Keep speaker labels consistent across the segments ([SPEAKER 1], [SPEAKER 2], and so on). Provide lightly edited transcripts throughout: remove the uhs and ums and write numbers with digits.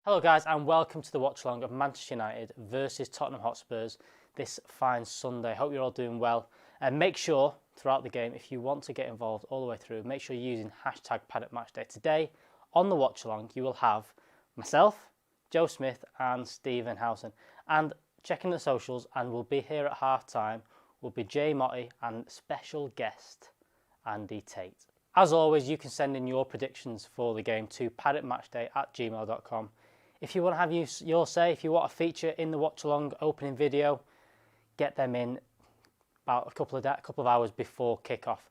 [SPEAKER 1] Hello guys and welcome to the watch-along of Manchester United versus Tottenham Hotspurs this fine Sunday. Hope you're all doing well. And make sure throughout the game, if you want to get involved all the way through, make sure you're using hashtag Paddock Matchday. Today on the watch-along you will have myself, Joe Smith and Stephen Howson. And checking the socials, and we'll be here at half-time, will be Jay Motti and special guest Andy Tate. As always, you can send in your predictions for the game to paddockmatchday@gmail.com. If you want to have your say, if you want a feature in the watch-along opening video, get them in about a couple of hours before kick-off.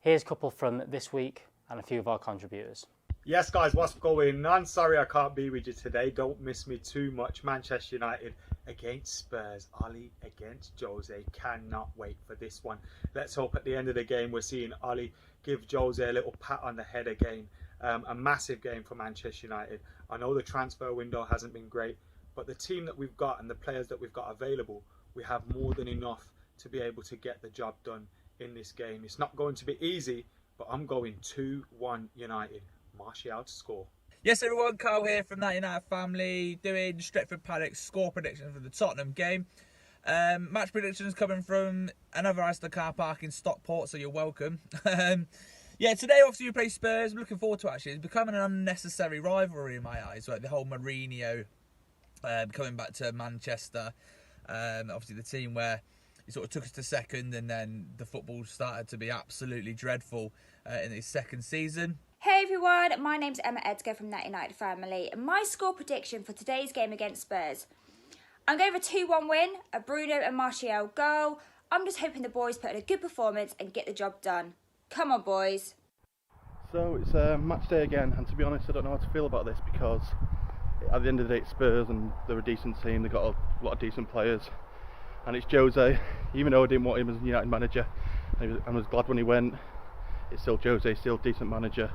[SPEAKER 1] Here's a couple from this week and a few of our contributors.
[SPEAKER 2] Yes, guys, what's going on? Sorry I can't be with you today. Don't miss me too much. Manchester United against Spurs. Ollie against Jose. Cannot wait for this one. Let's hope at the end of the game we're seeing Ollie give Jose a little pat on the head again. A massive game for Manchester United. I know the transfer window hasn't been great, but the team that we've got and the players that we've got available, we have more than enough to be able to get the job done in this game. It's not going to be easy, but I'm going 2-1 United. Martial to score.
[SPEAKER 3] Yes, everyone, Carl here from that United family, doing Stretford Paddock score predictions for the Tottenham game. Match predictions coming from another Asda car park in Stockport, so you're welcome. Yeah, today obviously we play Spurs. I'm looking forward to it, actually. It's becoming an unnecessary rivalry in my eyes, like the whole Mourinho coming back to Manchester. Obviously the team where he sort of took us to second, and then the football started to be absolutely dreadful in his second season.
[SPEAKER 4] Hey everyone, my name's Emma Edgar from that United family. My score prediction for today's game against Spurs: I'm going for a 2-1 win, a Bruno and Martial goal. I'm just hoping the boys put in a good performance and get the job done. Come on, boys.
[SPEAKER 5] So it's match day again, and to be honest I don't know how to feel about this, because at the end of the day it's Spurs and they're a decent team, they've got a lot of decent players, and it's Jose. Even though I didn't want him as United manager, I was glad when he went. It's still Jose, still a decent manager,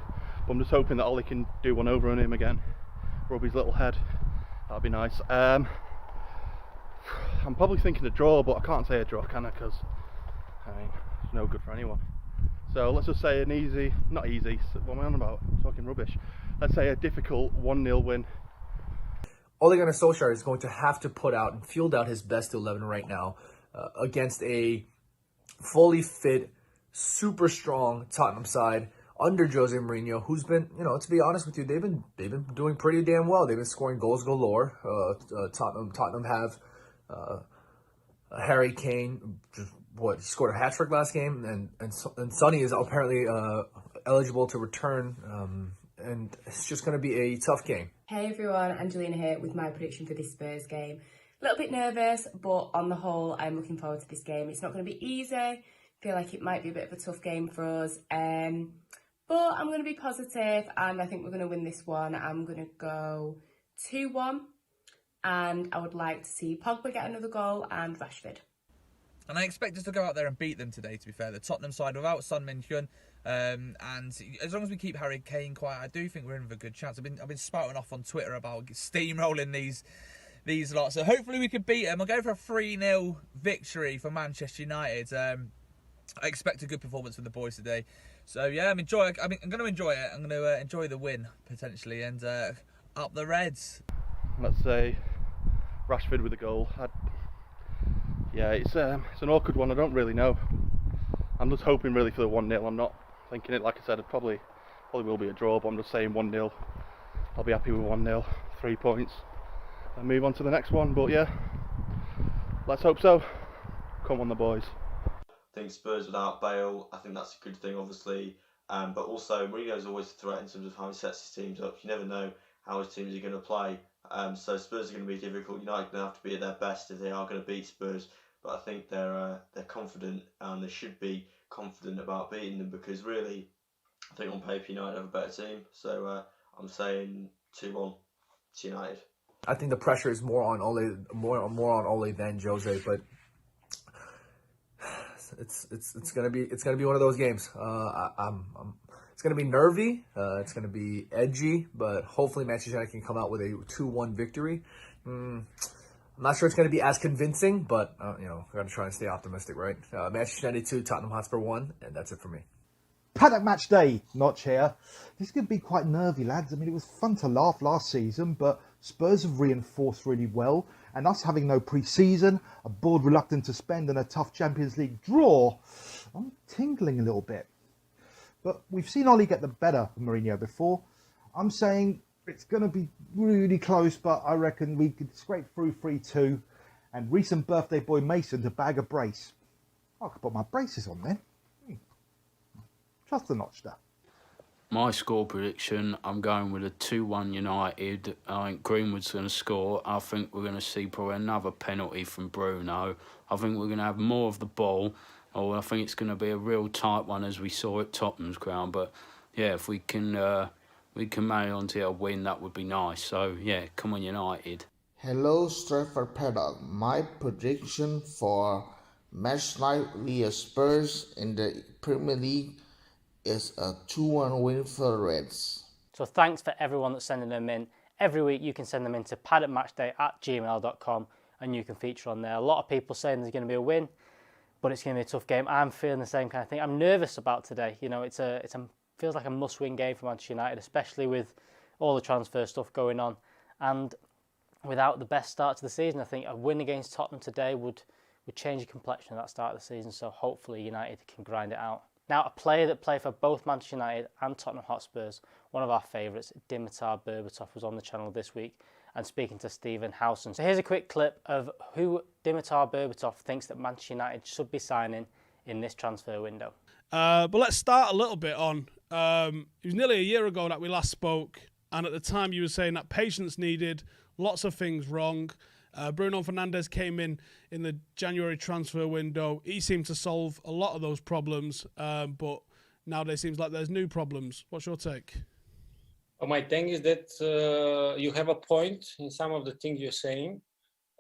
[SPEAKER 5] but I'm just hoping that Ollie can do one over on him again, rub his little head. That'd be nice. I'm probably thinking a draw, but I can't say a draw, can I? Because it's no good for anyone. So let's just say an easy, not easy, what am I on about? I'm talking rubbish. Let's say a difficult 1-0 win.
[SPEAKER 6] Ole Gunnar Solskjaer is going to have to put out and field out his best 11 right now against a fully fit, super strong Tottenham side under Jose Mourinho, who's been, to be honest with you, they've been doing pretty damn well. They've been scoring goals galore. Tottenham have Harry Kane. He scored a hat-trick last game, and Sonny is apparently eligible to return, and it's just going to be a tough game.
[SPEAKER 7] Hey everyone, Angelina here with my prediction for this Spurs game. A little bit nervous, but on the whole, I'm looking forward to this game. It's not going to be easy. Feel like it might be a bit of a tough game for us, but I'm going to be positive, and I think we're going to win this one. I'm going to go 2-1, and I would like to see Pogba get another goal and Rashford.
[SPEAKER 3] And I expect us to go out there and beat them today, to be fair. The Tottenham side without Son Min-hyun. And as long as we keep Harry Kane quiet, I do think we're in with a good chance. I've been spouting off on Twitter about steamrolling these lots. So hopefully we can beat them. I'll go for a 3-0 victory for Manchester United. I expect a good performance from the boys today. So yeah, I'm going to enjoy it. I'm going to enjoy the win, potentially. And up the Reds.
[SPEAKER 5] Let's say Rashford with a goal. Yeah, it's an awkward one. I don't really know. I'm just hoping really for the 1-0. I'm not thinking it, like I said, it probably will be a draw, but I'm just saying 1-0. I'll be happy with 1-0, 3 points, and move on to the next one. But yeah, let's hope so. Come on, the boys.
[SPEAKER 8] I think Spurs without Bale, I think that's a good thing, obviously. But also, Mourinho's always a threat in terms of how he sets his teams up. You never know how his teams are going to play. So Spurs are going to be difficult. United are going to have to be at their best if they are going to beat Spurs. But I think they're confident, and they should be confident about beating them, because really, I think on paper United have a better team. So I'm saying 2-1 to United.
[SPEAKER 6] I think the pressure is more on Ole, more on Ole than Jose, but it's gonna be one of those games. It's gonna be nervy. It's gonna be edgy, but hopefully Manchester United can come out with a 2-1 victory. I'm not sure it's going to be as convincing, but, we're going to try and stay optimistic, right? Manchester United 2, Tottenham Hotspur 1, and that's it for me.
[SPEAKER 9] Paddock Match Day, Notch here. This is going to be quite nervy, lads. I mean, it was fun to laugh last season, but Spurs have reinforced really well, and us having no pre-season, a board reluctant to spend, and a tough Champions League draw, I'm tingling a little bit. But we've seen Ollie get the better of Mourinho before. I'm saying it's going to be really close, but I reckon we could scrape through 3-2, and recent birthday boy Mason to bag a brace. I could put my braces on then. Trust the notch there.
[SPEAKER 10] My score prediction, I'm going with a 2-1 United. I think Greenwood's going to score. I think we're going to see probably another penalty from Bruno. I think we're going to have more of the ball. Or I think it's going to be a real tight one as we saw at Tottenham's ground. But yeah, if we can manage on to a win, that would be nice. So yeah, come on United.
[SPEAKER 11] Hello, Stretford Paddock. My prediction for match night via Spurs in the Premier League is a 2-1 win for the Reds.
[SPEAKER 1] So thanks for everyone that's sending them in. Every week you can send them in to paddockmatchday@gmail.com and you can feature on there. A lot of people saying there's going to be a win, but it's going to be a tough game. I'm feeling the same kind of thing. I'm nervous about today. You know, it feels like a must-win game for Manchester United, especially with all the transfer stuff going on. And without the best start to the season, I think a win against Tottenham today would change the complexion of that start of the season. So hopefully United can grind it out. Now, a player that played for both Manchester United and Tottenham Hotspurs, one of our favourites, Dimitar Berbatov, was on the channel this week and speaking to Stephen Howson. So here's a quick clip of who Dimitar Berbatov thinks that Manchester United should be signing in this transfer window.
[SPEAKER 12] But let's start a little bit on. It was nearly a year ago that we last spoke, and at the time you were saying that patience needed, lots of things wrong. Bruno Fernandes came in the January transfer window. He seemed to solve a lot of those problems, but nowadays seems like there's new problems. What's your take?
[SPEAKER 13] My thing is that you have a point in some of the things you're saying,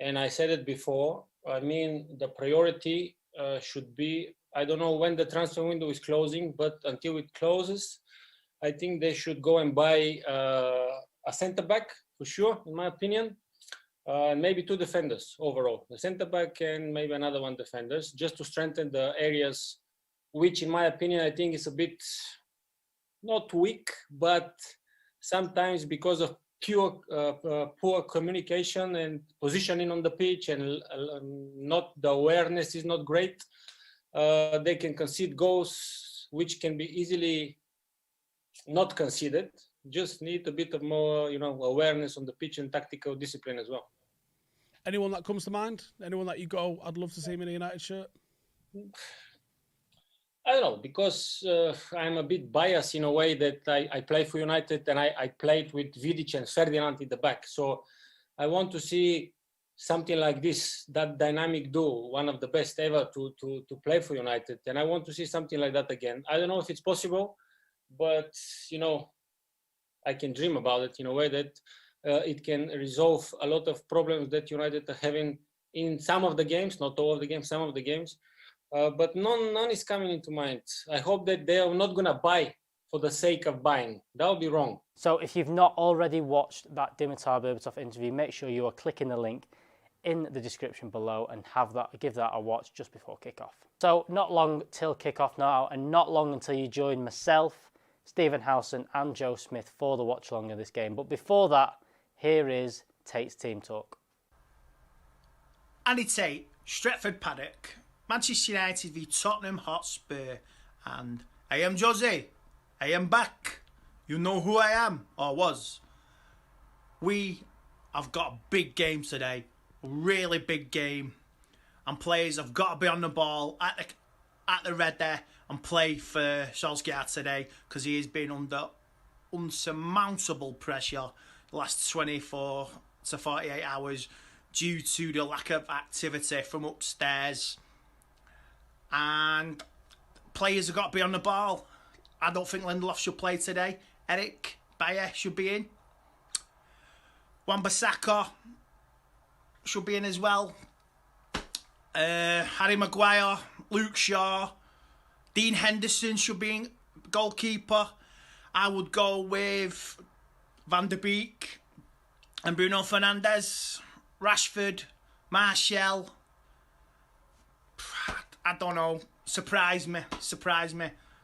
[SPEAKER 13] and I said it before. I mean, the priority should be, I don't know when the transfer window is closing, but until it closes, I think they should go and buy a centre-back, for sure, in my opinion. Maybe 2 defenders overall, the centre back and maybe another 1 defenders, just to strengthen the areas, which in my opinion I think is a bit not weak, but sometimes because of poor communication and positioning on the pitch and not the awareness is not great. They can concede goals which can be easily not conceded. Just need a bit of more, awareness on the pitch and tactical discipline as well.
[SPEAKER 12] Anyone that comes to mind? Anyone that you go, I'd love to see him in a United shirt?
[SPEAKER 13] I don't know, because I'm a bit biased in a way that I play for United and I played with Vidic and Ferdinand in the back. So I want to see something like this, that dynamic duo, one of the best ever to play for United. And I want to see something like that again. I don't know if it's possible, but, I can dream about it in a way that it can resolve a lot of problems that United are having in some of the games, not all of the games, some of the games. But none is coming into mind. I hope that they are not going to buy for the sake of buying. That would be wrong.
[SPEAKER 1] So if you've not already watched that Dimitar Berbatov interview, make sure you are clicking the link in the description below and give that a watch just before kickoff. So not long till kickoff now, and not long until you join myself, Stephen Howson and Joe Smith for the watch-along of this game. But before that, here is Tate's Team Talk.
[SPEAKER 14] Andy Tate, Stretford Paddock, Manchester United v Tottenham Hotspur, and I am Jose. I am back. You know who I am, or was. We have got a big game today, a really big game, and players have got to be on the ball at the red there and play for Solskjaer today, because he has been under unsurmountable pressure the last 24 to 48 hours due to the lack of activity from upstairs. And players have got to be on the ball. I don't think Lindelof should play today. Eric Bayer should be in. Wan-Bissaka should be in as well. Harry Maguire, Luke Shaw, Dean Henderson should be in, goalkeeper. I would go with Van der Beek and Bruno Fernandes, Rashford, Martial. I don't know. Surprise me.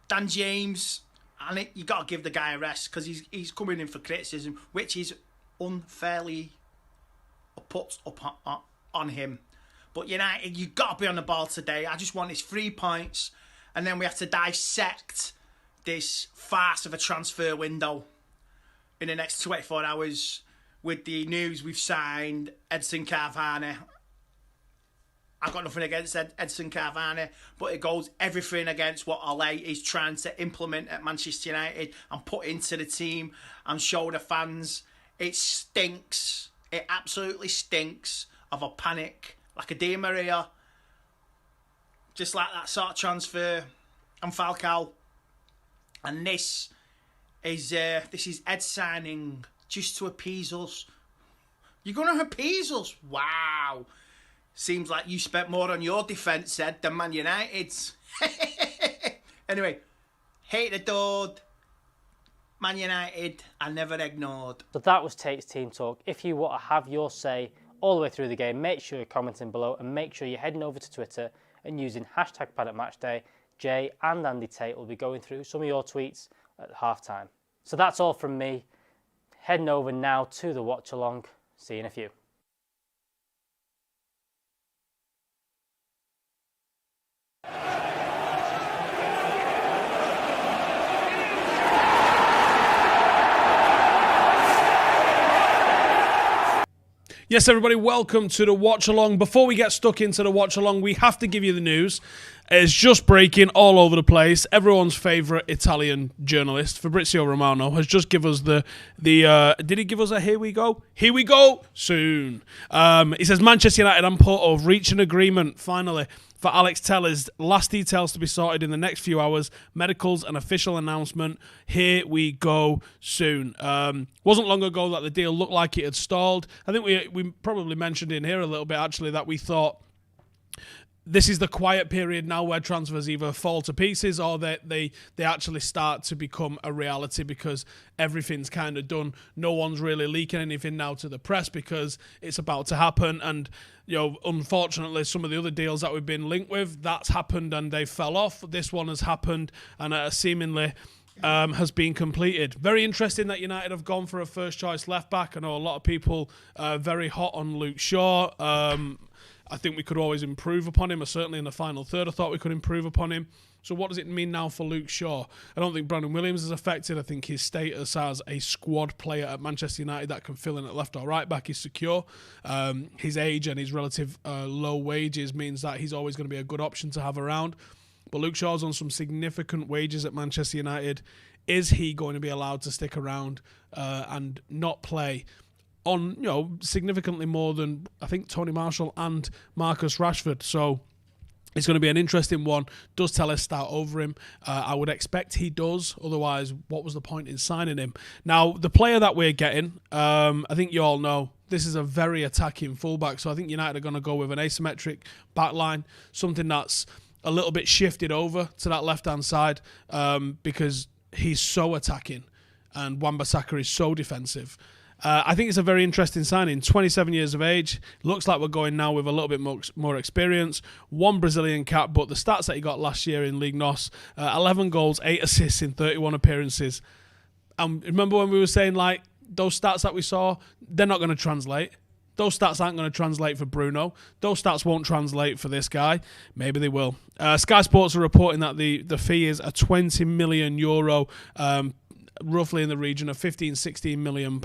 [SPEAKER 14] Dan James. And you got to give the guy a rest, because he's coming in for criticism, which is unfairly put up on him. But United, you've got to be on the ball today. I just want his 3 points. And then we have to dissect this farce of a transfer window in the next 24 hours with the news we've signed Edson Cavani. I've got nothing against Edson Cavani, but it goes everything against what Ole is trying to implement at Manchester United and put into the team and show the fans. It stinks. It absolutely stinks of a panic, like a Di Maria, just like that sort of transfer, and Falcao. And this is Ed signing just to appease us. You're going to appease us? Wow. Seems like you spent more on your defence, Ed, than Man United's. Anyway, hate adored. Man United are never ignored.
[SPEAKER 1] So that was Tate's Team Talk. If you want to have your say all the way through the game, make sure you're commenting below and make sure you're heading over to Twitter and using hashtag Paddock Matchday. Jay and Andy Tate will be going through some of your tweets at halftime. So that's all from me. Heading over now to the watch along. See you in a few.
[SPEAKER 12] Yes, everybody, welcome to the Watch Along. Before we get stuck into the Watch Along, we have to give you the news. It's just breaking all over the place. Everyone's favourite Italian journalist, Fabrizio Romano, has just given us the did he give us a here we go? Here we go soon. He says Manchester United and Porto have reached an agreement, finally, for Alex Tellers. Last details to be sorted in the next few hours. Medicals and official announcement. Here we go soon. Wasn't long ago that the deal looked like it had stalled. I think we probably mentioned in here a little bit, actually, that we thought this is the quiet period now where transfers either fall to pieces or they actually start to become a reality because everything's kind of done. No one's really leaking anything now to the press because it's about to happen. And, you know, unfortunately, some of the other deals that we've been linked with, that's happened and they fell off. This one has happened and seemingly has been completed. Very interesting that United have gone for a first choice left back. I know a lot of people very hot on Luke Shaw. I think we could always improve upon him, or certainly in the final third I thought we could improve upon him. So what does it mean now for Luke Shaw? I don't think Brandon Williams is affected. I think his status as a squad player at Manchester United that can fill in at left or right back is secure. His age and his relative low wages means that he's always going to be a good option to have around. But Luke Shaw's on some significant wages at Manchester United. Is he going to be allowed to stick around and not play on, you know, significantly more than, I think, Tony Marshall and Marcus Rashford? So it's going to be an interesting one. Does Tellers start over him? I would expect he does. Otherwise, what was the point in signing him? Now, the player that we're getting, I think you all know, this is a very attacking fullback. So I think United are going to go with an asymmetric back line, something that's a little bit shifted over to that left-hand side because he's so attacking and Wan-Bissaka is so defensive. I think it's a very interesting signing. 27 years of age. Looks like we're going now with a little bit more experience. 1 Brazilian cap, but the stats that he got last year in Ligue NOS, 11 goals, 8 assists in 31 appearances. Remember when we were saying, like, those stats that we saw, they're not going to translate. Those stats aren't going to translate for Bruno. Those stats won't translate for this guy. Maybe they will. Sky Sports are reporting that the fee is a €20 million, roughly in the region of £15-16 million.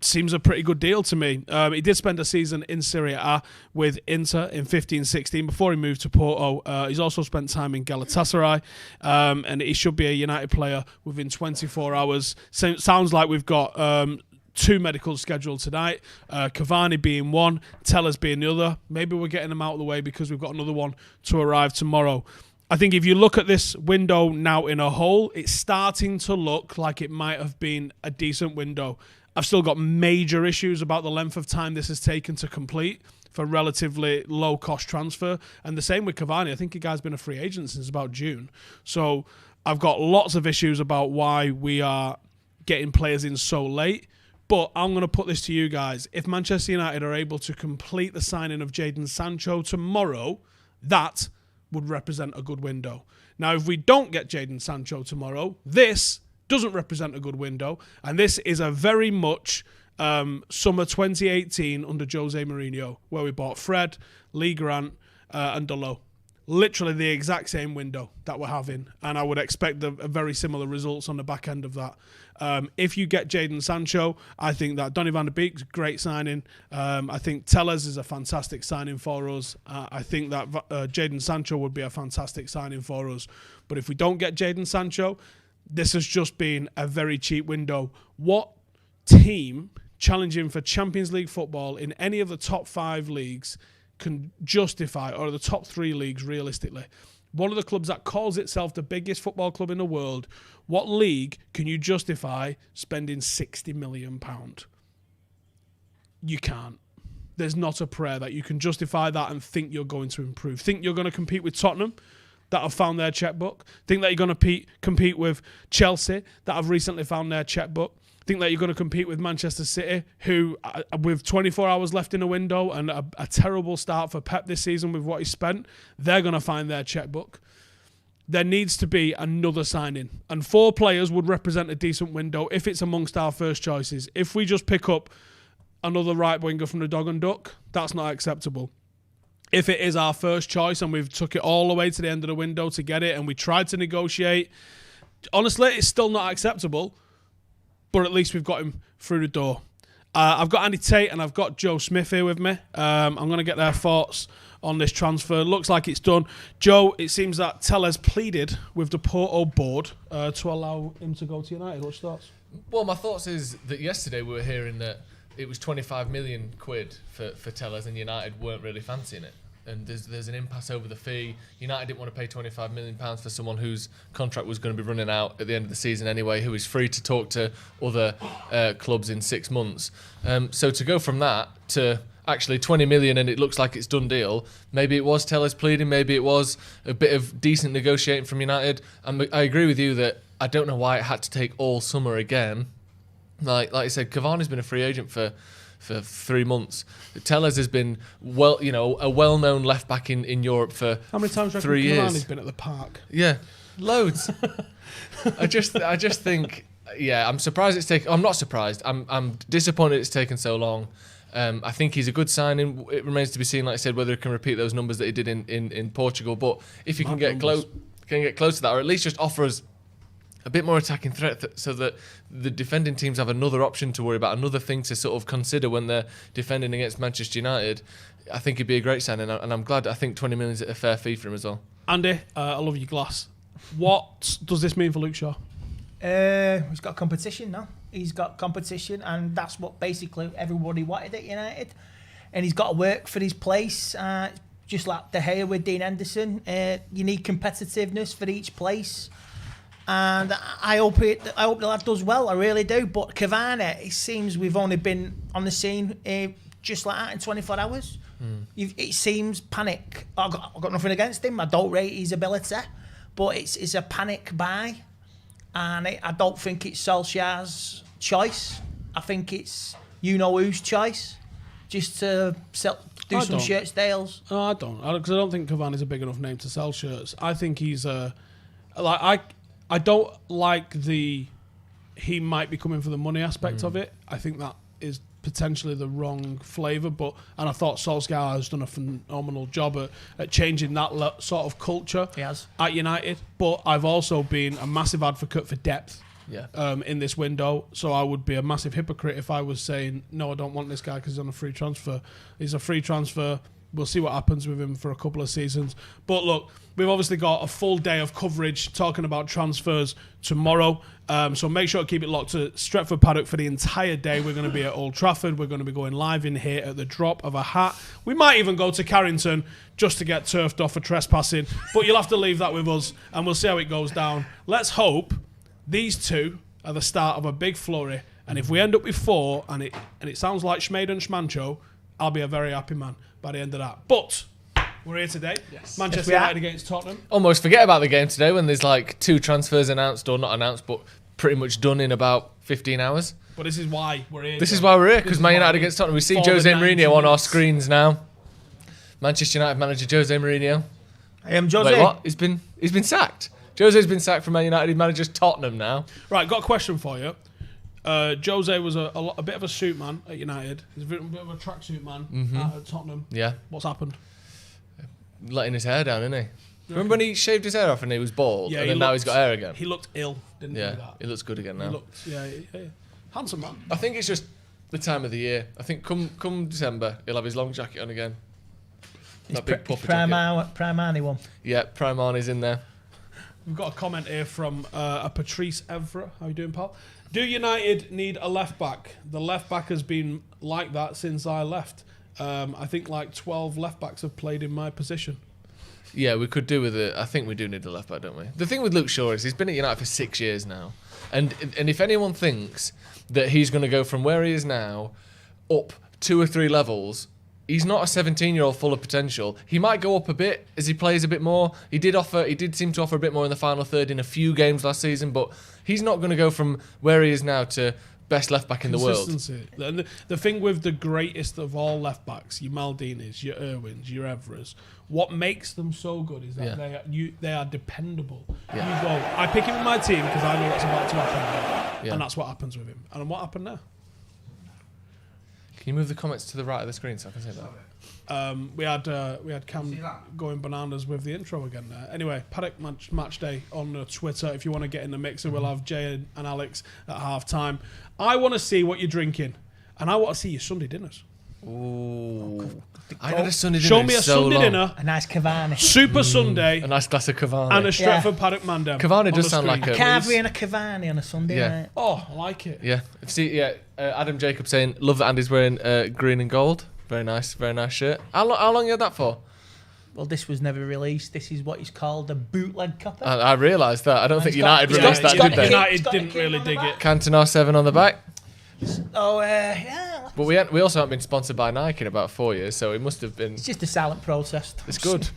[SPEAKER 12] Seems a pretty good deal to me. He did spend a season in Serie A with Inter in 15-16 before he moved to Porto. He's also spent time in Galatasaray, and he should be a United player within 24 hours. Sounds like we've got 2 medicals scheduled tonight, Cavani being one, Tellers being the other. Maybe we're getting them out of the way because we've got another one to arrive tomorrow. I think if you look at this window now in a whole, it's starting to look like it might have been a decent window. I've still got major issues about the length of time this has taken to complete for relatively low-cost transfer. And the same with Cavani. I think the guy's been a free agent since about June. So I've got lots of issues about why we are getting players in so late. But I'm going to put this to you guys. If Manchester United are able to complete the signing of Jadon Sancho tomorrow, that would represent a good window. Now, if we don't get Jadon Sancho tomorrow, this doesn't represent a good window. And this is a very much summer 2018 under Jose Mourinho, where we bought Fred, Lee Grant, and Delo. Literally the exact same window that we're having, and I would expect a very similar results on the back end of that. If you get Jadon Sancho, I think that Donny van de Beek's a great signing. I think Tellez is a fantastic signing for us. I think that Jadon Sancho would be a fantastic signing for us. But if we don't get Jadon Sancho, this has just been a very cheap window. What team challenging for Champions League football in any of the top 5 leagues can justify, or the top 3 leagues realistically? One of the clubs that calls itself the biggest football club in the world, what league can you justify spending £60 million? You can't. There's not a prayer that you can justify that and think you're going to improve. Think you're going to compete with Tottenham, that have found their checkbook. Think that you're going to compete with Chelsea, that have recently found their checkbook. Think that you're going to compete with Manchester City, who, with 24 hours left in the window and a terrible start for Pep this season with what he spent, they're going to find their checkbook. There needs to be another signing. And 4 players would represent a decent window if it's amongst our first choices. If we just pick up another right winger from the Dog and Duck, that's not acceptable. If it is our first choice and we've took it all the way to the end of the window to get it and we tried to negotiate, honestly, it's still not acceptable. But at least we've got him through the door. I've got Andy Tate and I've got Joe Smith here with me. I'm going to get their thoughts on this transfer. Looks like it's done. Joe, it seems that Tellez pleaded with the Porto board to allow him to go to United. What's your thoughts?
[SPEAKER 15] Well, my thoughts is that yesterday we were hearing that it was 25 million quid for Tellez and United weren't really fancying it. And there's an impasse over the fee. United didn't want to pay £25 million for someone whose contract was going to be running out at the end of the season anyway, who is free to talk to other clubs in 6 months. So to go from that to actually 20 million and it looks like it's done deal, maybe it was Tellez pleading, maybe it was a bit of decent negotiating from United. I agree with you that I don't know why it had to take all summer again. Like I said, Cavani's been a free agent for 3 months. Tellez has been a well-known left back in Europe for
[SPEAKER 12] how many times
[SPEAKER 15] 3 years.
[SPEAKER 12] Cavani's been at the park?
[SPEAKER 15] Yeah, loads. I just think, I'm surprised it's taken. I'm not surprised. I'm disappointed it's taken so long. I think he's a good signing. It remains to be seen, like I said, whether he can repeat those numbers that he did in Portugal. But if you can get close to that, or at least just offer us a bit more attacking threat so that the defending teams have another option to worry about, another thing to sort of consider when they're defending against Manchester United, I think it'd be a great signing, and I'm glad. I think 20 million is a fair fee for him as well.
[SPEAKER 12] Andy, I love your glass. What does this mean for Luke Shaw?
[SPEAKER 16] He's got competition now. He's got competition, and that's what basically everybody wanted at United. And he's got to work for his place, just like De Gea with Dean Henderson. You need competitiveness for each place. And I hope the lad does well. I really do. But Cavani, it seems we've only been on the scene just like that in 24 hours. It seems panic. I've got nothing against him. I don't rate his ability, but it's a panic buy, and I don't think it's Solskjaer's choice. I think it's who's choice, just to do some shirt deals.
[SPEAKER 12] No, I don't, because I don't think Cavani's a big enough name to sell shirts. I think he's I don't like he might be coming for the money aspect of it. I think that is potentially the wrong flavour, and I thought Solskjaer has done a phenomenal job at changing that sort of culture at United. But I've also been a massive advocate for depth in this window, so I would be a massive hypocrite if I was saying, no, I don't want this guy because he's on a free transfer. He's a free transfer. We'll see what happens with him for a couple of seasons. But look, we've obviously got a full day of coverage talking about transfers tomorrow. So make sure to keep it locked to Stretford Paddock for the entire day. We're going to be at Old Trafford. We're going to be going live in here at the drop of a hat. We might even go to Carrington just to get turfed off for trespassing. But you'll have to leave that with us, and we'll see how it goes down. Let's hope these two are the start of a big flurry. And if we end up with 4, and it sounds like Schmeider and Schmancho, I'll be a very happy man by the end of that. But we're here today. Manchester United against Tottenham.
[SPEAKER 15] Almost forget about the game today when there's like 2 transfers announced, or not announced, but pretty much done in about 15 hours.
[SPEAKER 12] But this is why we're here.
[SPEAKER 15] This is why we're here, because Man United against Tottenham. We see Jose Mourinho on our screens now. Manchester United manager Jose Mourinho.
[SPEAKER 16] I am Jose.
[SPEAKER 15] Wait, what? He's been sacked. Jose's been sacked from Man United. He manages Tottenham now.
[SPEAKER 12] Right, got a question for you. Jose was a bit of a suit man at United. He's a bit of a tracksuit man at Tottenham.
[SPEAKER 15] Yeah.
[SPEAKER 12] What's happened?
[SPEAKER 15] Letting his hair down, isn't he? Remember when he shaved his hair off and he was bald, and then now he's got hair again?
[SPEAKER 12] He looked ill, didn't he?
[SPEAKER 15] He looks good again now.
[SPEAKER 12] He looked, handsome man.
[SPEAKER 15] I think it's just the time of the year. I think come December, he'll have his long jacket on again. That big puffer jacket.
[SPEAKER 16] Primani one.
[SPEAKER 15] Yeah, Primani's in there.
[SPEAKER 12] We've got a comment here from a Patrice Evra. How you doing, pal? Do United need a left back? The left back has been like that since I left. I think like 12 left backs have played in my position.
[SPEAKER 15] Yeah, we could do with it. I think we do need a left back, don't we? The thing with Luke Shaw is he's been at United for 6 years now, and if anyone thinks that he's going to go from where he is now up 2 or 3 levels, he's not a 17-year-old full of potential. He might go up a bit as he plays a bit more. He did seem to offer a bit more in the final third in a few games last season, but he's not going to go from where he is now to best left back in the world.
[SPEAKER 12] Consistency. The thing with the greatest of all left backs, your Maldinis, your Irwins, your Evras, what makes them so good is that they are dependable. You go, I pick him in my team because I know what's about to happen, and that's what happens with him. And what happened there?
[SPEAKER 15] Can you move the comments to the right of the screen so I can see that?
[SPEAKER 12] We had Cam going bananas with the intro again there. Anyway, Paddock match day on Twitter. If you want to get in the mixer, we'll have Jay and Alex at half time. I want to see what you're drinking, and I want to see your Sunday dinners.
[SPEAKER 15] Ooh. I had a Sunday dinner.
[SPEAKER 12] Show me a Sunday dinner.
[SPEAKER 16] A nice Cavani.
[SPEAKER 12] Super Sunday.
[SPEAKER 15] A nice glass of Cavani.
[SPEAKER 12] And a Stretford Paddock Mandem.
[SPEAKER 15] Cavani does sound like
[SPEAKER 16] a Carvery and a Cavani on a Sunday night.
[SPEAKER 12] Oh, I like it.
[SPEAKER 15] Yeah. See, Adam Jacobs saying, love that Andy's wearing green and gold. Very nice shirt. How long you had that for?
[SPEAKER 16] Well, this was never released. This is what is called a bootleg copy.
[SPEAKER 15] I realised that. I don't think United released that, did they?
[SPEAKER 12] United didn't really dig it.
[SPEAKER 15] Cantona 7 on the back.
[SPEAKER 16] Oh, yeah.
[SPEAKER 15] But we also haven't been sponsored by Nike in about 4 years, so it must have been...
[SPEAKER 16] It's just a silent protest.
[SPEAKER 15] It's good.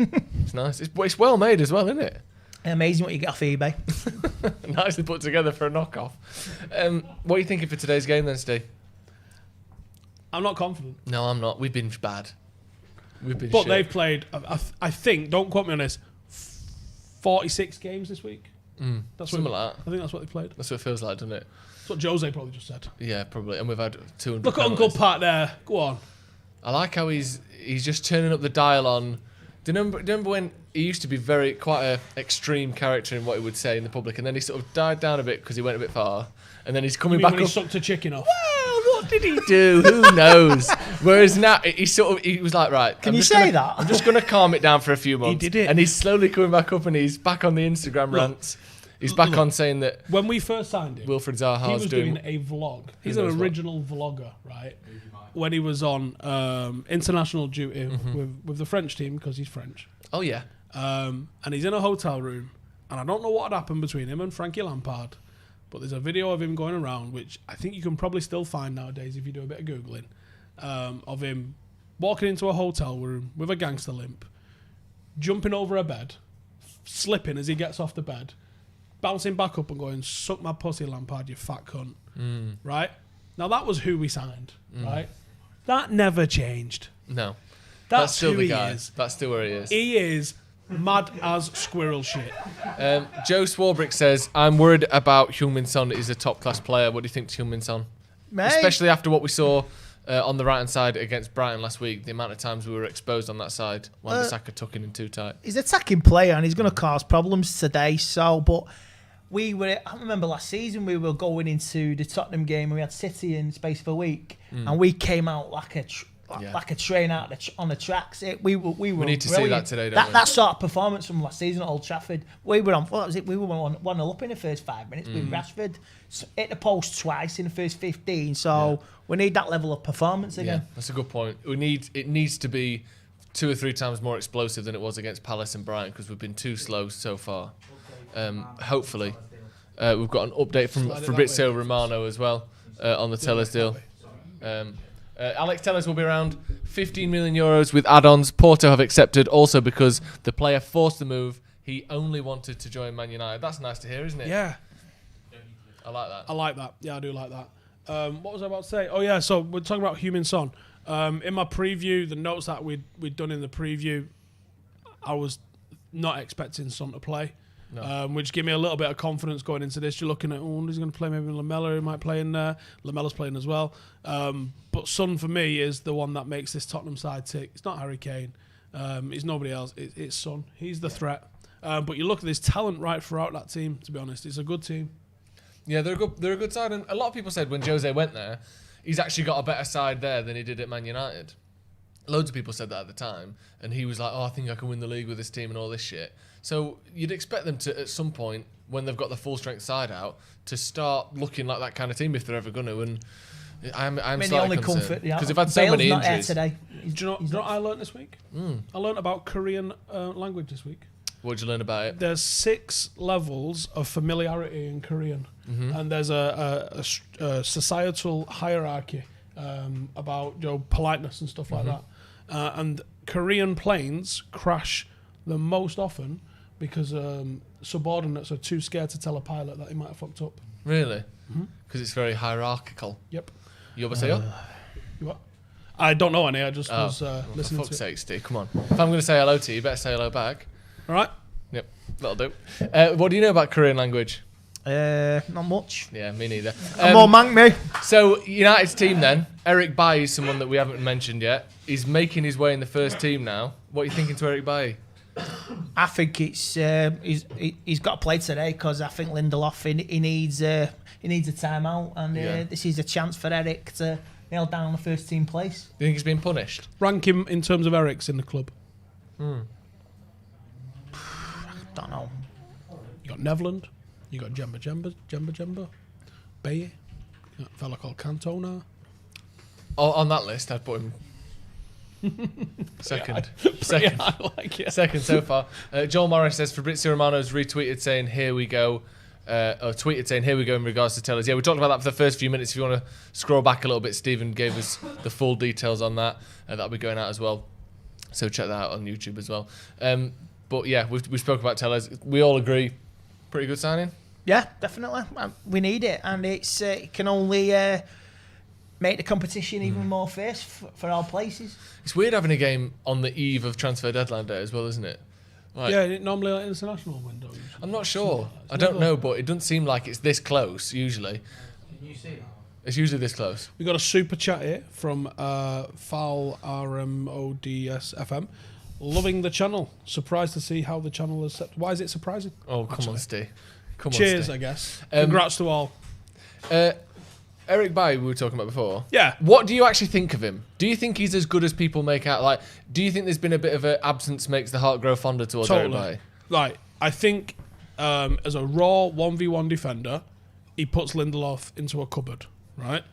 [SPEAKER 15] It's nice. It's well made as well, isn't it?
[SPEAKER 16] Amazing what you get off eBay.
[SPEAKER 15] Nicely put together for a knockoff. What are you thinking for today's game then, Steve?
[SPEAKER 12] I'm not confident.
[SPEAKER 15] No, I'm not. We've been bad.
[SPEAKER 12] But they've played, I think, don't quote me on this, 46 games this week.
[SPEAKER 15] That's something like that.
[SPEAKER 12] I think that's what they played.
[SPEAKER 15] That's what it feels like, doesn't it?
[SPEAKER 12] That's what Jose probably just said.
[SPEAKER 15] Yeah, probably. And we've had 200.
[SPEAKER 12] Look at Uncle Pat there. Go on.
[SPEAKER 15] I like how he's just turning up the dial on. Do you remember when he used to be quite an extreme character in what he would say in the public, and then he sort of died down a bit because he went a bit far, and then he's coming back
[SPEAKER 12] when
[SPEAKER 15] up.
[SPEAKER 12] He sucked a chicken off.
[SPEAKER 15] Well, what did he do? Who knows? Whereas now he was like, right.
[SPEAKER 16] Can you say that?
[SPEAKER 15] I'm just going to calm it down for a few months.
[SPEAKER 12] He did it,
[SPEAKER 15] and he's slowly coming back up, and he's back on the Instagram rants. He's back on saying that
[SPEAKER 12] when we first signed him,
[SPEAKER 15] Wilfred Zaha's
[SPEAKER 12] he was doing a vlog. He's an original vlogger, right? When he was on international duty with the French team because he's French.
[SPEAKER 15] Oh yeah.
[SPEAKER 12] And he's in a hotel room, and I don't know what had happened between him and Frankie Lampard, but there's a video of him going around, which I think you can probably still find nowadays if you do a bit of googling, of him walking into a hotel room with a gangster limp, jumping over a bed, slipping as he gets off the bed, bouncing back up and going, "Suck my pussy, Lampard, you fat cunt." Right? Now that was who we signed, right? That never changed.
[SPEAKER 15] No.
[SPEAKER 12] That's
[SPEAKER 15] still
[SPEAKER 12] who
[SPEAKER 15] the
[SPEAKER 12] he
[SPEAKER 15] guy.
[SPEAKER 12] is.
[SPEAKER 15] That's still where he is.
[SPEAKER 12] He is mad as squirrel shit.
[SPEAKER 15] Joe Swarbrick says, I'm worried about Heung-min Son. He's a top-class player. What do you think to Heung-min Son?
[SPEAKER 16] Mate.
[SPEAKER 15] Especially after what we saw on the right-hand side against Brighton last week, the amount of times we were exposed on that side. Wan-Bissaka tucking in too tight.
[SPEAKER 16] He's an attacking player and he's going to cause problems today. But I remember last season we were going into the Tottenham game and we had City in the space of a week and we came out like a train out on the tracks. We were
[SPEAKER 15] need to
[SPEAKER 16] brilliant.
[SPEAKER 15] see that today, don't we?
[SPEAKER 16] That sort of performance from last season at Old Trafford. We were on. What was it? We were 1-0 up in the first 5 minutes with Rashford. Hit the post twice in the first 15. So we need that level of performance again.
[SPEAKER 15] Yeah, that's a good point. It needs to be 2 or 3 times more explosive than it was against Palace and Brighton because we've been too slow so far. Hopefully, we've got an update from Fabrizio Romano as well on the Tellers deal. Alex Tellers will be around 15 million euros with add-ons. Porto have accepted also because the player forced the move. He only wanted to join Man United. That's nice to hear, isn't it?
[SPEAKER 12] Yeah.
[SPEAKER 15] I like that.
[SPEAKER 12] I like that. Yeah, I do like that. What was I about to say? Oh, yeah, so we're talking about Heung-min Son. In my preview, the notes that we'd done in the preview, I was not expecting Son to play.
[SPEAKER 15] No.
[SPEAKER 12] Which give me a little bit of confidence going into this. You're looking at, he's going to play maybe Lamella, he might play in there. Lamella's playing as well. But Son, for me, is the one that makes this Tottenham side tick. It's not Harry Kane. It's nobody else. It's Son. He's the threat. But you look at this talent right throughout that team, to be honest. It's a good team.
[SPEAKER 15] Yeah, they're a good side. And a lot of people said when Jose went there, he's actually got a better side there than he did at Man United. Loads of people said that at the time. And he was like, I think I can win the league with this team and all this shit. So you'd expect them to, at some point, when they've got the full-strength side out, to start looking like that kind of team if they're ever going to. And I'm slightly concerned. Because they've had so many injuries.
[SPEAKER 16] Today.
[SPEAKER 12] Do you know what I learned this week? I learned about Korean language this week.
[SPEAKER 15] What did you learn about it?
[SPEAKER 12] There's 6 levels of familiarity in Korean. And there's a societal hierarchy about politeness and stuff like that. And Korean planes crash the most often because subordinates are too scared to tell a pilot that he might have fucked up.
[SPEAKER 15] Really? Because it's very hierarchical.
[SPEAKER 12] Yep.
[SPEAKER 15] You
[SPEAKER 12] what? I don't know any. I just was listening
[SPEAKER 15] for fuck's
[SPEAKER 12] to
[SPEAKER 15] sake, Steve, come on. If I'm going to say hello to you, you better say hello back.
[SPEAKER 12] All right.
[SPEAKER 15] Yep, that'll do. What do you know about Korean language?
[SPEAKER 16] Not much.
[SPEAKER 15] Yeah, me neither.
[SPEAKER 16] More mank me.
[SPEAKER 15] So, United's team then. Eric Bailly is someone that we haven't mentioned yet. He's making his way in the first team now. What are you thinking to Eric Bailly?
[SPEAKER 16] I think it's he's got to play today because I think Lindelof he needs a timeout, and this is a chance for Eric to nail down the first team place.
[SPEAKER 15] Do you think he's been punished?
[SPEAKER 12] Rank him in terms of Eric's in the club.
[SPEAKER 16] Don't know.
[SPEAKER 12] You got Nevland. You got Jemba. Baye. A fella called Cantona.
[SPEAKER 15] On that list, I'd put him second. Second so far. Joel Morris says Fabrizio Romano's retweeted saying "Here we go," or tweeted saying "Here we go" in regards to Tellers. Yeah, we talked about that for the first few minutes. If you want to scroll back a little bit, Stephen gave us the full details on that. That'll be going out as well. So check that out on YouTube as well. But yeah, we spoke about Tellers. We all agree, pretty good signing.
[SPEAKER 16] Yeah, definitely. We need it, and it can only make the competition even more fierce for all places.
[SPEAKER 15] It's weird having a game on the eve of transfer deadline day as well, isn't it? Like,
[SPEAKER 12] yeah, normally like international window. Usually.
[SPEAKER 15] I'm not sure. I don't know, but it doesn't seem like it's this close usually.
[SPEAKER 17] Can you see that?
[SPEAKER 15] It's usually this close.
[SPEAKER 12] We got a super chat here from Foul RMODS FM. Loving the channel. Surprised to see how the channel is set. Why is it surprising?
[SPEAKER 15] Oh, come on, Steve.
[SPEAKER 12] Cheers, I guess. Congrats to all.
[SPEAKER 15] Eric Bailly, we were talking about before.
[SPEAKER 12] Yeah.
[SPEAKER 15] What do you actually think of him? Do you think he's as good as people make out? Like, do you think there's been a bit of an absence makes the heart grow fonder towards Eric Bailly?
[SPEAKER 12] Like, I think as a raw 1v1 defender, he puts Lindelof into a cupboard, right?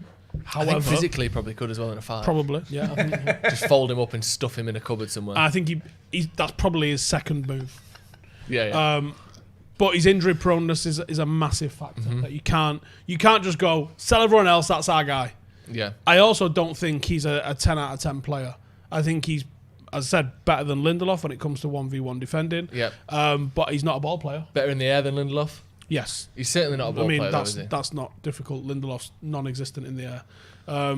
[SPEAKER 15] However, I think physically he probably could as well in a fight.
[SPEAKER 12] Probably, yeah. I think,
[SPEAKER 15] just fold him up and stuff him in a cupboard somewhere.
[SPEAKER 12] I think that's probably his second move.
[SPEAKER 15] Yeah.
[SPEAKER 12] But his injury proneness is a massive factor. That you can't just go sell everyone else. That's our guy.
[SPEAKER 15] Yeah.
[SPEAKER 12] I also don't think he's a 10 out of 10 player. I think he's, as I said, better than Lindelof when it comes to 1v1 defending.
[SPEAKER 15] Yeah.
[SPEAKER 12] But he's not a ball player.
[SPEAKER 15] Better in the air than Lindelof.
[SPEAKER 12] Yes.
[SPEAKER 15] He's certainly not a ball player.
[SPEAKER 12] That's not difficult. Lindelof's non-existent in the air.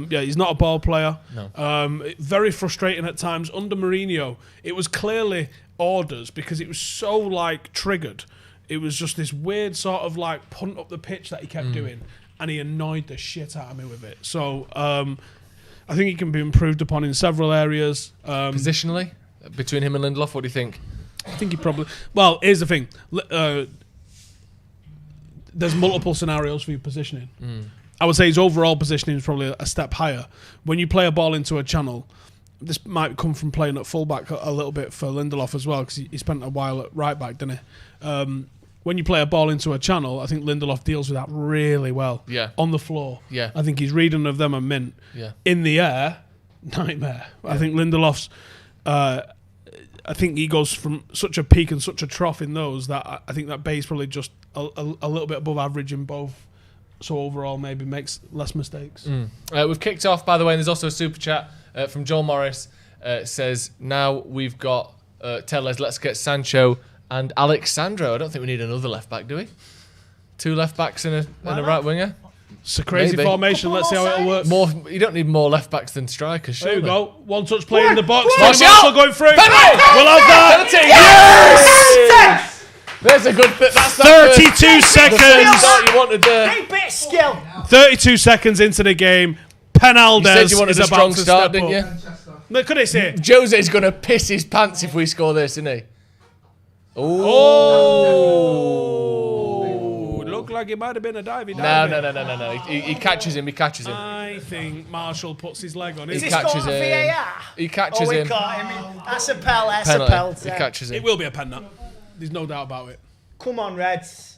[SPEAKER 12] Yeah, he's not a ball player.
[SPEAKER 15] No.
[SPEAKER 12] Very frustrating at times. Under Mourinho, it was clearly orders because it was so like triggered. It was just this weird sort of like punt up the pitch that he kept doing, and he annoyed the shit out of me with it. So I think he can be improved upon in several areas.
[SPEAKER 15] Positionally, between him and Lindelof, what do you think?
[SPEAKER 12] I think he probably... Well, here's the thing. There's multiple scenarios for your positioning. I would say his overall positioning is probably a step higher. When you play a ball into a channel, this might come from playing at fullback a little bit for Lindelof as well, because he spent a while at right back, didn't he? When you play a ball into a channel, I think Lindelof deals with that really well.
[SPEAKER 15] Yeah.
[SPEAKER 12] On the floor.
[SPEAKER 15] Yeah.
[SPEAKER 12] I think his reading of them are mint.
[SPEAKER 15] Yeah.
[SPEAKER 12] In the air, nightmare. Yeah. I think Lindelof's... I think he goes from such a peak and such a trough in those that I think that Bay's probably just a little bit above average in both. So overall, maybe makes less mistakes.
[SPEAKER 15] We've kicked off, by the way, and there's also a super chat from Joel Morris. Says, now we've got Tellers, let's get Sancho and Alexandro. I don't think we need another left back, do we? 2 left backs and a right winger.
[SPEAKER 12] It's a crazy formation. Let's see how it'll work.
[SPEAKER 15] You don't need more left backs than strikers.
[SPEAKER 12] There
[SPEAKER 15] surely.
[SPEAKER 12] you go. One touch play in the box.
[SPEAKER 15] Martial
[SPEAKER 12] Martial going through.
[SPEAKER 15] Paddock!
[SPEAKER 12] We'll have that.
[SPEAKER 15] Yes! There's a good. That's
[SPEAKER 12] 32 seconds.
[SPEAKER 15] You wanted
[SPEAKER 16] Great bit of skill.
[SPEAKER 12] 32 seconds into the game. Penaldes
[SPEAKER 15] You said you wanted
[SPEAKER 12] is
[SPEAKER 15] a
[SPEAKER 12] about
[SPEAKER 15] strong
[SPEAKER 12] to
[SPEAKER 15] start,
[SPEAKER 12] step
[SPEAKER 15] didn't
[SPEAKER 12] up.
[SPEAKER 15] you?
[SPEAKER 12] Look at this here.
[SPEAKER 15] Jose's going to piss his pants if we score this, isn't he?
[SPEAKER 12] Oh! Looked like it might have been a divey.
[SPEAKER 15] No. He catches him.
[SPEAKER 12] I think Marshall puts his leg on him.
[SPEAKER 16] Is this going to VAR?
[SPEAKER 15] He catches
[SPEAKER 16] we
[SPEAKER 15] him.
[SPEAKER 16] caught him. That's a penalty.
[SPEAKER 15] Penalty. He catches him.
[SPEAKER 12] It will be a pen, that. There's no doubt about it.
[SPEAKER 16] Come on, Reds.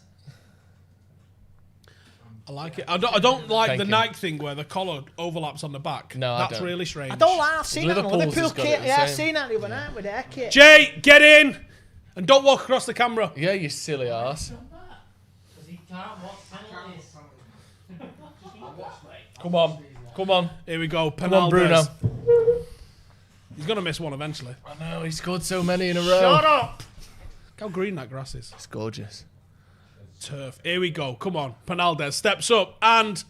[SPEAKER 12] I like it. I don't like
[SPEAKER 15] Thank
[SPEAKER 12] the
[SPEAKER 15] you.
[SPEAKER 12] Nike thing where the collar overlaps on the back.
[SPEAKER 15] No, I
[SPEAKER 12] That's
[SPEAKER 15] don't.
[SPEAKER 12] really strange.
[SPEAKER 16] I don't like. I've seen that in
[SPEAKER 15] Liverpool's
[SPEAKER 16] Liverpool
[SPEAKER 15] has got it
[SPEAKER 16] kit.
[SPEAKER 15] the
[SPEAKER 16] Yeah, I've
[SPEAKER 15] same.
[SPEAKER 16] seen that the other night with their kit.
[SPEAKER 12] Jay, get in! And don't walk across the camera.
[SPEAKER 15] Yeah, you silly arse. Come on.
[SPEAKER 12] Here we go.
[SPEAKER 15] Come on, Bruno.
[SPEAKER 12] He's going to miss one eventually.
[SPEAKER 15] I know, he scored so many in a row.
[SPEAKER 16] Shut up.
[SPEAKER 12] Look how green that grass is.
[SPEAKER 15] It's gorgeous.
[SPEAKER 12] Turf. Here we go. Come on. Penaldes steps up and...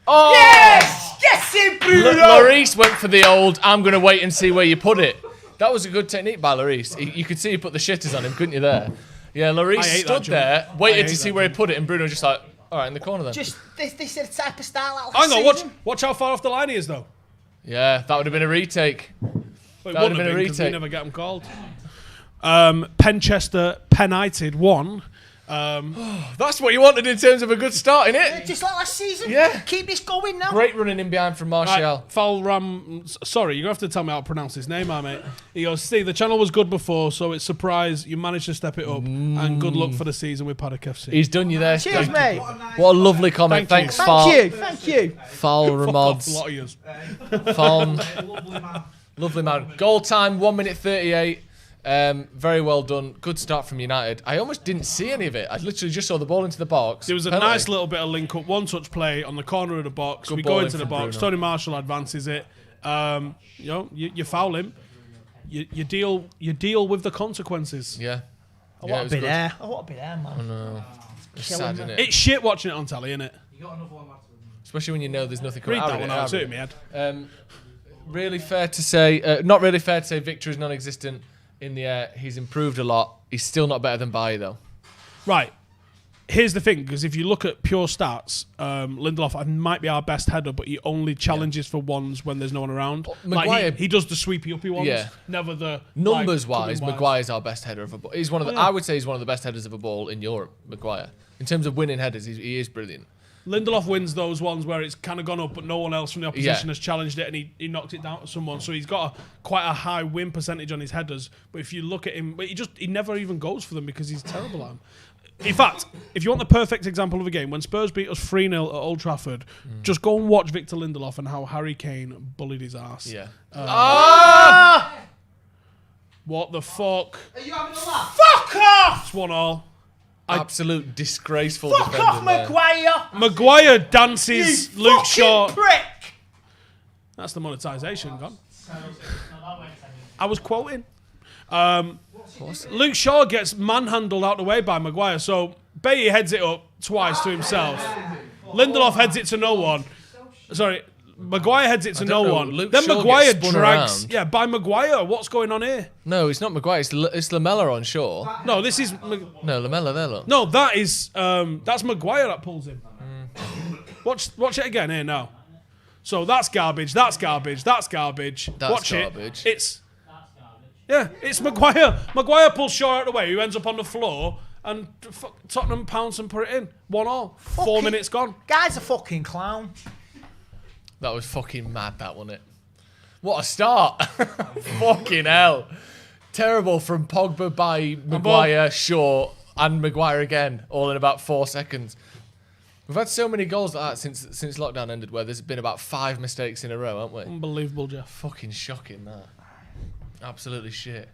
[SPEAKER 15] Oh!
[SPEAKER 16] Yes! Yes, it, Bruno!
[SPEAKER 15] Lloris went for the old, I'm going to wait and see where you put it. That was a good technique by Lloris. You could see he put the shitters on him, couldn't you, there? Yeah, Lloris stood there, waited to see where he put it, and Bruno just like, all right, in the corner then.
[SPEAKER 16] Just, this is the type of style I'll
[SPEAKER 12] Hang on,
[SPEAKER 16] see.
[SPEAKER 12] watch how far off the line he is, though.
[SPEAKER 15] Yeah, that would have been a retake.
[SPEAKER 12] Well, it
[SPEAKER 15] That would
[SPEAKER 12] wouldn't
[SPEAKER 15] have been a
[SPEAKER 12] because we
[SPEAKER 15] retake.
[SPEAKER 12] never get them called. Penchester Penited won.
[SPEAKER 15] That's what you wanted in terms of a good start, innit?
[SPEAKER 16] Just like last season.
[SPEAKER 15] Yeah.
[SPEAKER 16] Keep this going now.
[SPEAKER 15] Great running in behind from Martial.
[SPEAKER 12] Right, Foul Ram. Sorry, you're going to have to tell me how to pronounce his name, mate. He goes, Steve, the channel was good before, so it's surprise you managed to step it up. And good luck for the season with Paddock FC.
[SPEAKER 15] He's done you there.
[SPEAKER 16] Cheers, mate.
[SPEAKER 15] What a lovely comment.
[SPEAKER 12] Thank you.
[SPEAKER 15] Thanks, Foul.
[SPEAKER 16] Thank you.
[SPEAKER 15] Foul
[SPEAKER 12] Fuck off,
[SPEAKER 15] Ramods.
[SPEAKER 12] a lot of yous.
[SPEAKER 15] Foul. Lovely man. Goal time, 1 minute 38. Very well done. Good start from United. I almost didn't see any of it. I literally just saw the ball into the box.
[SPEAKER 12] There was a
[SPEAKER 15] Penalty.
[SPEAKER 12] nice little bit of link-up, one-touch play on the corner of the box.
[SPEAKER 15] Good
[SPEAKER 12] We
[SPEAKER 15] ball
[SPEAKER 12] go
[SPEAKER 15] in
[SPEAKER 12] into the
[SPEAKER 15] from
[SPEAKER 12] box.
[SPEAKER 15] Bruno.
[SPEAKER 12] Tony Marshall advances it. You foul him. You deal with the consequences.
[SPEAKER 15] Yeah.
[SPEAKER 16] I
[SPEAKER 15] Yeah,
[SPEAKER 16] want
[SPEAKER 15] it was
[SPEAKER 16] to be
[SPEAKER 15] good.
[SPEAKER 16] there. I want to be there, man.
[SPEAKER 15] I know. It's
[SPEAKER 16] Killing
[SPEAKER 15] sad,
[SPEAKER 16] me.
[SPEAKER 15] isn't it?
[SPEAKER 12] It's shit watching it on telly, innit?
[SPEAKER 15] Especially when you know there's nothing coming
[SPEAKER 12] Read
[SPEAKER 15] out
[SPEAKER 12] that
[SPEAKER 15] of
[SPEAKER 12] one
[SPEAKER 15] it.
[SPEAKER 12] out, too, in my head.
[SPEAKER 15] Really fair to say, not really fair to say Victor is non-existent in the air. He's improved a lot. He's still not better than Bailly, though.
[SPEAKER 12] Right. Here's the thing, because if you look at pure stats, Lindelof might be our best header, but he only challenges for ones when there's no one around.
[SPEAKER 15] Maguire-
[SPEAKER 12] he does the sweepy-uppy ones,
[SPEAKER 15] Yeah.
[SPEAKER 12] never the...
[SPEAKER 15] Numbers-wise,
[SPEAKER 12] like,
[SPEAKER 15] Maguire's our best header of a ball. He's one of the, I would say he's one of the best headers of a ball in Europe, Maguire. In terms of winning headers, he is brilliant.
[SPEAKER 12] Lindelof wins those ones where it's kind of gone up, but no one else from the opposition
[SPEAKER 15] Yeah.
[SPEAKER 12] has challenged it, and he knocked it down to someone. So he's got quite a high win percentage on his headers. But if you look at him, but he never even goes for them because he's terrible at them. In fact, if you want the perfect example of a game, when Spurs beat us 3-0 at Old Trafford, just go and watch Victor Lindelof and how Harry Kane bullied his ass.
[SPEAKER 15] Yeah.
[SPEAKER 12] What the fuck?
[SPEAKER 16] Are you having a laugh? Fuck off!
[SPEAKER 12] It's 1-1.
[SPEAKER 15] Absolute disgraceful
[SPEAKER 16] Fuck
[SPEAKER 15] defending
[SPEAKER 16] off,
[SPEAKER 15] there.
[SPEAKER 16] Maguire!
[SPEAKER 12] Maguire dances
[SPEAKER 16] You
[SPEAKER 12] Luke
[SPEAKER 16] fucking
[SPEAKER 12] Shaw.
[SPEAKER 16] prick!
[SPEAKER 12] That's the monetisation gone. I was quoting. Luke Shaw gets manhandled out the way by Maguire, so Bailly heads it up twice to himself. Lindelof heads it to no one. Sorry, Maguire heads it to no
[SPEAKER 15] know.
[SPEAKER 12] one.
[SPEAKER 15] Luke
[SPEAKER 12] Then
[SPEAKER 15] Shaw
[SPEAKER 12] Maguire
[SPEAKER 15] gets spun
[SPEAKER 12] drags.
[SPEAKER 15] around.
[SPEAKER 12] Yeah, by Maguire. What's going on here?
[SPEAKER 15] No, it's not Maguire. It's Lamella on Shaw.
[SPEAKER 12] No, this is.
[SPEAKER 15] No, Lamella there, look.
[SPEAKER 12] No, that is. That's Maguire that pulls him. Watch it again here now. So that's garbage. That's garbage. That's garbage.
[SPEAKER 15] That's
[SPEAKER 12] Watch
[SPEAKER 15] garbage.
[SPEAKER 12] it. It's. Yeah, it's Maguire. Maguire pulls Shaw out of the way, who ends up on the floor, and Tottenham pounce and put it in. 1-1. 4 minutes gone.
[SPEAKER 16] Guy's a fucking clown.
[SPEAKER 15] That was fucking mad, that wasn't it? What a start. Fucking hell. Terrible from Pogba by Maguire, Shaw, and Maguire again, all in about 4 seconds. We've had so many goals like that since lockdown ended, where there's been about 5 mistakes in a row, haven't we?
[SPEAKER 12] Unbelievable, Jeff.
[SPEAKER 15] Fucking shocking, that. Absolutely shit.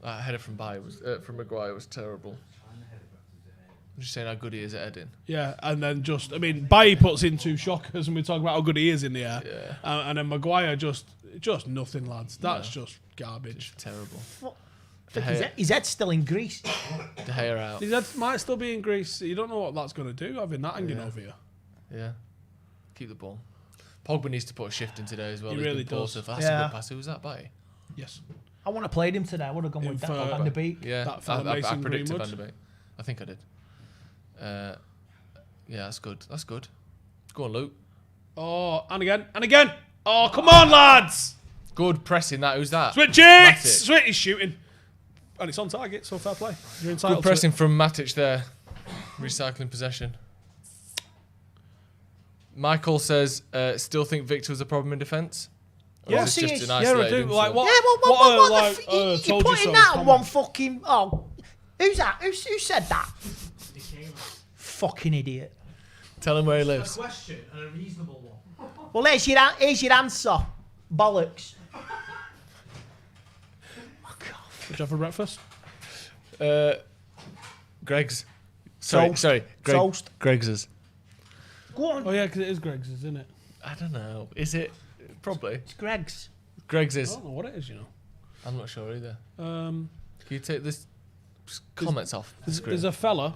[SPEAKER 15] That header from from Maguire was terrible. I'm just saying how good he is at heading.
[SPEAKER 12] Yeah, and then Bailly puts in 2 shockers, and we talk about how good he is in the air.
[SPEAKER 15] Yeah.
[SPEAKER 12] And then Maguire just nothing, lads. That's just garbage.
[SPEAKER 15] Just terrible.
[SPEAKER 16] His head's still in Greece.
[SPEAKER 15] De Gea out.
[SPEAKER 12] His head might still be in Greece. You don't know what that's going to do, having that hanging over you.
[SPEAKER 15] Yeah. Keep the ball. Pogba needs to put a shift in today as well.
[SPEAKER 12] He
[SPEAKER 15] He's
[SPEAKER 12] really
[SPEAKER 15] been poor
[SPEAKER 12] does.
[SPEAKER 15] so far. That's a good pass. Who was that by?
[SPEAKER 12] Yes.
[SPEAKER 16] I want to play him today. I would have gone with that Van der Beek.
[SPEAKER 15] Yeah,
[SPEAKER 12] That fella
[SPEAKER 15] I
[SPEAKER 12] Mason
[SPEAKER 15] predicted
[SPEAKER 12] Greenwood.
[SPEAKER 15] Van der Beek. I think I did. Yeah, that's good. That's good. Go on, Luke.
[SPEAKER 12] Oh, and again. Oh, come on, lads.
[SPEAKER 15] Good pressing that. Who's that?
[SPEAKER 12] Switch! Switch, he's shooting. And it's on target, so fair play. You're entitled
[SPEAKER 15] Good pressing
[SPEAKER 12] to
[SPEAKER 15] from Matic there. Recycling possession. Michael says, still think Victor was a problem in defence?
[SPEAKER 12] Yeah,
[SPEAKER 15] is this just an
[SPEAKER 12] yeah, I
[SPEAKER 15] isolated
[SPEAKER 12] do.
[SPEAKER 15] incident?
[SPEAKER 12] Like, what?
[SPEAKER 16] Yeah,
[SPEAKER 12] What
[SPEAKER 16] you're
[SPEAKER 12] told you
[SPEAKER 16] putting
[SPEAKER 12] so
[SPEAKER 16] that on
[SPEAKER 12] comment.
[SPEAKER 16] one fucking... Oh, who's that? Who said that? Fucking idiot.
[SPEAKER 15] Tell him where he lives.
[SPEAKER 9] question and a reasonable one.
[SPEAKER 16] Well, here's your answer. Bollocks.
[SPEAKER 12] What'd you have for breakfast?
[SPEAKER 15] Greg's.
[SPEAKER 16] Toast.
[SPEAKER 15] Sorry.
[SPEAKER 16] Toast.
[SPEAKER 15] Greg's.
[SPEAKER 16] Go on.
[SPEAKER 12] Oh, yeah, because it is Greg's, isn't it?
[SPEAKER 15] I don't know. Is it? Probably.
[SPEAKER 16] It's Greg's.
[SPEAKER 15] Greg's
[SPEAKER 12] I
[SPEAKER 15] is.
[SPEAKER 12] don't know what it is, you know.
[SPEAKER 15] I'm not sure either.
[SPEAKER 12] Um,
[SPEAKER 15] Can you take this comments off the screen?
[SPEAKER 12] There's a fella,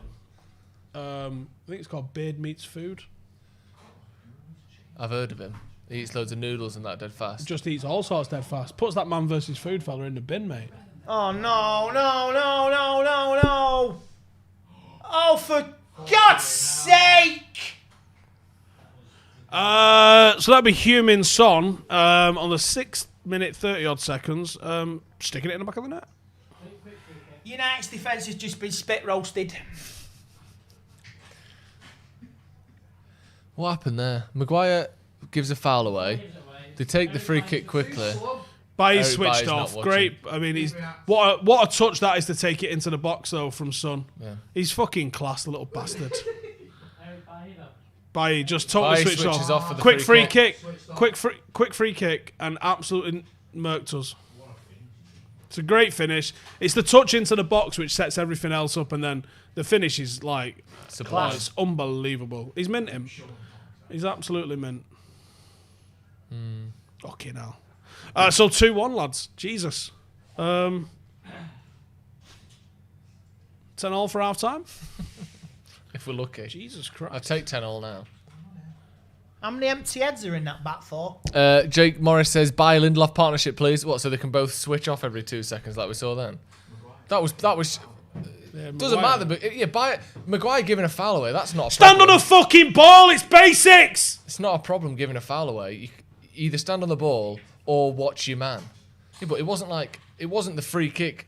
[SPEAKER 12] I think it's called Beard Meets Food.
[SPEAKER 15] I've heard of him. He eats loads of noodles and that dead fast.
[SPEAKER 12] Just eats all sorts dead fast. Puts that man versus food fella in the bin, mate.
[SPEAKER 16] Oh, no. Oh, for God's sake.
[SPEAKER 12] So that'd be Heung-min Son on the 6th minute, 30 odd seconds, sticking it in the back of the net.
[SPEAKER 16] United's defence has just been spit roasted.
[SPEAKER 15] What happened there? Maguire gives a foul away. They take the free kick quickly.
[SPEAKER 12] Bailly
[SPEAKER 15] Eric
[SPEAKER 12] switched
[SPEAKER 15] Bailly's not
[SPEAKER 12] off.
[SPEAKER 15] watching.
[SPEAKER 12] Great. I mean, he's what a touch that is to take it into the box though from Son.
[SPEAKER 15] Yeah.
[SPEAKER 12] He's fucking class, the little bastard. Bailly just totally
[SPEAKER 15] Bailly
[SPEAKER 12] switched
[SPEAKER 15] switches off for the
[SPEAKER 12] Quick
[SPEAKER 15] free
[SPEAKER 12] free kick. Quick free kick, and absolutely murked us. It's a great finish. It's the touch into the box which sets everything else up, and then the finish is like
[SPEAKER 15] Sublime.
[SPEAKER 12] it's unbelievable. He's mint him. He's absolutely mint. Fucking hell. So 2-1, lads. Jesus. 10-all for half time.
[SPEAKER 15] If we're lucky.
[SPEAKER 12] Jesus Christ.
[SPEAKER 15] I'll take 10-all now.
[SPEAKER 16] How many empty heads are in that back four?
[SPEAKER 15] Jake Morris says, buy Lindelof partnership, please. What, so they can both switch off every 2 seconds like we saw then? That was
[SPEAKER 12] Yeah,
[SPEAKER 15] doesn't
[SPEAKER 12] Maguire.
[SPEAKER 15] matter, but yeah, buy it. Maguire giving a foul away, that's not a
[SPEAKER 12] Stand
[SPEAKER 15] problem.
[SPEAKER 12] on the fucking ball. It's basics.
[SPEAKER 15] It's not a problem giving a foul away. You either stand on the ball or watch your man. Yeah, but it wasn't the free kick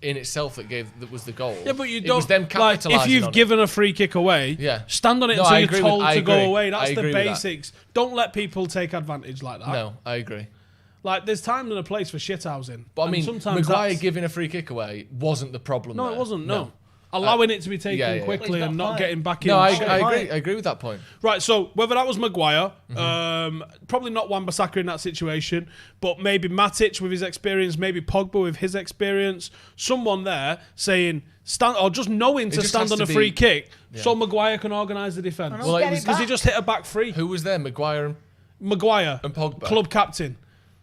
[SPEAKER 15] in itself that was the goal.
[SPEAKER 12] Yeah, but you
[SPEAKER 15] It
[SPEAKER 12] don't.
[SPEAKER 15] was them
[SPEAKER 12] Like,
[SPEAKER 15] capitalising
[SPEAKER 12] if you've
[SPEAKER 15] on it.
[SPEAKER 12] given a free kick away,
[SPEAKER 15] Yeah.
[SPEAKER 12] stand on it
[SPEAKER 15] No,
[SPEAKER 12] until
[SPEAKER 15] I
[SPEAKER 12] you're
[SPEAKER 15] agree
[SPEAKER 12] told
[SPEAKER 15] I
[SPEAKER 12] to go
[SPEAKER 15] agree.
[SPEAKER 12] away. That's
[SPEAKER 15] I
[SPEAKER 12] the
[SPEAKER 15] agree with that.
[SPEAKER 12] basics. Don't let people take advantage like that.
[SPEAKER 15] No, I agree.
[SPEAKER 12] Like, there's time and a place for shithousing.
[SPEAKER 15] But I
[SPEAKER 12] And
[SPEAKER 15] mean,
[SPEAKER 12] sometimes
[SPEAKER 15] Maguire
[SPEAKER 12] that's-
[SPEAKER 15] giving a free kick away wasn't the problem.
[SPEAKER 12] No,
[SPEAKER 15] there.
[SPEAKER 12] it wasn't. No. Allowing it to be taken
[SPEAKER 15] yeah, yeah.
[SPEAKER 12] quickly and not getting back in.
[SPEAKER 15] No, I
[SPEAKER 12] straight
[SPEAKER 15] agree.
[SPEAKER 12] away.
[SPEAKER 15] I agree with that point.
[SPEAKER 12] Right, so whether that was Maguire, probably not Wan-Bissaka in that situation, but maybe Matic with his experience, maybe Pogba with his experience, someone there saying stand or just knowing to
[SPEAKER 15] just
[SPEAKER 12] stand
[SPEAKER 15] has
[SPEAKER 12] on
[SPEAKER 15] to
[SPEAKER 12] a free
[SPEAKER 15] be-
[SPEAKER 12] kick,
[SPEAKER 15] Yeah.
[SPEAKER 12] so Maguire can organise the defence.
[SPEAKER 15] Well, it was-
[SPEAKER 12] Because he just hit a back free.
[SPEAKER 15] Who was there? Maguire
[SPEAKER 12] Maguire
[SPEAKER 15] and Pogba.
[SPEAKER 12] club captain.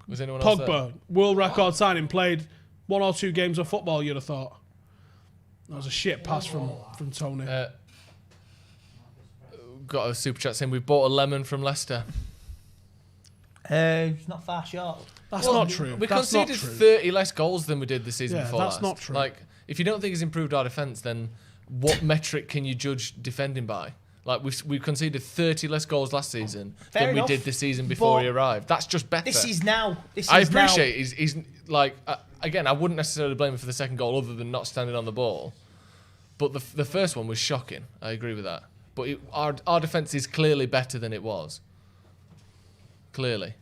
[SPEAKER 15] Was anyone else there?
[SPEAKER 12] Pogba, world record signing, played 1 or 2 games of football. You'd have thought. That was a shit pass from Tony.
[SPEAKER 15] Got a super chat saying we bought a lemon from Leicester.
[SPEAKER 16] It's not far short.
[SPEAKER 12] That's not true.
[SPEAKER 15] We
[SPEAKER 12] That's not
[SPEAKER 15] conceded
[SPEAKER 12] true.
[SPEAKER 15] 30 less goals than we did the season
[SPEAKER 12] Yeah,
[SPEAKER 15] before
[SPEAKER 12] that's
[SPEAKER 15] last.
[SPEAKER 12] not true.
[SPEAKER 15] Like, if you don't think it's improved our defence, then what metric can you judge defending by? Like, we conceded 30 less goals last season
[SPEAKER 16] Fair
[SPEAKER 15] than
[SPEAKER 16] enough,
[SPEAKER 15] we did the season before
[SPEAKER 16] but
[SPEAKER 15] he arrived. That's just better.
[SPEAKER 16] This is now. This
[SPEAKER 15] I
[SPEAKER 16] is now.
[SPEAKER 15] appreciate he's like, again, I wouldn't necessarily blame him for the second goal other than not standing on the ball. But the first one was shocking. I agree with that. But our defence is clearly better than it was. Clearly.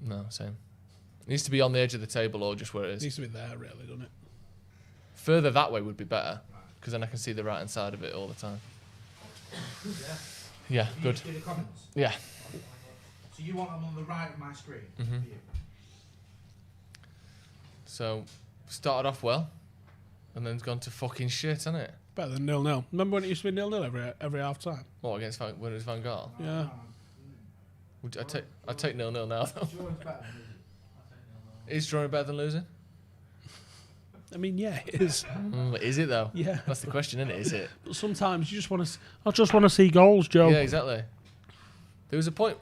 [SPEAKER 15] No, same. It needs to be on the edge of the table or just where it is.
[SPEAKER 12] Needs to be there, really, doesn't it?
[SPEAKER 15] Further that way would be better, because then I can see the right hand side of it all the time. Yeah, good.
[SPEAKER 9] See the comments?
[SPEAKER 15] Yeah.
[SPEAKER 9] So you want them on the right of my screen?
[SPEAKER 15] Mhm.
[SPEAKER 9] For you.
[SPEAKER 15] So, started off well, and then it's gone to fucking shit, hasn't it?
[SPEAKER 12] Better than 0-0. Remember when it used to be 0-0 every half time?
[SPEAKER 15] What, against when it was Van Gaal?
[SPEAKER 12] Yeah.
[SPEAKER 15] I'd take 0-0 now, though.
[SPEAKER 9] Drawing's better than losing.
[SPEAKER 15] Is drawing better than losing?
[SPEAKER 12] I mean, yeah, it is.
[SPEAKER 15] Is it, though?
[SPEAKER 12] Yeah.
[SPEAKER 15] That's the question, isn't it? Is it?
[SPEAKER 12] But sometimes you just want to. I just want to see goals, Joe.
[SPEAKER 15] Yeah, exactly. There was a point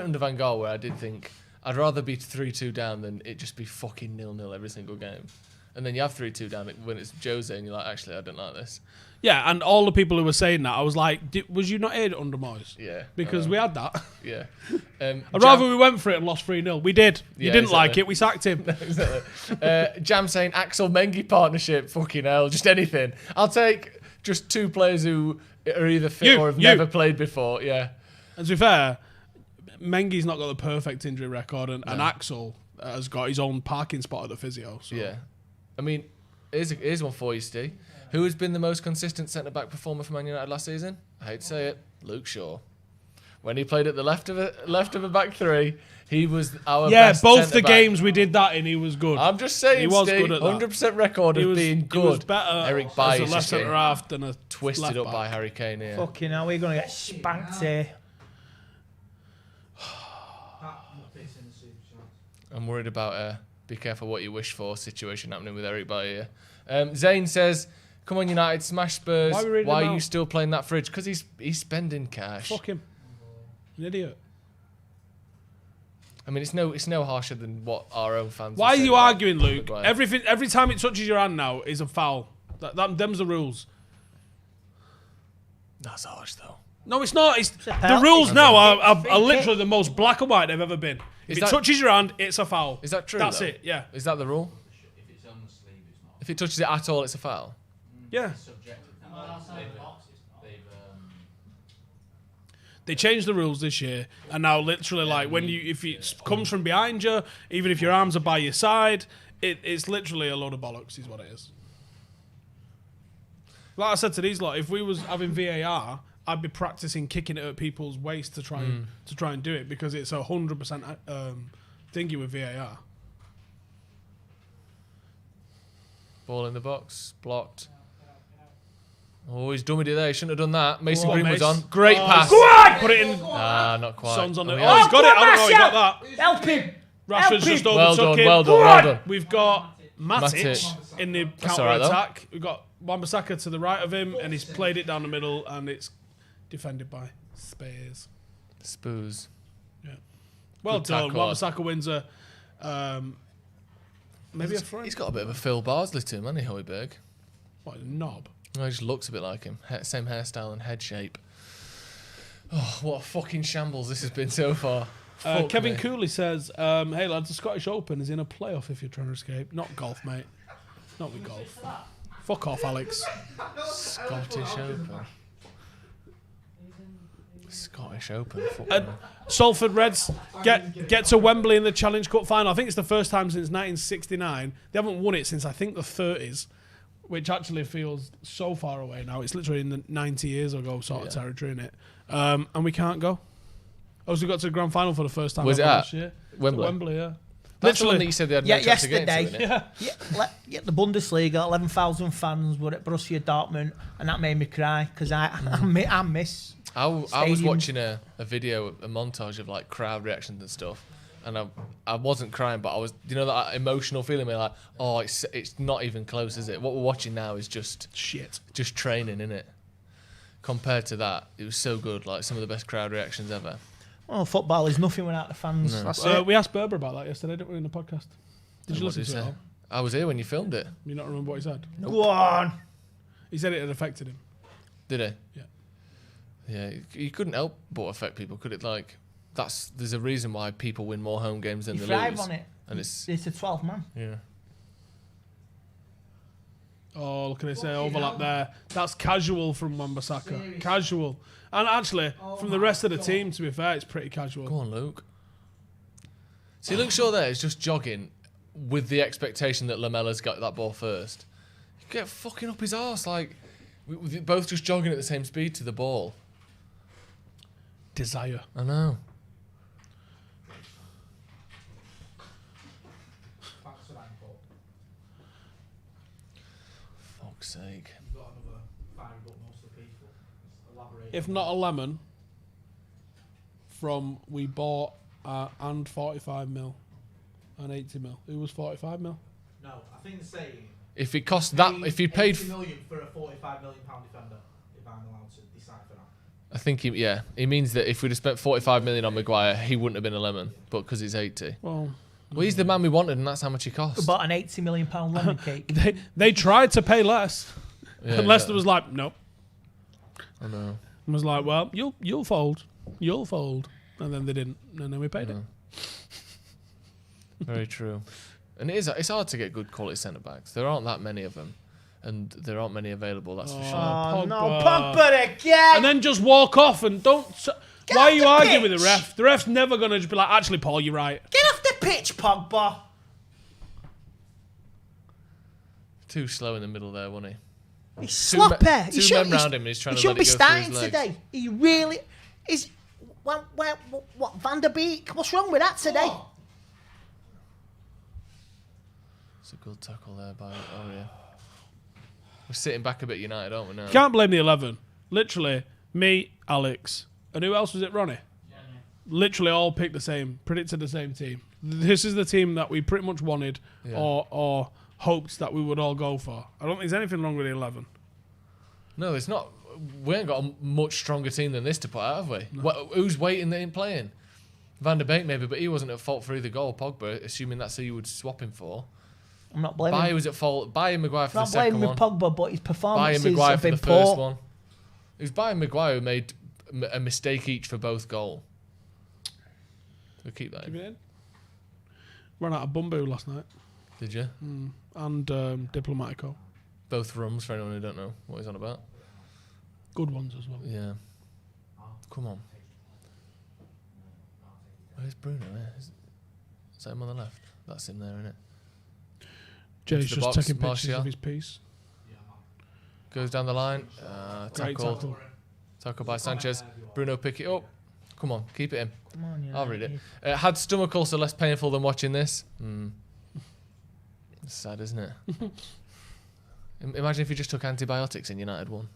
[SPEAKER 15] under Van Gaal where I did think I'd rather be 3-2 down than it just be fucking 0-0 every single game. And then you have 3-2 down when it's Jose and you're like, actually, I don't like this.
[SPEAKER 12] Yeah, and all the people who were saying that, I was like, was you not here under Moyes?
[SPEAKER 15] Yeah.
[SPEAKER 12] Because we had that.
[SPEAKER 15] Yeah.
[SPEAKER 12] I'd rather we went for it and lost 3-0. We did. You didn't like it, we sacked him.
[SPEAKER 15] Exactly. Jam saying Axel Mengi partnership, fucking hell, just anything. I'll take just 2 players who are either fit or have never played before, yeah.
[SPEAKER 12] And to be fair, Mengi's not got the perfect injury record, and Axel has got his own parking spot at the physio. So.
[SPEAKER 15] Yeah. I mean, here's one for you, Steve. Who has been the most consistent centre-back performer for Man United last season? I hate to say it, Luke Shaw. When he played at the left of a back three, he was our best
[SPEAKER 12] both the
[SPEAKER 15] centre-back.
[SPEAKER 12] games we did that in, he was good.
[SPEAKER 15] I'm just saying,
[SPEAKER 12] he was
[SPEAKER 15] Steve,
[SPEAKER 12] good at that.
[SPEAKER 15] 100% record of being good.
[SPEAKER 12] He was better
[SPEAKER 15] Eric
[SPEAKER 12] as
[SPEAKER 15] Bailly
[SPEAKER 12] a left centre half than a
[SPEAKER 15] twisted
[SPEAKER 12] left
[SPEAKER 15] up
[SPEAKER 12] back.
[SPEAKER 15] by Harry Kane here.
[SPEAKER 16] Fucking hell, we're going to get spanked here.
[SPEAKER 15] I'm worried about a be careful what you wish for situation happening with Eric Bailly here. Zane says, come on United, smash Spurs. Why are you still playing that fridge? Because he's spending cash.
[SPEAKER 12] Fuck him. An idiot.
[SPEAKER 15] I mean, it's no harsher than what our own fans.
[SPEAKER 12] Why are you arguing, Luke? Every time it touches your hand now is a foul. Them's the rules.
[SPEAKER 15] That's harsh though.
[SPEAKER 12] No, it's not. The rules now are literally the most black and white they've ever been. If it touches your hand, it's a foul.
[SPEAKER 15] Is that true?
[SPEAKER 12] That's
[SPEAKER 15] though?
[SPEAKER 12] it. Yeah.
[SPEAKER 15] Is that the rule? If it touches it at all, it's a foul.
[SPEAKER 12] Yeah. They changed the rules this year, and now literally, like if it comes from behind you, even if your arms are by your side, it's literally a load of bollocks, is what it is. Like I said to these lot, if we was having VAR, I'd be practicing kicking it at people's waist to try and do it, because it's 100% thingy with VAR.
[SPEAKER 15] Ball in the box, blocked. Oh, he's dummied it there. He shouldn't have done that. Mason Greenwood's on. Great pass.
[SPEAKER 12] Go on! Put it in.
[SPEAKER 15] Ah, not quite.
[SPEAKER 12] Son's on it.
[SPEAKER 15] Oh,
[SPEAKER 12] He's got it. I don't know how he got that.
[SPEAKER 16] Help him.
[SPEAKER 12] Rashford's just overtook him.
[SPEAKER 15] Well done.
[SPEAKER 12] We've got Matic in the counter-attack. We've got Wan-Bissaka to the right of him, and he's played it down the middle, and it's defended by Spurs.
[SPEAKER 15] Spurs.
[SPEAKER 12] Yeah. Well done. Wan-Bissaka wins a... maybe a front.
[SPEAKER 15] He's got a bit of a Phil Barsley to him, hasn't he, Højbjerg?
[SPEAKER 12] What, a knob?
[SPEAKER 15] No, he just looks a bit like him. Same hairstyle and head shape. Oh, what a fucking shambles this has been so far.
[SPEAKER 12] Kevin Cooley says, hey lads, the Scottish Open is in a playoff if you're trying to escape. Not golf, mate. Not with golf. Fuck off, Alex.
[SPEAKER 15] Scottish Open. Scottish Open.
[SPEAKER 12] Salford Reds get to Wembley in the Challenge Cup final. I think it's the first time since 1969. They haven't won it since, I think, the 30s. Which actually feels so far away now. It's literally in the 90 years ago sort of territory, innit? And we can't go. Also, we got to the grand final for the first time
[SPEAKER 15] Was it
[SPEAKER 12] last year.
[SPEAKER 15] Wembley?
[SPEAKER 12] Wembley, yeah.
[SPEAKER 15] That's the one that you said they had no chance against, isn't it?
[SPEAKER 16] Yeah, the Bundesliga, 11,000 fans were at Borussia Dortmund, and that made me cry because I miss.
[SPEAKER 15] I was watching a video, a montage of like crowd reactions and stuff, and I wasn't crying, but I was, that emotional feeling where like, oh, it's not even close, is it? What we're watching now is just
[SPEAKER 12] shit,
[SPEAKER 15] just training, innit? Compared to that, it was so good, like some of the best crowd reactions ever.
[SPEAKER 16] Well, football is nothing without the fans.
[SPEAKER 15] No.
[SPEAKER 16] That's it.
[SPEAKER 12] We asked Berber about that yesterday, didn't we, in the podcast? Did you listen to it all?
[SPEAKER 15] I was here when you filmed it.
[SPEAKER 12] You not remember what he said?
[SPEAKER 16] Nope. Go on.
[SPEAKER 12] He said it had affected him.
[SPEAKER 15] Did he?
[SPEAKER 12] Yeah.
[SPEAKER 15] Yeah, you couldn't help but affect people, could it? Like, there's a reason why people win more home games than
[SPEAKER 16] You
[SPEAKER 15] they
[SPEAKER 16] thrive
[SPEAKER 15] lose.
[SPEAKER 16] on it.
[SPEAKER 15] And it's
[SPEAKER 16] a 12-man.
[SPEAKER 15] Yeah.
[SPEAKER 12] Oh, look at it say overlap there. That's casual from Wan-Bissaka. Casual. And actually, from the rest of the team, to be fair, it's pretty casual.
[SPEAKER 15] Go on, Luke. See, Luke Shaw there is just jogging with the expectation that Lamella's got that ball first. You get fucking up his arse, like, we're both just jogging at the same speed to the ball.
[SPEAKER 12] Desire.
[SPEAKER 15] I know. Fuck's sake.
[SPEAKER 12] If not a lemon, from we bought and 45 mil and 80 mil. Who was 45 mil?
[SPEAKER 9] No, I think they're saying
[SPEAKER 15] if it cost that, if you paid
[SPEAKER 9] 80 million for a 45 million pound defender, if I'm allowed to decipher that.
[SPEAKER 15] I think he means that if we'd have spent 45 million on Maguire, he wouldn't have been a lemon, but because he's 80.
[SPEAKER 12] Well,
[SPEAKER 15] he's the man we wanted, and that's how much he cost.
[SPEAKER 16] About an £80 million lemon cake.
[SPEAKER 12] They tried to pay less,
[SPEAKER 15] Yeah,
[SPEAKER 12] and Leicester was like, nope.
[SPEAKER 15] I know.
[SPEAKER 12] And was like, well, you'll fold, and then they didn't, and then we paid it.
[SPEAKER 15] Very true. And it's hard to get good quality centre backs. There aren't that many of them, and there aren't many available. That's for sure.
[SPEAKER 16] Oh no, Pogba again!
[SPEAKER 12] And then just walk off and don't. Why are you
[SPEAKER 16] the
[SPEAKER 12] arguing with the
[SPEAKER 16] pitch.
[SPEAKER 12] ref? The ref's never gonna just be like, actually, Paul, you're right.
[SPEAKER 16] Get off the pitch, Pogba.
[SPEAKER 15] Too slow in the middle there, wasn't he?
[SPEAKER 16] He's sloppy.
[SPEAKER 15] Two men round him, and he's trying to let it go through his
[SPEAKER 16] starting
[SPEAKER 15] legs.
[SPEAKER 16] today. He really is. What Van der Beek? What's wrong with that today?
[SPEAKER 15] It's a good tackle there by Aurier. We're sitting back a bit United, aren't we now?
[SPEAKER 12] Can't blame the 11. Literally, me, Alex, and who else was it? Ronnie. Literally all picked the same, predicted the same team. This is the team that we pretty much wanted, or hoped that we would all go for. I don't think there's anything wrong with the 11.
[SPEAKER 15] No, it's not. We ain't got a much stronger team than this to put out, have we? No. Who's waiting that ain't playing? Van der Beek maybe, but he wasn't at fault for either goal. Pogba, assuming that's who you would swap him for.
[SPEAKER 16] I'm not blaming.
[SPEAKER 15] Bailly was at fault. Bailly Maguire for the second one.
[SPEAKER 16] Not blaming Pogba, but his performances
[SPEAKER 15] Bailly Maguire
[SPEAKER 16] have
[SPEAKER 15] for
[SPEAKER 16] been
[SPEAKER 15] the first
[SPEAKER 16] poor.
[SPEAKER 15] one. It was Bailly Maguire who made a mistake each for both goal. We'll keep that in.
[SPEAKER 12] Ran out of Bumbu last night.
[SPEAKER 15] Did you?
[SPEAKER 12] And Diplomatico.
[SPEAKER 15] Both rums for anyone who don't know what he's on about.
[SPEAKER 12] Good ones as well.
[SPEAKER 15] Yeah. Come on. Where's Bruno? Is that him on the left? That's him there, isn't it?
[SPEAKER 12] Jay's just
[SPEAKER 15] box,
[SPEAKER 12] taking pictures
[SPEAKER 15] Martial.
[SPEAKER 12] of his piece.
[SPEAKER 15] Goes down the line.
[SPEAKER 12] Great tackle.
[SPEAKER 15] Tackle by Sanchez. Bruno pick it up. Come on, keep it in.
[SPEAKER 16] Come on, yeah.
[SPEAKER 15] I'll read it. Had stomach ulcer less painful than watching this? It's sad, isn't it? Imagine if you just took antibiotics and United won.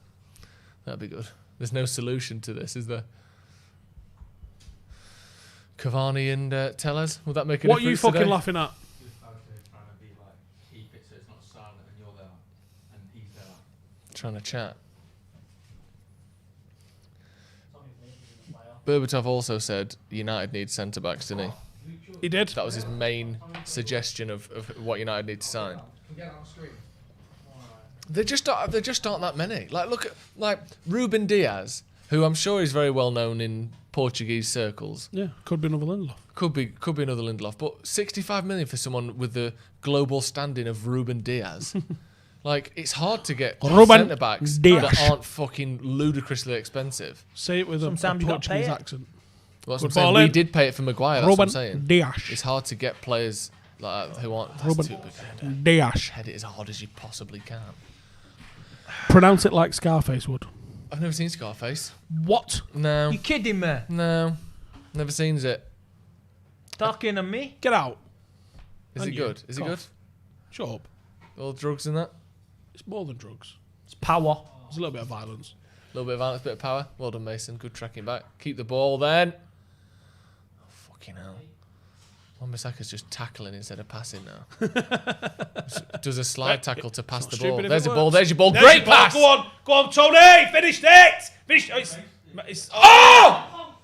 [SPEAKER 15] That'd be good. There's no solution to this, is there? Cavani and Tellers, would that make a difference?
[SPEAKER 12] What are you fucking laughing at?
[SPEAKER 15] Trying to chat. Berbatov also said United need centre backs, didn't he?
[SPEAKER 12] He did.
[SPEAKER 15] That was his main suggestion of what United need to sign. There just aren't that many. Like look at Ruben Diaz, who I'm sure is very well known in Portuguese circles.
[SPEAKER 12] Yeah, could be another Lindelof.
[SPEAKER 15] Could be another Lindelof, but 65 million for someone with the global standing of Ruben Diaz. Like, it's hard to get centre backs that aren't fucking ludicrously expensive.
[SPEAKER 12] Say it with a Portuguese accent.
[SPEAKER 15] Well, that's what I'm saying. We did pay it for Maguire. That's what I'm saying.
[SPEAKER 12] Diaz.
[SPEAKER 15] It's hard to get players like that who aren't. That's too big a header.
[SPEAKER 12] Diaz.
[SPEAKER 15] Head it as hard as you possibly can.
[SPEAKER 12] Pronounce it like Scarface would.
[SPEAKER 15] I've never seen Scarface.
[SPEAKER 12] What?
[SPEAKER 15] No.
[SPEAKER 16] You kidding me?
[SPEAKER 15] No. Never seen it.
[SPEAKER 16] Talking to me?
[SPEAKER 12] Get out.
[SPEAKER 15] Is it good? Is it good?
[SPEAKER 12] Shut up.
[SPEAKER 15] All drugs in that?
[SPEAKER 12] It's more than drugs.
[SPEAKER 16] It's power.
[SPEAKER 12] There's a little bit of violence.
[SPEAKER 15] A little bit of violence, a bit of power. Well done, Mason. Good tracking back. Keep the ball then. Oh, fucking hell. Wan-Bissaka's just tackling instead of passing now. Does a slide tackle to pass the ball. There's the ball. There's your ball. Great pass.
[SPEAKER 12] Go on. Go on, Tony. Finished it. Finished. Oh!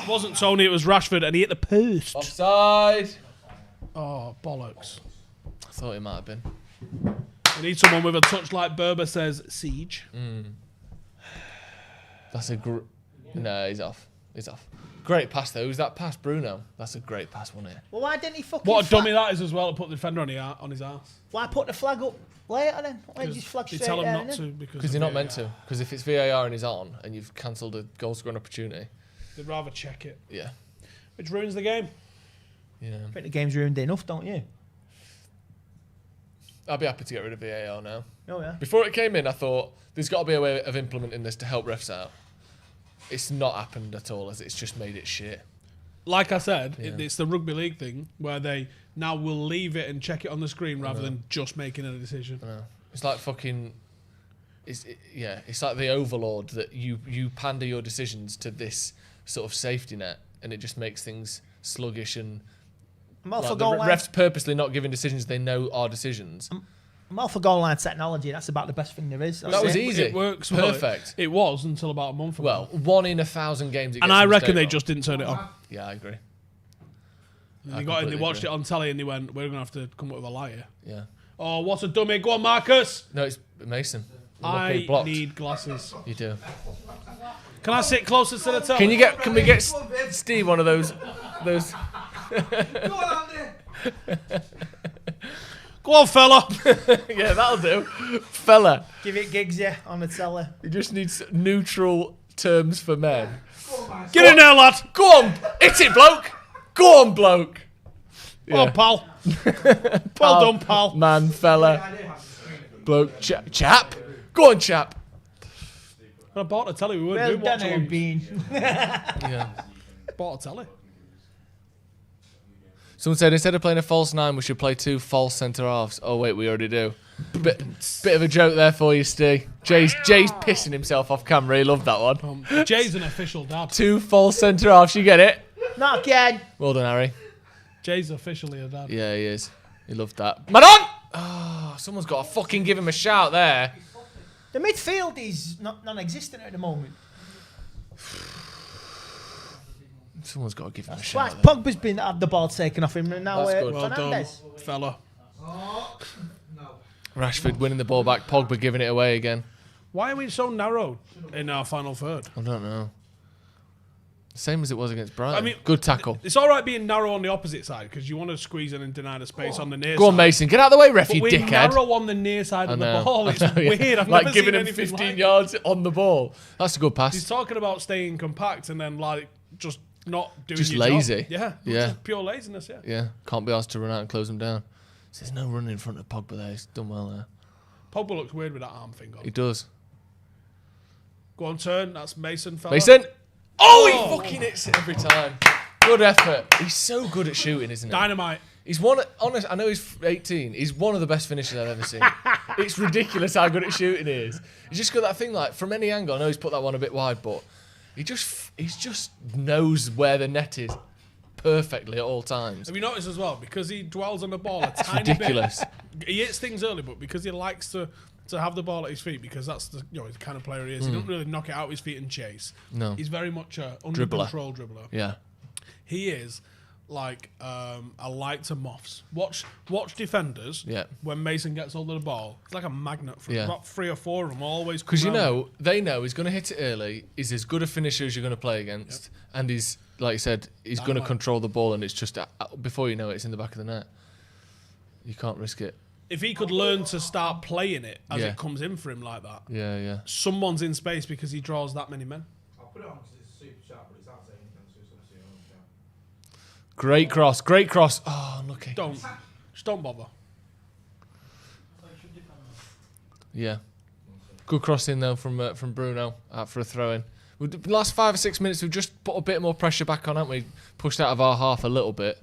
[SPEAKER 12] It wasn't Tony. It was Rashford, and he hit the post.
[SPEAKER 15] Offside.
[SPEAKER 12] Oh, bollocks.
[SPEAKER 15] I thought it might have been.
[SPEAKER 12] We need someone with a touch like Berber says, siege.
[SPEAKER 15] That's a no, he's off. He's off. Great pass though. Who's that pass? Bruno. That's a great pass, wasn't it?
[SPEAKER 16] Well, why didn't he fucking...
[SPEAKER 12] What a dummy that is as well to put the defender on his arse.
[SPEAKER 16] Why put the flag up later then? Why did you flag straight
[SPEAKER 12] tell him
[SPEAKER 16] there,
[SPEAKER 12] not
[SPEAKER 16] innit?
[SPEAKER 12] to
[SPEAKER 15] Because you're not meant to. Because if it's VAR and he's on and you've cancelled a goal scoring opportunity,
[SPEAKER 12] they'd rather check it.
[SPEAKER 15] Yeah.
[SPEAKER 12] Which ruins the game.
[SPEAKER 15] Yeah.
[SPEAKER 16] I think the game's ruined enough, don't you?
[SPEAKER 15] I'd be happy to get rid of VAR now.
[SPEAKER 16] Oh yeah.
[SPEAKER 15] Before it came in, I thought there's got to be a way of implementing this to help refs out. It's not happened at all, as it's just made it shit.
[SPEAKER 12] Like I said, it's the rugby league thing where they now will leave it and check it on the screen rather than just making a decision.
[SPEAKER 15] It's like fucking. It's like the overlord that you pander your decisions to this sort of safety net, and it just makes things sluggish and.
[SPEAKER 16] I'm all
[SPEAKER 15] Like
[SPEAKER 16] for
[SPEAKER 15] the
[SPEAKER 16] going
[SPEAKER 15] refs purposely not giving decisions they know are decisions.
[SPEAKER 16] I'm all for goal line technology. That's about the best thing there is.
[SPEAKER 15] That was easy.
[SPEAKER 12] It works.
[SPEAKER 15] Perfect.
[SPEAKER 12] It was until about a month ago.
[SPEAKER 15] Well, 1 in 1,000 games.
[SPEAKER 12] And I reckon they just didn't turn it on.
[SPEAKER 15] Yeah, I agree.
[SPEAKER 12] They watched it on telly and they went, "We're going to have to come up with a lie here."
[SPEAKER 15] Yeah.
[SPEAKER 12] Oh, what a dummy! Go on, Marcus.
[SPEAKER 15] No, it's Mason.
[SPEAKER 12] I need glasses.
[SPEAKER 15] You do.
[SPEAKER 12] Can I sit closer to the telly?
[SPEAKER 15] Can we get Steve one of those?
[SPEAKER 16] Go on, Andy.
[SPEAKER 12] Go on, fella.
[SPEAKER 15] Yeah, that'll do. Fella.
[SPEAKER 16] Give it gigs, yeah, on the telly.
[SPEAKER 15] He just needs neutral terms for men.
[SPEAKER 12] Get in there, lad.
[SPEAKER 15] Go on. Hit it, bloke. Go on, bloke.
[SPEAKER 12] Well,
[SPEAKER 15] Yeah.
[SPEAKER 12] pal. Well done, pal.
[SPEAKER 15] Man, fella. Bloke, chap. Go on, chap.
[SPEAKER 12] When I bought a telly, we weren't
[SPEAKER 16] Well
[SPEAKER 12] doing
[SPEAKER 16] done,
[SPEAKER 12] Watchalong.
[SPEAKER 16] Bean.
[SPEAKER 15] Yeah.
[SPEAKER 12] Bought a telly.
[SPEAKER 15] Someone said instead of playing a false 9, we should play 2 false centre halves. Oh wait, we already do. Bit of a joke there for you, Steve. Jay's pissing himself off camera. He loved that one.
[SPEAKER 12] Jay's an official dad.
[SPEAKER 15] 2 false centre halves. You get it?
[SPEAKER 16] Not again.
[SPEAKER 15] Well done, Harry.
[SPEAKER 12] Jay's officially a dad.
[SPEAKER 15] Yeah, he is. He loved that. Man on! Oh, someone's got to fucking give him a shout there.
[SPEAKER 16] The midfield is non-existent at the moment.
[SPEAKER 15] Someone's got to give him a
[SPEAKER 16] Why
[SPEAKER 15] shout.
[SPEAKER 16] Pogba's been had the ball taken off him and now
[SPEAKER 15] That's good.
[SPEAKER 12] Well done,
[SPEAKER 16] Fernandez.
[SPEAKER 12] fella.
[SPEAKER 15] Rashford winning the ball back. Pogba giving it away again.
[SPEAKER 12] Why are we so narrow in our final third?
[SPEAKER 15] I don't know. Same as it was against Brighton.
[SPEAKER 12] I mean,
[SPEAKER 15] good tackle.
[SPEAKER 12] It's all right being narrow on the opposite side because you want to squeeze in and deny the space on the near
[SPEAKER 15] Go
[SPEAKER 12] side.
[SPEAKER 15] on, Mason. Get out of the way, ref,
[SPEAKER 12] But
[SPEAKER 15] you
[SPEAKER 12] we're
[SPEAKER 15] dickhead.
[SPEAKER 12] narrow on the near side
[SPEAKER 15] I
[SPEAKER 12] of
[SPEAKER 15] know.
[SPEAKER 12] the ball. It's
[SPEAKER 15] I know, yeah.
[SPEAKER 12] weird. I've
[SPEAKER 15] like
[SPEAKER 12] never
[SPEAKER 15] giving
[SPEAKER 12] seen
[SPEAKER 15] him
[SPEAKER 12] anything
[SPEAKER 15] 15
[SPEAKER 12] like
[SPEAKER 15] yards on the ball. That's a good pass.
[SPEAKER 12] He's talking about staying compact and then like just not doing
[SPEAKER 15] Just
[SPEAKER 12] your
[SPEAKER 15] lazy.
[SPEAKER 12] job. Yeah.
[SPEAKER 15] Yeah.
[SPEAKER 12] Just pure laziness, yeah.
[SPEAKER 15] Yeah, can't be asked to run out and close them down. So there's no running in front of Pogba there. He's done well there.
[SPEAKER 12] Pogba looks weird with that arm thing on.
[SPEAKER 15] He does.
[SPEAKER 12] Go on, turn. That's Mason, fella.
[SPEAKER 15] Mason! Oh, he fucking hits it every time. Good effort. He's so good at shooting, isn't he?
[SPEAKER 12] Dynamite.
[SPEAKER 15] He's one. Honest, I know he's 18. He's one of the best finishers I've ever seen. It's ridiculous how good at shooting he is. He's just got that thing like from any angle. I know he's put that one a bit wide, but he just knows where the net is perfectly at all times.
[SPEAKER 12] Have you noticed as well? Because he dwells on the ball a tiny
[SPEAKER 15] ridiculous.
[SPEAKER 12] bit. He hits things early, but because he likes to have the ball at his feet, because that's the the kind of player he is. He doesn't really knock it out his feet and chase.
[SPEAKER 15] No.
[SPEAKER 12] He's very much a under control dribbler.
[SPEAKER 15] Yeah.
[SPEAKER 12] He is like a light to moths. Watch defenders.
[SPEAKER 15] Yeah.
[SPEAKER 12] When Mason gets hold of the ball, it's like a magnet for about 3 or 4 of them always.
[SPEAKER 15] Because they know he's going to hit it early. He's as good a finisher as you're going to play against, and he's like you said, he's going to control the ball, and it's just before you know it, it's in the back of the net. You can't risk it.
[SPEAKER 12] If he could learn to start playing it as it comes in for him like that,
[SPEAKER 15] someone's
[SPEAKER 12] in space because he draws that many men.
[SPEAKER 17] I'll put it on because it's super sharp, but it's not saying anything, so it's going to see it on the
[SPEAKER 15] Great cross. Oh, unlucky.
[SPEAKER 12] Just don't bother.
[SPEAKER 15] Yeah. Good crossing though from Bruno out for a throw in. The last 5 or 6 minutes we've just put a bit more pressure back on, haven't we? Pushed out of our half a little bit.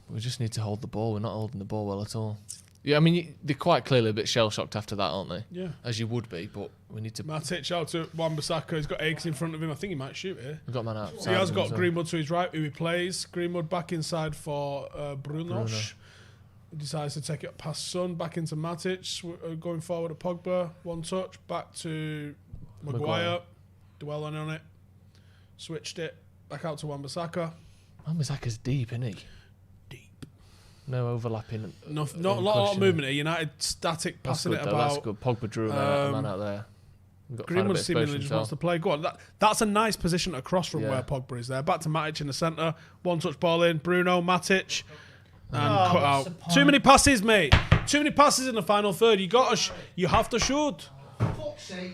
[SPEAKER 15] We just need to hold the ball. We're not holding the ball well at all. Yeah, I mean they're quite clearly a bit shell shocked after that, aren't they?
[SPEAKER 12] Yeah.
[SPEAKER 15] As you would be, but we need to.
[SPEAKER 12] Matic out to Wan-Bissaka. He's got eggs in front of him. I think he might shoot here.
[SPEAKER 15] We've got man out.
[SPEAKER 12] He has got Greenwood to his right, who he plays. Greenwood back inside for Bruno. He decides to take it past Son, back into Matic, going forward to Pogba. One touch, back to Maguire. Dwelling on it. Switched it, back out to Wan-Bissaka.
[SPEAKER 15] Wan-Bissaka's deep, isn't he? No overlapping.
[SPEAKER 12] Not a lot of movement here. United static, passing it about.
[SPEAKER 15] That's good. Pogba drew a man out there.
[SPEAKER 12] Greenwood seemingly just wants to play. Go on. That's a nice position to cross from where Pogba is there. Back to Matic in the centre. One touch ball in. Bruno, Matic. And cut out. Too many passes, mate. Too many passes in the final third. You have to shoot.
[SPEAKER 17] Fuck's sake.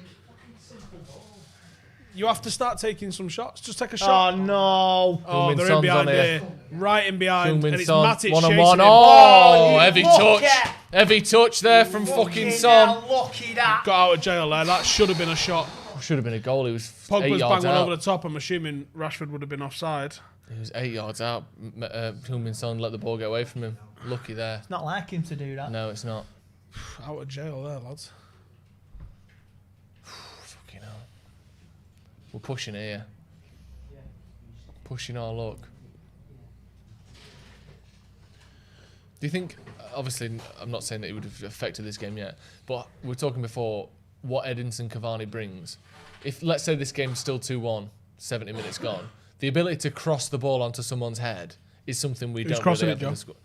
[SPEAKER 12] You have to start taking some shots. Just take a shot.
[SPEAKER 16] Oh, no.
[SPEAKER 12] Oh, they're in behind here. Right in behind. And it's Matic
[SPEAKER 15] one-on-one.
[SPEAKER 12] chasing him.
[SPEAKER 15] Oh, heavy touch. Heavy touch there from fucking Son.
[SPEAKER 16] Lucky that.
[SPEAKER 12] Got out of jail there. That should have been a shot.
[SPEAKER 15] Should have been a goal. He was 8
[SPEAKER 12] Pogba's
[SPEAKER 15] yards
[SPEAKER 12] banged one
[SPEAKER 15] out.
[SPEAKER 12] over the top. I'm assuming Rashford would have been offside.
[SPEAKER 15] He was 8 yards out. Heung-min Son let the ball get away from him. Lucky there.
[SPEAKER 16] It's not like him to do that.
[SPEAKER 15] No, it's not.
[SPEAKER 12] Out of jail there, lads.
[SPEAKER 15] Fucking hell. We're pushing here. Pushing our luck. Do you think, obviously, I'm not saying that it would have affected this game yet, but we were talking before what Edinson Cavani brings. If, let's say this game's still 2-1, 70 minutes gone, the ability to cross the ball onto someone's head is something we don't really have in the squad.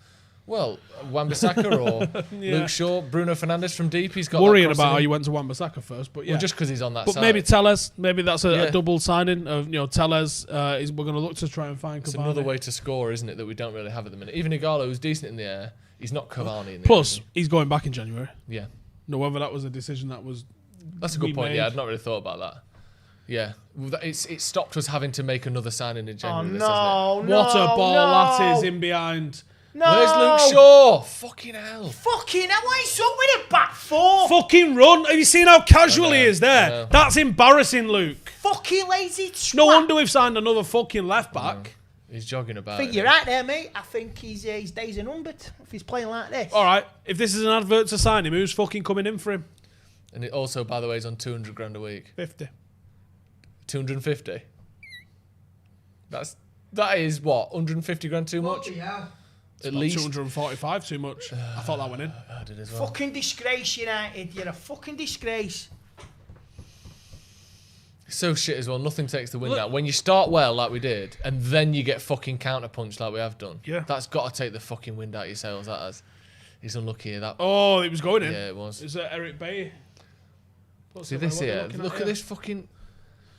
[SPEAKER 15] Well, Wan-Bissaka or Luke Shaw, Bruno Fernandes from deep. He's got
[SPEAKER 12] worrying about how you went to Wan-Bissaka first, but yeah,
[SPEAKER 15] well, just because he's on that
[SPEAKER 12] but
[SPEAKER 15] side.
[SPEAKER 12] Maybe Telles, maybe that's a double signing of Telles. We're going to look to try and find Cavani.
[SPEAKER 15] It's another way to score, isn't it? That we don't really have at the minute. Even Igalo, who's decent in the air, he's not Cavani in the
[SPEAKER 12] Plus,
[SPEAKER 15] air.
[SPEAKER 12] he's going back in January.
[SPEAKER 15] Yeah.
[SPEAKER 12] No, whether that was a decision that was.
[SPEAKER 15] That's a good point. Yeah, I'd not really thought about that. Yeah, it stopped us having to make another signing in January.
[SPEAKER 12] What a ball that is in behind.
[SPEAKER 16] No.
[SPEAKER 15] Where's Luke Shaw? Fucking hell.
[SPEAKER 16] Fucking hell, what is up with a back four?
[SPEAKER 12] Fucking run. Have you seen how casual he is there? That's embarrassing, Luke.
[SPEAKER 16] Fucking lazy twat.
[SPEAKER 12] No wonder we've signed another fucking left back.
[SPEAKER 15] He's jogging about.
[SPEAKER 16] I think you're right there, mate. I think his days are numbered if he's playing like this.
[SPEAKER 12] All right, if this is an advert to sign him, who's fucking coming in for him?
[SPEAKER 15] And it also, by the way, is on 200 grand a week.
[SPEAKER 12] 50.
[SPEAKER 15] 250. That is what, 150 grand too much?
[SPEAKER 16] Yeah.
[SPEAKER 15] At least
[SPEAKER 12] 245 too much. I thought that went in.
[SPEAKER 15] I did as well.
[SPEAKER 16] Fucking disgrace, United. You're a fucking disgrace.
[SPEAKER 15] So shit as well. Nothing takes the wind out. When you start well, like we did, and then you get fucking counterpunched like we have done.
[SPEAKER 12] Yeah.
[SPEAKER 15] That's got to take the fucking wind out of your sails. That has. He's unlucky here. That.
[SPEAKER 12] Oh, it was going in.
[SPEAKER 15] Yeah, it was.
[SPEAKER 12] Is that Eric Bailly?
[SPEAKER 15] See this here. Look at this fucking.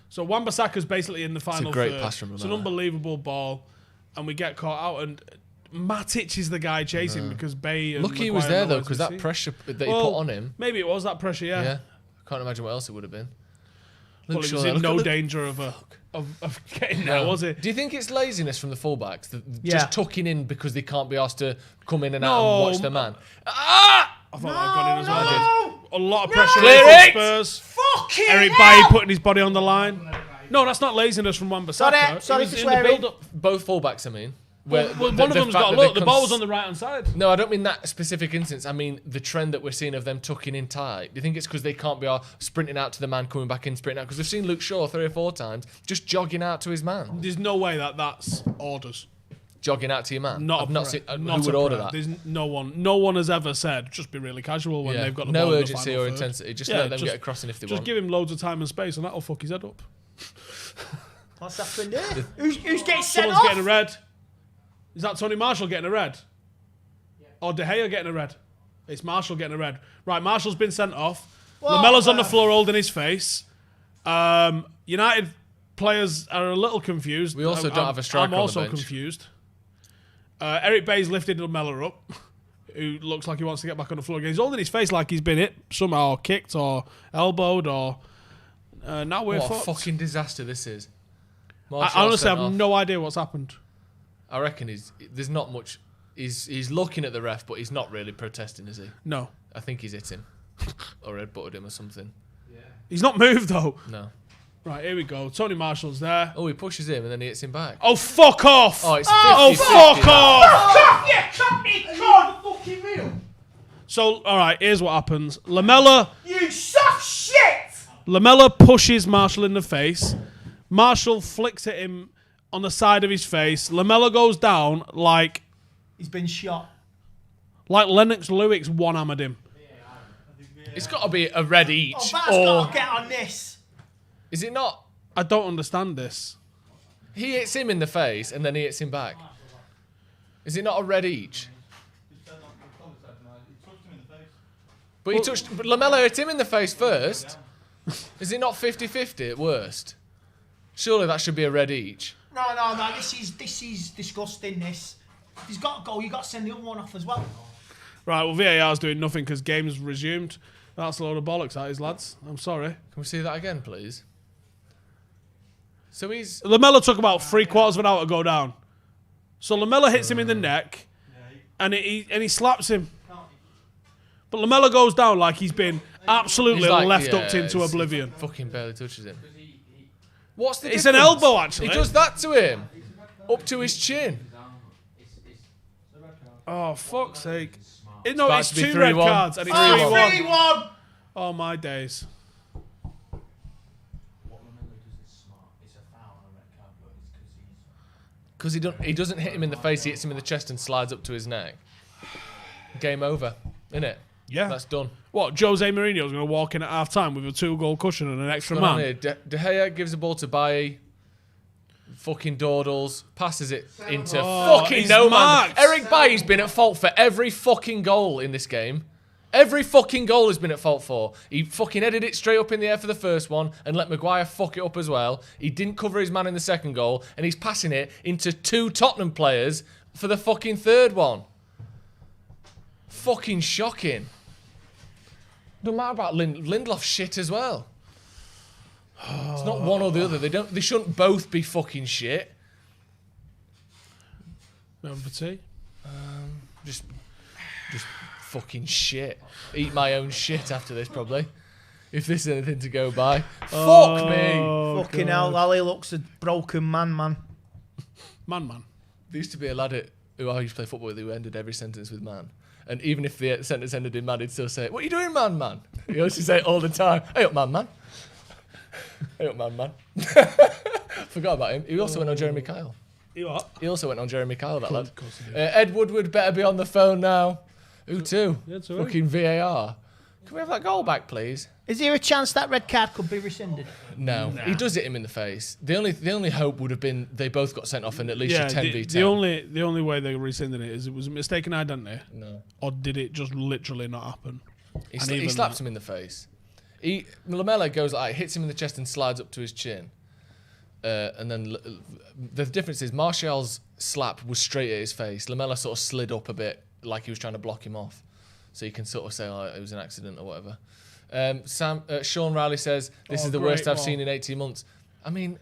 [SPEAKER 12] So Wan-Bissaka's basically in the final.
[SPEAKER 15] It's a great
[SPEAKER 12] third.
[SPEAKER 15] pass from
[SPEAKER 12] It's an
[SPEAKER 15] Lamela.
[SPEAKER 12] unbelievable ball, and we get caught out. And Matic is the guy chasing because Bay.
[SPEAKER 15] Lucky he was there though, because that pressure that he put on him.
[SPEAKER 12] Maybe it was that pressure. Yeah.
[SPEAKER 15] Yeah. I can't imagine what else it would have been.
[SPEAKER 12] Well, he was in no danger of getting there, was it?
[SPEAKER 15] Do you think it's laziness from the fullbacks,
[SPEAKER 12] Yeah.
[SPEAKER 15] just tucking in because they can't be asked to come in and out and watch their man?
[SPEAKER 12] I thought that got in as well. A lot of pressure
[SPEAKER 15] Clear
[SPEAKER 12] on
[SPEAKER 15] it!
[SPEAKER 12] Spurs.
[SPEAKER 16] Fucking
[SPEAKER 12] Eric
[SPEAKER 16] hell!
[SPEAKER 12] Bailly putting his body on the line. No, that's not laziness from Wan-Bissaka.
[SPEAKER 16] Sorry
[SPEAKER 12] It was
[SPEAKER 16] for
[SPEAKER 12] in the
[SPEAKER 16] swearing.
[SPEAKER 12] build-up.
[SPEAKER 15] Both fullbacks, I mean.
[SPEAKER 12] Well,
[SPEAKER 15] Where
[SPEAKER 12] one
[SPEAKER 15] the
[SPEAKER 12] of them's
[SPEAKER 15] fact
[SPEAKER 12] got a
[SPEAKER 15] that they
[SPEAKER 12] look. The ball was on the right-hand side.
[SPEAKER 15] No, I don't mean that specific instance. I mean the trend that we're seeing of them tucking in tight. Do you think it's because they can't be sprinting out to the man, coming back in, sprinting out? Because we've seen Luke Shaw 3 or 4 times just jogging out to his man.
[SPEAKER 12] There's no way that's orders.
[SPEAKER 15] Jogging out to your man.
[SPEAKER 12] Not
[SPEAKER 15] I've
[SPEAKER 12] a
[SPEAKER 15] not
[SPEAKER 12] prayer.
[SPEAKER 15] seen.
[SPEAKER 12] Not
[SPEAKER 15] Who would
[SPEAKER 12] a
[SPEAKER 15] order
[SPEAKER 12] prayer.
[SPEAKER 15] that?
[SPEAKER 12] There's no one has ever said just be really casual when they've got the ball
[SPEAKER 15] no
[SPEAKER 12] in the
[SPEAKER 15] urgency
[SPEAKER 12] final
[SPEAKER 15] or
[SPEAKER 12] third.
[SPEAKER 15] intensity. Just let them get a crossing if they
[SPEAKER 12] just
[SPEAKER 15] want.
[SPEAKER 12] give him loads of time and space, and that'll fuck his head up.
[SPEAKER 16] What's happened there? Who's getting sent
[SPEAKER 12] Someone's
[SPEAKER 16] off?
[SPEAKER 12] getting a red. Is that Tony Marshall getting a red? Or De Gea getting a red? It's Marshall getting a red. Right, Marshall's been sent off. Lamella's on the floor holding his face. United players are a little confused.
[SPEAKER 15] We also don't have a striker on the
[SPEAKER 12] I'm also
[SPEAKER 15] bench.
[SPEAKER 12] confused. Eric Bay's lifted Lamella up, who looks like he wants to get back on the floor again. He's holding his face like he's been hit somehow, or kicked, or elbowed, or... now we're
[SPEAKER 15] What a
[SPEAKER 12] fucked.
[SPEAKER 15] fucking disaster this is.
[SPEAKER 12] I
[SPEAKER 15] Martial
[SPEAKER 12] honestly
[SPEAKER 15] sent
[SPEAKER 12] have
[SPEAKER 15] off.
[SPEAKER 12] no idea what's happened.
[SPEAKER 15] I reckon there's not much. He's looking at the ref, but he's not really protesting, is he?
[SPEAKER 12] No.
[SPEAKER 15] I think he's hit him. Or headbutted him or something.
[SPEAKER 12] He's not moved, though.
[SPEAKER 15] No.
[SPEAKER 12] Right, here we go. Tony Marshall's there.
[SPEAKER 15] Oh, he pushes him and then he hits him back.
[SPEAKER 12] Oh, fuck off!
[SPEAKER 15] Oh, it's
[SPEAKER 12] Oh,
[SPEAKER 15] 50-50.
[SPEAKER 12] fuck off!
[SPEAKER 16] Fuck off, you cunt, God, fucking real.
[SPEAKER 12] So, alright, here's what happens. Lamella
[SPEAKER 16] You soft shit!
[SPEAKER 12] pushes Marshall in the face. Marshall flicks at him on the side of his face. Lamella goes down like
[SPEAKER 16] He's been shot.
[SPEAKER 12] Lennox Lewis one-hammered him.
[SPEAKER 15] It's got to be a red each.
[SPEAKER 16] Oh, that's got to get on this.
[SPEAKER 15] Is it not?
[SPEAKER 12] I don't understand this.
[SPEAKER 15] He hits him in the face and then he hits him back. Is it not a red each? But but Lamella hit him in the face first. Is it not 50-50 at worst? Surely that should be a red each.
[SPEAKER 16] No, this is disgusting, this. If he's got a goal, you got to send the other one off as well.
[SPEAKER 12] Right, well, VAR's doing nothing because game's resumed. That's a load of bollocks, that is, lads. I'm sorry.
[SPEAKER 15] Can we see that again, please? So he's...
[SPEAKER 12] Lamella took about 3/4 of an hour to go down. So Lamella hits him in the neck, and he slaps him. But Lamella goes down like he's been absolutely
[SPEAKER 15] He's like,
[SPEAKER 12] left
[SPEAKER 15] yeah,
[SPEAKER 12] up into
[SPEAKER 15] he's-
[SPEAKER 12] oblivion.
[SPEAKER 15] Fucking barely touches him. What's the
[SPEAKER 12] It's
[SPEAKER 15] difference?
[SPEAKER 12] an elbow, actually.
[SPEAKER 15] He does that to him. Up to his chin.
[SPEAKER 12] Oh, fuck's sake.
[SPEAKER 15] It's
[SPEAKER 12] No,
[SPEAKER 15] about
[SPEAKER 12] it's
[SPEAKER 15] to be
[SPEAKER 12] 2 red
[SPEAKER 15] 3-1.
[SPEAKER 12] cards, and it's
[SPEAKER 15] 3-1.
[SPEAKER 12] 3-1. Oh, my days.
[SPEAKER 15] Because he doesn't hit him in the face, he hits him in the chest and slides up to his neck. game over, innit?
[SPEAKER 12] Yeah.
[SPEAKER 15] That's done.
[SPEAKER 12] What, Jose Mourinho's going to walk in at half-time with a 2-goal cushion and an extra
[SPEAKER 15] What's going on
[SPEAKER 12] man?
[SPEAKER 15] here? De Gea gives the ball to Bailly. Fucking dawdles. Passes it into fucking
[SPEAKER 12] he's
[SPEAKER 15] no
[SPEAKER 12] marked.
[SPEAKER 15] man. Eric Bailly's been at fault for every fucking goal in this game. Every fucking goal has been at fault for. He fucking headed it straight up in the air for the first one and let Maguire fuck it up as well. He didn't cover his man in the second goal and he's passing it into 2 Tottenham players for the fucking third one. Fucking shocking. Don't matter about Lindelof's shit as well. It's not one or the other. They shouldn't both be fucking shit.
[SPEAKER 12] Number 2.
[SPEAKER 15] Just fucking shit. Eat my own shit after this, probably. If this is anything to go by. Fuck me.
[SPEAKER 16] Fucking hell, Ali looks a broken man.
[SPEAKER 12] Man.
[SPEAKER 15] There used to be a lad who I used to play football with who ended every sentence with man. And even if the sentence ended in man, he'd still say, "What are you doing, man? He used to say it all the time. Hey up, man. Hey up, man. Forgot about him. He also went on Jeremy Kyle.
[SPEAKER 12] You what?
[SPEAKER 15] He also went on Jeremy Kyle, that lad.
[SPEAKER 12] Of course he did.
[SPEAKER 15] Ed Woodward better be on the phone now. Who too?
[SPEAKER 12] Yeah, it's all right.
[SPEAKER 15] Fucking VAR. Can we have that goal back, please?
[SPEAKER 16] Is there a chance that red card could be rescinded?
[SPEAKER 15] No.
[SPEAKER 12] Nah.
[SPEAKER 15] He does hit him in the face. The only hope would have been they both got sent off and at least a 10v10.
[SPEAKER 12] The only way they rescinded it is it was a mistaken identity.
[SPEAKER 15] No.
[SPEAKER 12] Or did it just literally not happen?
[SPEAKER 15] He slaps him in the face. Lamella goes like, hits him in the chest and slides up to his chin. And then the difference is Martial's slap was straight at his face. Lamella sort of slid up a bit like he was trying to block him off. So you can sort of say it was an accident or whatever. Sean Riley says, this is the worst I've seen in 18 months. I mean,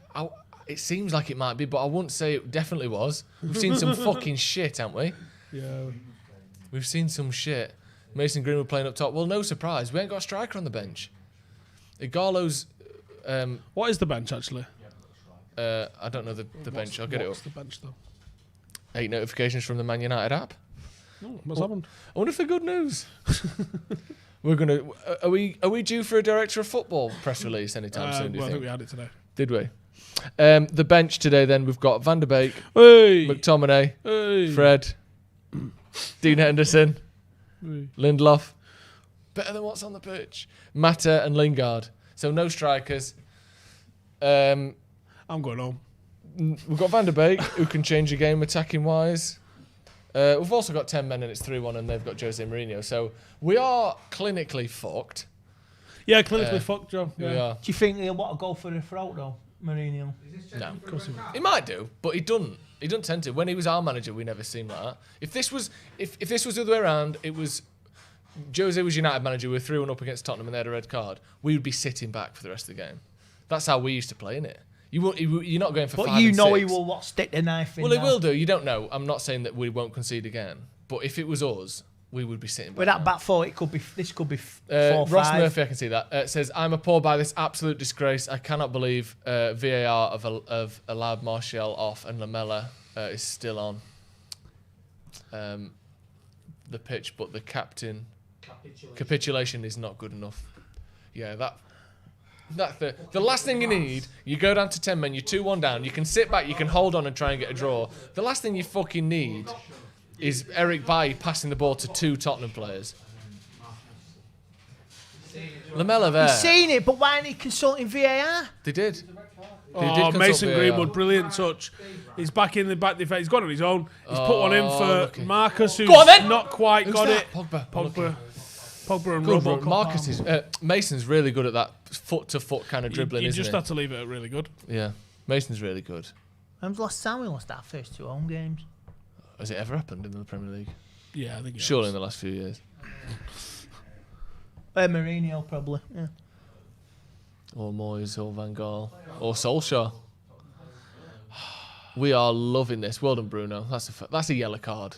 [SPEAKER 15] it seems like it might be, but I wouldn't say it definitely was. We've seen some fucking shit, haven't we?
[SPEAKER 12] Yeah.
[SPEAKER 15] We've seen some shit. Mason Greenwood playing up top. Well, no surprise. We ain't got a striker on the bench. Igalo's...
[SPEAKER 12] what is the bench, actually?
[SPEAKER 15] I don't know the bench. I'll get it up.
[SPEAKER 12] What's the bench, though?
[SPEAKER 15] 8 notifications from the Man United app.
[SPEAKER 12] Oh, what's happened?
[SPEAKER 15] I wonder if they're good news. We're gonna. Are we due for a director of football press release anytime soon? Do you
[SPEAKER 12] I
[SPEAKER 15] think?
[SPEAKER 12] think we had it today.
[SPEAKER 15] Did we? The bench today. Then we've got Van der Beek, McTominay, Fred, Dean Henderson, Lindelof. Better than what's on the pitch. Mata and Lingard. So no strikers.
[SPEAKER 12] I'm going home.
[SPEAKER 15] We've got Van der Beek, who can change the game attacking wise. We've also got 10 men and it's 3-1 and they've got Jose Mourinho. So we are clinically fucked.
[SPEAKER 12] Yeah, clinically fucked, Joe. Yeah.
[SPEAKER 15] We are.
[SPEAKER 16] Do you think he'll want to go for the throat, though, Mourinho?
[SPEAKER 15] No, of course he won't. He might do, but he doesn't. He doesn't tend to. When he was our manager, we never seemed like that. If this was the other way around, it was Jose was United manager, we were 3-1 up against Tottenham and they had a red card, we would be sitting back for the rest of the game. That's how we used to play, innit? You're not going for 5 and 6.
[SPEAKER 16] But you know he will stick the knife in.
[SPEAKER 15] Well, he will do. You don't know. I'm not saying that we won't concede again. But if it was us, we would be sitting back.
[SPEAKER 16] With that
[SPEAKER 15] now.
[SPEAKER 16] back four, this could be 4-5.
[SPEAKER 15] Ross Murphy, I can see that. Says, I'm appalled by this absolute disgrace. I cannot believe VAR of allowed Martial off and Lamella is still on the pitch, but the capitulation is not good enough. Yeah, that's the last thing you need. You go down to 10 men, you're 2-1 down, you can sit back, you can hold on and try and get a draw. The last thing you fucking need is Eric Bailly passing the ball to 2 Tottenham players. Lamella there.
[SPEAKER 16] He's seen it, but why aren't he consulting VAR?
[SPEAKER 15] They did.
[SPEAKER 12] Mason Greenwood, brilliant touch. He's back in the back defence. He's gone on his own. He's put one in for Marcus, who's not quite got it. Pogba and Robbo.
[SPEAKER 15] Marcus is Mason's really good at that foot-to-foot kind of dribbling,
[SPEAKER 12] You
[SPEAKER 15] isn't
[SPEAKER 12] just
[SPEAKER 15] he?
[SPEAKER 12] had to leave it at really good.
[SPEAKER 15] Yeah, Mason's really good.
[SPEAKER 16] When's the last time we lost our first 2 home games?
[SPEAKER 15] Has it ever happened in the Premier League?
[SPEAKER 12] Yeah, I think it
[SPEAKER 15] surely
[SPEAKER 12] has.
[SPEAKER 15] in the last few years.
[SPEAKER 16] Mourinho, probably. Yeah.
[SPEAKER 15] Or Moyes, or Van Gaal, or Solskjaer. We are loving this. Well done, Bruno. That's a yellow card.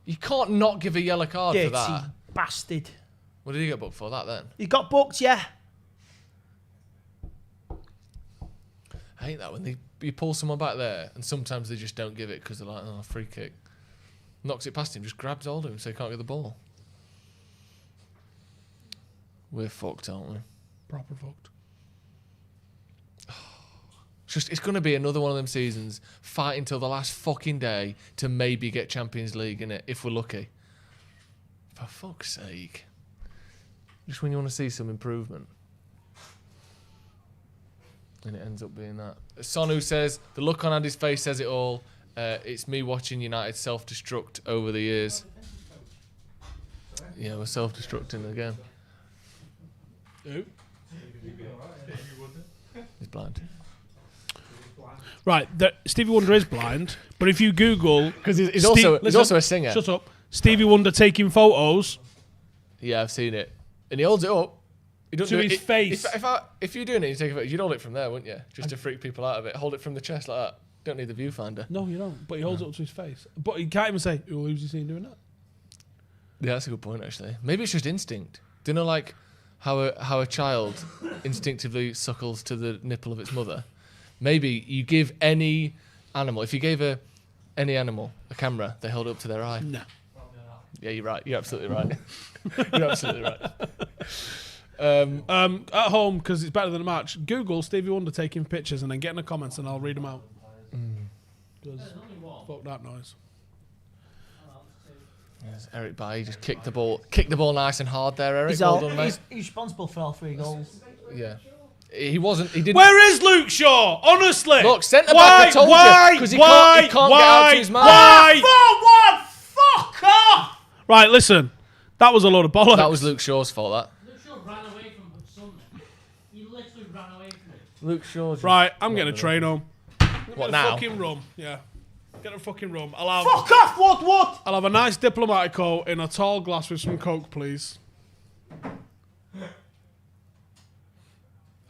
[SPEAKER 15] You can't not give a yellow card for that.
[SPEAKER 16] Dirty bastard.
[SPEAKER 15] What did he get booked for that then?
[SPEAKER 16] He got booked, yeah.
[SPEAKER 15] I hate that when you pull someone back there and sometimes they just don't give it because they're like, oh, free kick. Knocks it past him, just grabs hold of him so he can't get the ball. We're fucked, aren't we?
[SPEAKER 12] Proper fucked.
[SPEAKER 15] It's going to be another one of them seasons, fighting till the last fucking day to maybe get Champions League in it, if we're lucky. For fuck's sake. Just when you want to see some improvement. And it ends up being that. Sonu says, the look on Andy's face says it all. It's me watching United self-destruct over the years. Yeah, we're self-destructing again.
[SPEAKER 12] Who?
[SPEAKER 15] He's blind.
[SPEAKER 12] Right, Stevie Wonder is blind, but if you Google...
[SPEAKER 15] Because he's also a singer.
[SPEAKER 12] Shut up. Stevie Wonder taking photos.
[SPEAKER 15] Yeah, I've seen it. And he holds it up. He doesn't
[SPEAKER 12] To
[SPEAKER 15] do
[SPEAKER 12] his face.
[SPEAKER 15] If you're doing it, you take a photo, you'd hold it from there, wouldn't you? Just to freak people out of it. Hold it from the chest like that. Don't need the viewfinder.
[SPEAKER 12] No, you don't. But he holds it up to his face. But he can't even say, who's he seen doing that?
[SPEAKER 15] Yeah, that's a good point, actually. Maybe it's just instinct. Do you know, like, how a child instinctively suckles to the nipple of its mother? Maybe you give any animal, if you gave any animal a camera, they hold it up to their eye.
[SPEAKER 12] No.
[SPEAKER 15] Yeah, you're right. You're absolutely right. You're absolutely right.
[SPEAKER 12] At home, because it's better than a match, Google Stevie Wonder taking pictures and then get in the comments and I'll read them out. Because fuck that noise.
[SPEAKER 15] Yes, Eric Bailly just kicked the ball nice and hard there, Eric.
[SPEAKER 16] He's responsible for all 3 goals.
[SPEAKER 15] Yeah. He didn't.
[SPEAKER 12] Where is Luke Shaw? Honestly.
[SPEAKER 15] Look, centre back, I told you. Because he can't get out to his man.
[SPEAKER 12] Why? 4-1, fuck off! Right, listen. That was a load of bollocks.
[SPEAKER 15] That was Luke Shaw's fault, that.
[SPEAKER 18] Luke Shaw ran away from something. He literally ran away from it.
[SPEAKER 15] Luke Shaw's...
[SPEAKER 12] Right, I'm getting a train home.
[SPEAKER 15] What now?
[SPEAKER 12] Fucking rum, yeah. Get a fucking rum. I'll have...
[SPEAKER 16] Fuck off, what?
[SPEAKER 12] I'll have a nice Diplomatico in a tall glass with some Coke, please.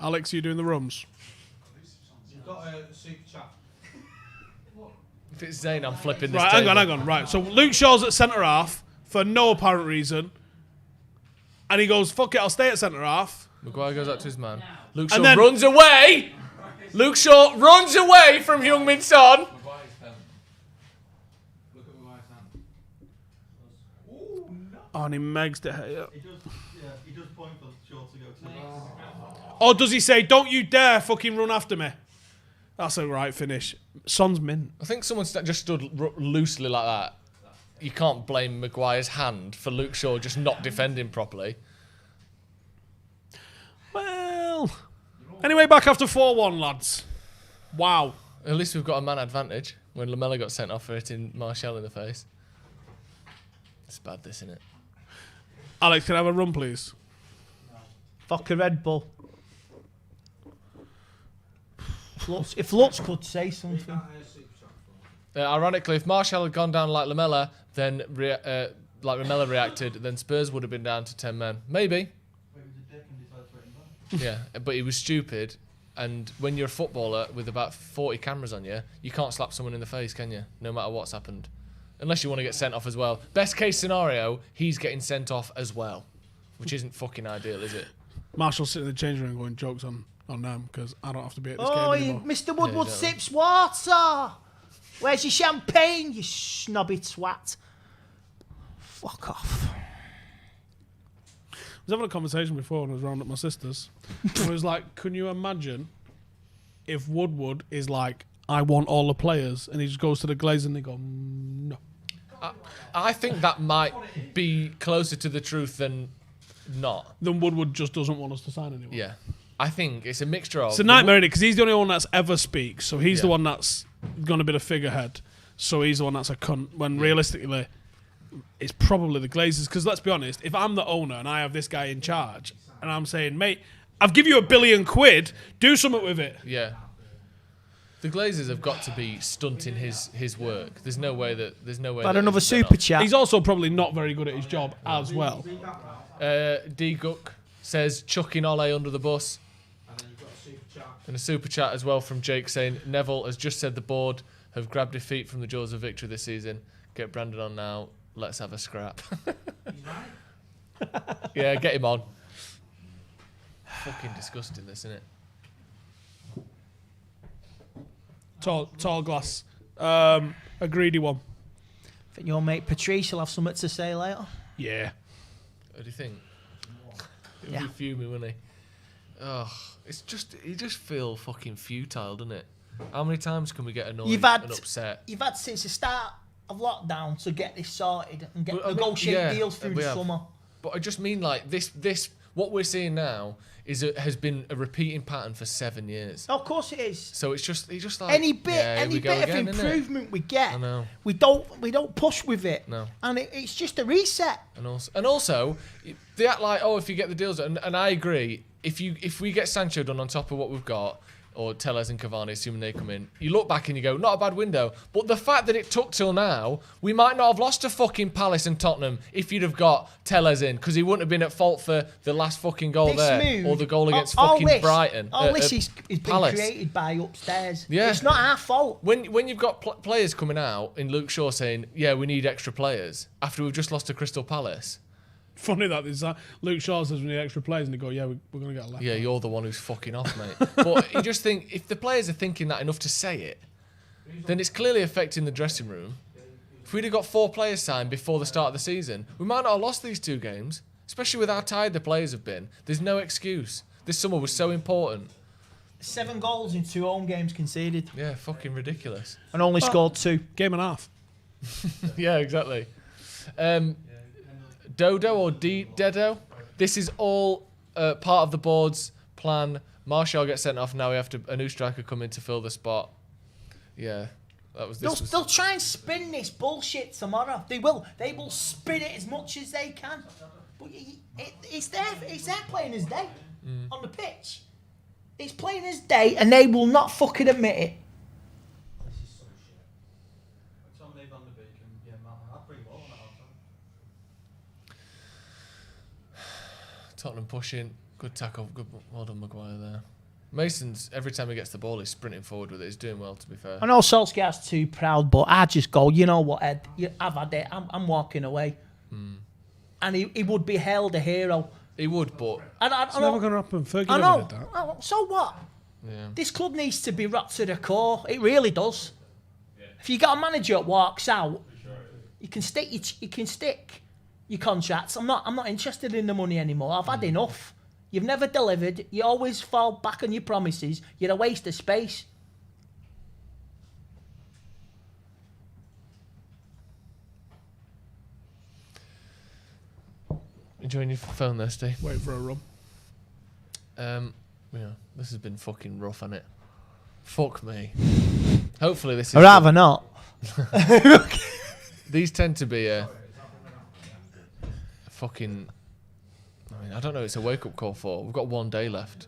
[SPEAKER 12] Alex, are you doing the rums?
[SPEAKER 17] You've got a super chat.
[SPEAKER 15] If it's Zane, I'm flipping this
[SPEAKER 12] Right,
[SPEAKER 15] table.
[SPEAKER 12] hang on. Right, so Luke Shaw's at centre half for no apparent reason. And he goes, fuck it, I'll stay at centre half.
[SPEAKER 15] Maguire goes out to his man. Luke Shaw runs away. Luke Shaw runs away from Heung-min Son.
[SPEAKER 12] Oh, and he megs it.
[SPEAKER 5] He does point for Shaw to go to the bar.
[SPEAKER 12] Or does he say, don't you dare fucking run after me? That's a right finish. Son's mint.
[SPEAKER 15] I think someone just stood loosely like that. You can't blame Maguire's hand for Luke Shaw just not defending properly.
[SPEAKER 12] Well... Anyway, back after 4-1, lads. Wow.
[SPEAKER 15] At least we've got a man advantage when Lamella got sent off for hitting Martial in the face. It's bad, this, isn't it?
[SPEAKER 12] Alex, can I have a run, please?
[SPEAKER 16] Fuck a Red Bull. If Lutz could say something.
[SPEAKER 15] Ironically, if Martial had gone down like Lamella, then like Lamella reacted, then Spurs would have been down to 10 men. Maybe. Yeah, but he was stupid. And when you're a footballer with about 40 cameras on you, you can't slap someone in the face, can you? No matter what's happened. Unless you want to get sent off as well. Best case scenario, he's getting sent off as well. Which isn't fucking ideal, is it?
[SPEAKER 12] Marshall's sitting in the changing room going jokes on them because I don't have to be at this game
[SPEAKER 16] Oh,
[SPEAKER 12] anymore.
[SPEAKER 16] Mr. Woodward sips water. Where's your champagne, you snobby twat? Fuck off.
[SPEAKER 12] I was having a conversation before when I was round at my sister's. And it was like, can you imagine if Woodward is like, I want all the players, and he just goes to the Glazers and they go, no.
[SPEAKER 15] I think that might be closer to the truth than not.
[SPEAKER 12] Then Woodward just doesn't want us to sign anyone.
[SPEAKER 15] Yeah. I think it's a mixture of...
[SPEAKER 12] It's a nightmare, because he's the only one that's ever speaks, so he's the one that's going to be the figurehead. So he's the one that's a cunt, when realistically, it's probably the Glazers. Because let's be honest, if I'm the owner and I have this guy in charge, and I'm saying, mate, I've given you £1 billion, do something with it.
[SPEAKER 15] Yeah. The Glazers have got to be stunting his work. There's no way that...
[SPEAKER 16] But another super chat.
[SPEAKER 12] He's also probably not very good at his job as well.
[SPEAKER 15] D. Gook says, chucking Ole under the bus. And a super chat as well from Jake saying, Neville has just said the board have grabbed defeat from the jaws of victory this season. Get Brandon on now. Let's have a scrap. Yeah, get him on. Fucking disgusting, this, isn't it?
[SPEAKER 12] Tall glass. A greedy one.
[SPEAKER 16] I think your mate Patrice will have something to say later.
[SPEAKER 12] Yeah.
[SPEAKER 15] What do you think? He'll
[SPEAKER 16] Yeah.
[SPEAKER 15] be fuming, wouldn't he? Oh, it's just... You just feel fucking futile, doesn't it? How many times can we get annoyed and upset?
[SPEAKER 16] You've had since the start. of lockdown to get this sorted and negotiate deals through the summer.
[SPEAKER 15] But I just mean like this. What we're seeing now has been a repeating pattern for 7 years.
[SPEAKER 16] Of course it is.
[SPEAKER 15] So it's just like
[SPEAKER 16] any bit of improvement we get,
[SPEAKER 15] I know.
[SPEAKER 16] we don't push with it.
[SPEAKER 15] No.
[SPEAKER 16] And it's just a reset.
[SPEAKER 15] And also they act like, oh, if you get the deals, and I agree. If we get Sancho done on top of what we've got, or Tellez and Cavani, assuming they come in, you look back and you go, not a bad window. But the fact that it took till now, we might not have lost to fucking Palace and Tottenham if you'd have got Tellez in, because he wouldn't have been at fault for the last fucking goal or the goal against fucking Brighton.
[SPEAKER 16] All this has been created by upstairs.
[SPEAKER 15] Yeah.
[SPEAKER 16] It's not our fault.
[SPEAKER 15] When you've got players coming out in Luke Shaw saying, yeah, we need extra players, after we've just lost to Crystal Palace.
[SPEAKER 12] Funny that is Luke Shaw says we need extra players, and they go, yeah, we're going to get a left.
[SPEAKER 15] Yeah, you're the one who's fucking off, mate. But you just think, if the players are thinking that enough to say it, then it's clearly affecting the dressing room. If we'd have got 4 players signed before the start of the season, we might not have lost these 2 games, especially with how tired the players have been. There's no excuse. This summer was so important.
[SPEAKER 16] 7 goals in 2 home games conceded.
[SPEAKER 15] Yeah, fucking ridiculous.
[SPEAKER 16] And only scored 2.
[SPEAKER 12] Game and a half.
[SPEAKER 15] Yeah, exactly. Dodo or Dedo. This is all part of the board's plan. Martial gets sent off. Now we have a new striker come in to fill the spot. Yeah,
[SPEAKER 16] They'll try and spin this bullshit tomorrow. They will. They will spin it as much as they can. But it's their playing as day on the pitch. It's playing as day, and they will not fucking admit it.
[SPEAKER 15] Tottenham pushing, good tackle, good. Well done, Maguire there. Mason's every time he gets the ball, he's sprinting forward with it. He's doing well, to be fair.
[SPEAKER 16] I know Solskjaer's too proud, but I just go, you know what, Ed? I've had it. I'm walking away, and he would be hailed a hero.
[SPEAKER 15] He would, but
[SPEAKER 12] it's never going to happen. Fergie
[SPEAKER 16] I
[SPEAKER 12] never
[SPEAKER 16] know.
[SPEAKER 12] did that.
[SPEAKER 16] So what?
[SPEAKER 15] Yeah.
[SPEAKER 16] This club needs to be rocked to the core. It really does. Yeah. If you got a manager that walks out, you can stick your contracts. I'm not interested in the money anymore. I've had enough. You've never delivered. You always fall back on your promises. You're a waste of space.
[SPEAKER 15] Enjoying your phone there, Steve?
[SPEAKER 12] Wait for a run.
[SPEAKER 15] Yeah, this has been fucking rough, hasn't it? Fuck me. Hopefully this is...
[SPEAKER 16] I'd rather not.
[SPEAKER 15] These tend to be a fucking... I mean, I don't know, it's a wake-up call for. We've got 1 day left.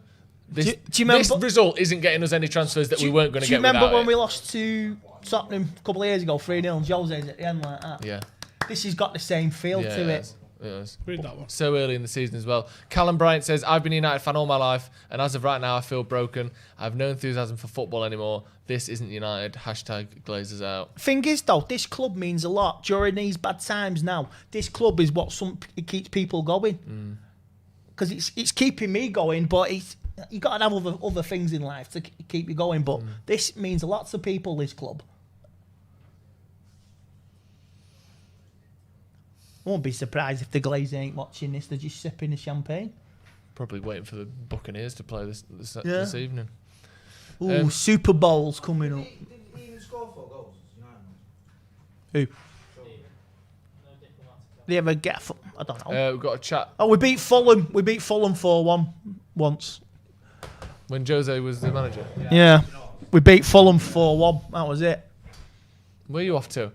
[SPEAKER 15] This,
[SPEAKER 16] do you remember,
[SPEAKER 15] this result isn't getting us any transfers that we weren't going to get without it.
[SPEAKER 16] Do you remember when we lost to Tottenham a couple of years ago, 3-0, and Jose's at the end like that?
[SPEAKER 15] Yeah.
[SPEAKER 16] This has got the same feel to it.
[SPEAKER 15] Yes.
[SPEAKER 12] Read that one.
[SPEAKER 15] So early in the season as well. Callum Bryant says, I've been a United fan all my life, and as of right now, I feel broken. I have no enthusiasm for football anymore. This isn't United. Hashtag Glazers out.
[SPEAKER 16] Thing is, though, this club means a lot during these bad times now. This club is what it keeps people going. Because it's keeping me going, but you got to have other things in life to keep you going. But this means a lot to people, this club. I won't be surprised if the Glazers ain't watching this. They're just sipping the champagne.
[SPEAKER 15] Probably waiting for the Buccaneers to play this evening.
[SPEAKER 16] Ooh, Super Bowl's coming up.
[SPEAKER 17] Did he even score 4 goals?
[SPEAKER 16] Who? They ever get... I don't know.
[SPEAKER 15] We've got a chat.
[SPEAKER 16] Oh, we beat Fulham. We beat Fulham 4-1 once.
[SPEAKER 15] When Jose was the manager?
[SPEAKER 16] Yeah. We beat Fulham 4-1. That was it.
[SPEAKER 15] Where are you off to?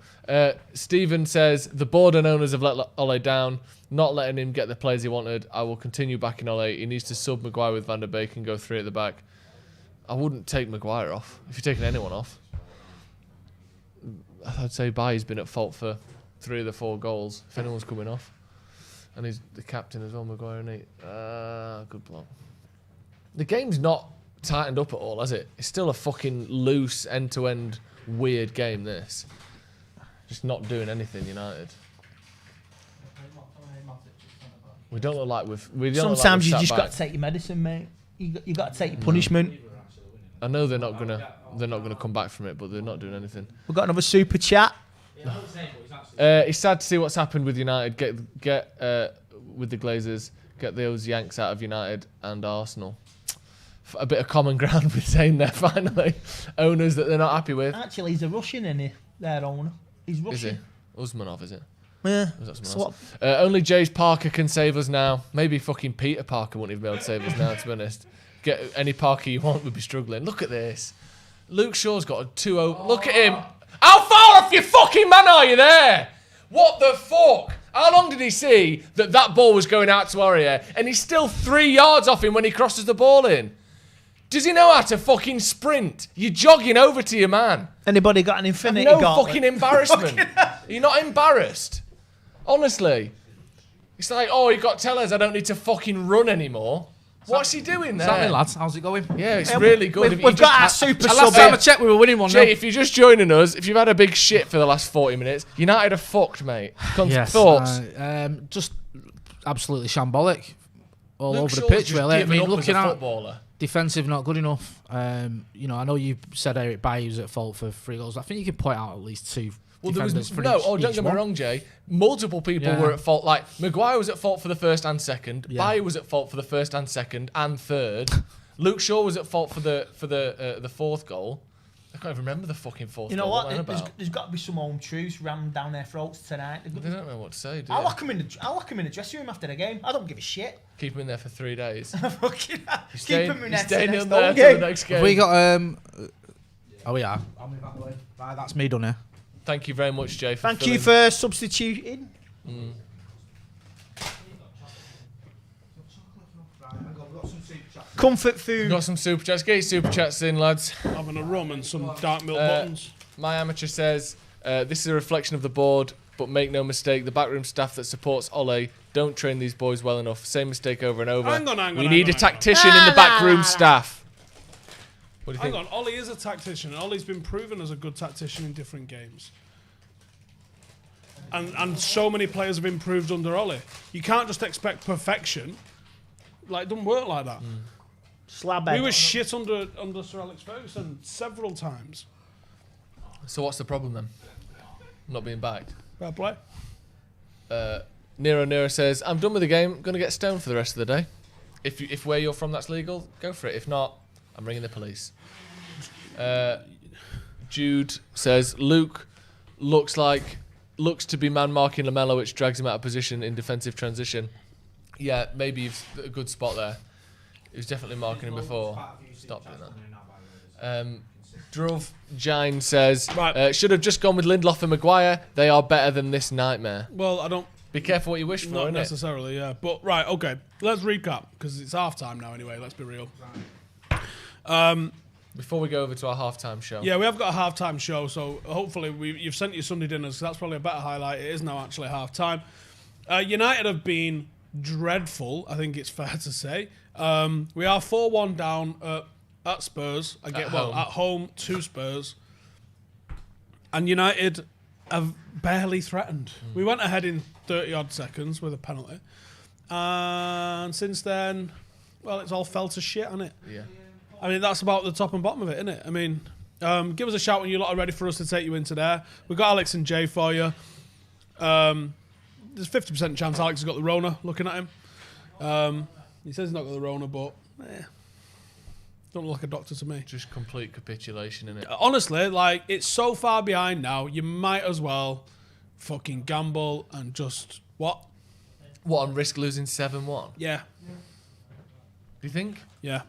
[SPEAKER 15] Stephen says, the board and owners have let Ole down, not letting him get the players he wanted. I will continue backing Ole. He needs to sub Maguire with Van der Beek and go 3 at the back. I wouldn't take Maguire off. If you're taking anyone off, I'd say Bailly's been at fault for 3 of the 4 goals, if anyone's coming off. And he's the captain as well, Maguire, isn't he? Good block. The game's not tightened up at all, has it? It's still a fucking loose, end-to-end, weird game, this. Just not doing anything, United. We don't look like we've...
[SPEAKER 16] Sometimes you just got to take your medicine, mate. You got to take your punishment.
[SPEAKER 15] I know they're not gonna come back from it, but they're not doing anything.
[SPEAKER 16] We've got another super chat.
[SPEAKER 15] It's sad to see what's happened with United. Get with the Glazers, get those Yanks out of United and Arsenal. A bit of common ground with saying there finally. Owners that they're not happy with.
[SPEAKER 16] Actually, he's a Russian, isn't he? Their owner. He's
[SPEAKER 15] Is
[SPEAKER 16] Russian.
[SPEAKER 15] he? Usmanov, is it?
[SPEAKER 16] Yeah.
[SPEAKER 15] Or is that
[SPEAKER 16] So
[SPEAKER 15] someone else? Only James Parker can save us now. Maybe fucking Peter Parker wouldn't even be able to save us now, to be honest. Get any Parker you want would be struggling. Look at this. Luke Shaw's got a 2-0. Look at him. How far off your fucking man are you there? What the fuck? How long did he see that ball was going out to Aurier and he's still 3 yards off him when he crosses the ball in? Does he know how to fucking sprint? You're jogging over to your man.
[SPEAKER 16] Anybody got an infinity
[SPEAKER 15] No
[SPEAKER 16] gauntlet?
[SPEAKER 15] fucking embarrassment. You're not embarrassed. Honestly. It's like, oh, he got tellers, I don't need to fucking run anymore. What's he doing there?
[SPEAKER 19] Exactly, lads. How's it going?
[SPEAKER 15] Yeah, it's really good.
[SPEAKER 16] We've got our super sub.
[SPEAKER 19] Last time I checked, we were winning 1-0.
[SPEAKER 15] Jay, if you're just joining us, if you've had a big shit for the last 40 minutes, United are fucked, mate.
[SPEAKER 19] Yes.
[SPEAKER 15] Thoughts?
[SPEAKER 19] Just absolutely shambolic. All
[SPEAKER 15] Luke
[SPEAKER 19] over the
[SPEAKER 15] Shaw's
[SPEAKER 19] pitch,
[SPEAKER 15] just
[SPEAKER 19] really. I
[SPEAKER 15] given
[SPEAKER 19] mean,
[SPEAKER 15] up as
[SPEAKER 19] looking
[SPEAKER 15] a
[SPEAKER 19] at
[SPEAKER 15] footballer.
[SPEAKER 19] defensive, not good enough. You know, I know you said Eric Bailly was at fault for 3 goals. I think you can point out at least 2
[SPEAKER 15] Well, there
[SPEAKER 19] defenders
[SPEAKER 15] was
[SPEAKER 19] for
[SPEAKER 15] no.
[SPEAKER 19] each,
[SPEAKER 15] Oh, don't
[SPEAKER 19] each
[SPEAKER 15] get me
[SPEAKER 19] one.
[SPEAKER 15] wrong, Jay. Multiple people
[SPEAKER 19] Yeah.
[SPEAKER 15] were at fault. Like Maguire was at fault for the first and second.
[SPEAKER 19] Yeah.
[SPEAKER 15] Bailly was at fault for the first and second and third. Luke Shaw was at fault for the fourth goal. I can't even remember the fucking fourth.
[SPEAKER 16] You know
[SPEAKER 15] goal.
[SPEAKER 16] what?
[SPEAKER 15] Am I about?
[SPEAKER 16] There's got to be some home truths rammed down their throats tonight.
[SPEAKER 15] They don't know what to say, do
[SPEAKER 16] I'll
[SPEAKER 15] they?
[SPEAKER 16] lock him in the dressing room after the game. I don't give a shit.
[SPEAKER 15] Keep him in there for 3 days.
[SPEAKER 16] Fucking
[SPEAKER 15] staying-
[SPEAKER 16] keep him in
[SPEAKER 15] you're
[SPEAKER 16] there
[SPEAKER 15] staying
[SPEAKER 16] till
[SPEAKER 15] in
[SPEAKER 16] next
[SPEAKER 15] there
[SPEAKER 16] home
[SPEAKER 15] till the
[SPEAKER 16] game.
[SPEAKER 15] next game.
[SPEAKER 19] Have we got oh, we are. I'll move out the way. Right, that's me done here.
[SPEAKER 15] Thank you very much, Jay. For
[SPEAKER 16] Thank you
[SPEAKER 15] filling.
[SPEAKER 16] for substituting. Comfort food.
[SPEAKER 15] Got some super chats. Get your super chats in, lads.
[SPEAKER 12] Having a rum and some dark milk buttons.
[SPEAKER 15] My amateur says, this is a reflection of the board, but make no mistake, the backroom staff that supports Ole don't train these boys well enough. Same mistake over and over.
[SPEAKER 12] Hang on,
[SPEAKER 15] we need a tactician in the backroom staff. What do you
[SPEAKER 12] Hang
[SPEAKER 15] think?
[SPEAKER 12] on, Ollie is a tactician, and Ollie's been proven as a good tactician in different games. And so many players have improved under Ollie. You can't just expect perfection. Like, it doesn't work like that.
[SPEAKER 16] Slab
[SPEAKER 12] We were shit under Sir Alex Ferguson several times.
[SPEAKER 15] So what's the problem then? Not being backed.
[SPEAKER 12] Fair play.
[SPEAKER 15] Nero says, I'm done with the game. Going to get stoned for the rest of the day. If where you're from that's legal, go for it. If not, I'm ringing the police. Jude says, Luke looks to be man marking Lamella, which drags him out of position in defensive transition. Yeah, maybe you've a good spot there. He was definitely marking him before. Stop doing that. Druv Jine says, should have just gone with Lindelof and Maguire. They are better than this nightmare.
[SPEAKER 12] Well, I don't...
[SPEAKER 15] Be careful what you wish for,
[SPEAKER 12] Not
[SPEAKER 15] innit?
[SPEAKER 12] necessarily, yeah. But, right, okay. Let's recap, because it's half-time now anyway, let's be real.
[SPEAKER 15] Before we go over to our halftime show.
[SPEAKER 12] Yeah, we have got a halftime show, so hopefully you've sent your Sunday dinners, so that's probably a better highlight. It is now actually halftime. United have been dreadful, I think it's fair to say. We are 4-1 down at Spurs. At home to Spurs. And United have barely threatened. We went ahead in 30-odd seconds with a penalty. And since then, well, it's all fell to shit, hasn't it?
[SPEAKER 15] Yeah.
[SPEAKER 12] I mean, that's about the top and bottom of it, isn't it? I mean, give us a shout when you lot are ready for us to take you into there. We've got Alex and Jay for you. There's 50% chance Alex has got the Rona, looking at him. He says he's not got the Rona, but don't look like a doctor to me.
[SPEAKER 15] Just complete capitulation, innit?
[SPEAKER 12] Honestly, like, it's so far behind now, you might as well fucking gamble and just... What?
[SPEAKER 15] What, on risk losing 7-1?
[SPEAKER 12] Yeah.
[SPEAKER 15] Do you think?
[SPEAKER 12] Yeah.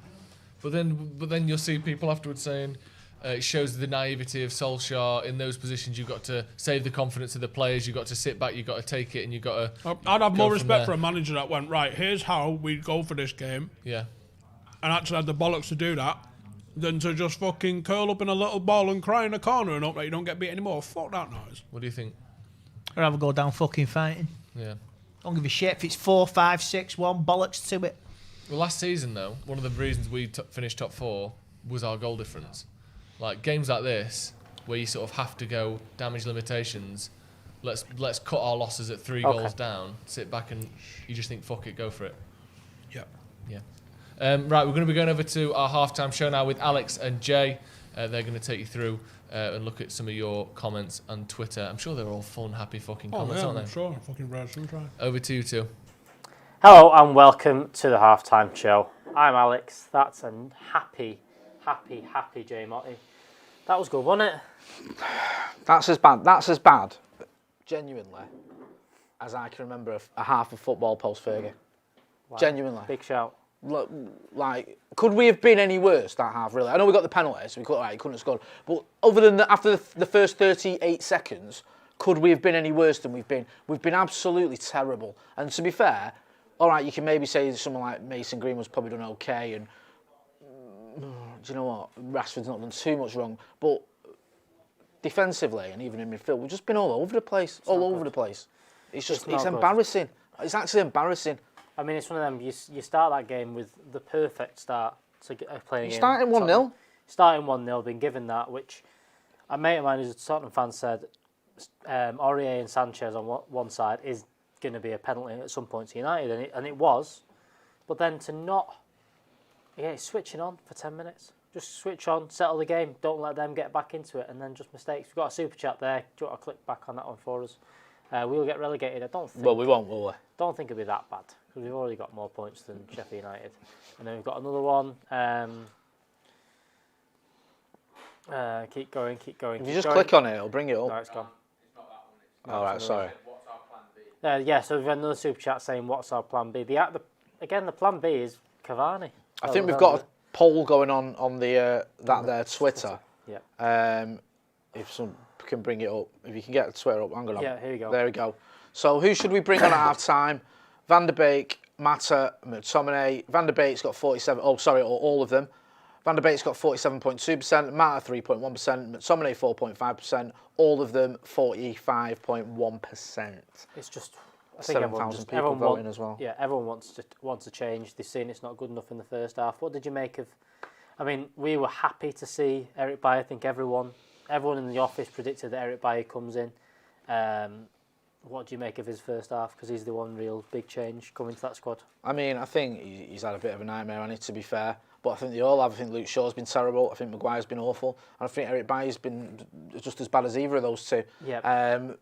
[SPEAKER 15] But then you'll see people afterwards saying it shows the naivety of Solskjaer. In those positions, you've got to save the confidence of the players. You've got to sit back. You've got to take it, and you've got to.
[SPEAKER 12] I'd have more respect for
[SPEAKER 15] there.
[SPEAKER 12] a manager that went, right, here's how we go for this game.
[SPEAKER 15] Yeah.
[SPEAKER 12] And actually had the bollocks to do that, than to just fucking curl up in a little ball and cry in a corner and hope that you don't get beat anymore. Fuck that noise.
[SPEAKER 15] What do you think?
[SPEAKER 16] I'd rather go down fucking fighting.
[SPEAKER 15] Yeah.
[SPEAKER 16] Don't give a shit if it's 4, 5, 6, 1. Bollocks to it.
[SPEAKER 15] Well, last season, though, one of the reasons we finished top 4 was our goal difference. Like, games like this, where you sort of have to go damage limitations, let's cut our losses at 3 goals down, sit back and you just think, fuck it, go for it.
[SPEAKER 12] Yep.
[SPEAKER 15] Yeah. Right, we're going to be going over to our halftime show now with Alex and Jay. They're going to take you through and look at some of your comments on Twitter. I'm sure they're all fun, happy fucking comments, aren't they?
[SPEAKER 12] I'm sure. Fucking read some try.
[SPEAKER 15] Over to you two.
[SPEAKER 1] Hello and welcome to the halftime show. I'm Alex. That's a happy Jay Motti. That was good, wasn't it?
[SPEAKER 20] That's as bad, genuinely, as I can remember a half of football post Fergie.
[SPEAKER 1] Wow.
[SPEAKER 20] Genuinely.
[SPEAKER 1] Big shout.
[SPEAKER 20] Like, could we have been any worse that half? Really, I know we got the penalty, so we couldn't have scored. But other than after the first 38 seconds, could we have been any worse than we've been? We've been absolutely terrible. And to be fair, all right, you can maybe say someone like Mason Greenwood's probably done okay, and do you know what? Rashford's not done too much wrong, but defensively and even in midfield, we've just been all over the place. It's embarrassing. It's actually embarrassing.
[SPEAKER 1] I mean, it's one of them. You start that game with the perfect start to playing.
[SPEAKER 20] You're starting 1-0.
[SPEAKER 1] Starting 1-0, been given that, which a mate of mine who's a Tottenham fan said, Aurier and Sanchez on one side is going to be a penalty at some point to United, and it was. But then to not, switching on for 10 minutes. Just switch on, settle the game. Don't let them get back into it, and then just mistakes. We've got a super chat there. Do you want to click back on that one for us? We will get relegated. I don't think.
[SPEAKER 20] Well, we won't, will we?
[SPEAKER 1] Don't think it'll be that bad because we've already got more points than Sheffield United. And then we've got another one. Keep going.
[SPEAKER 20] If you just click on it, it'll bring it up.
[SPEAKER 1] No, it's gone.
[SPEAKER 20] All right, sorry.
[SPEAKER 1] So we've had another super chat saying, "What's our plan B?" The plan B is Cavani.
[SPEAKER 20] I think we've got a poll going on the their Twitter.
[SPEAKER 1] Yeah.
[SPEAKER 20] If some can bring it up, if you can get the Twitter up, hang on.
[SPEAKER 1] Yeah, here we go.
[SPEAKER 20] There we go. So who should we bring on at half time? Van der Beek, Mata, McTominay. Van der Beek's got 47. Oh, sorry, all of them. Van der Beek's got 47.2%, Mata 3.1%, McTominay 4.5%. All of them 45.1%.
[SPEAKER 1] It's just. I think
[SPEAKER 20] 7,000 people voting as well.
[SPEAKER 1] Yeah, everyone wants a change. They've seen it's not good enough in the first half. What did you make of? I mean, we were happy to see Eric Bailly. I think everyone in the office predicted that Eric Bailly comes in. What do you make of his first half? Because he's the one real big change coming to that squad.
[SPEAKER 20] I mean, I think he's had a bit of a nightmare on it, to be fair. But I think they all have. I think Luke Shaw's been terrible. I think Maguire's been awful. And I think Eric Bailly's been just as bad as either of those two.
[SPEAKER 1] Yeah.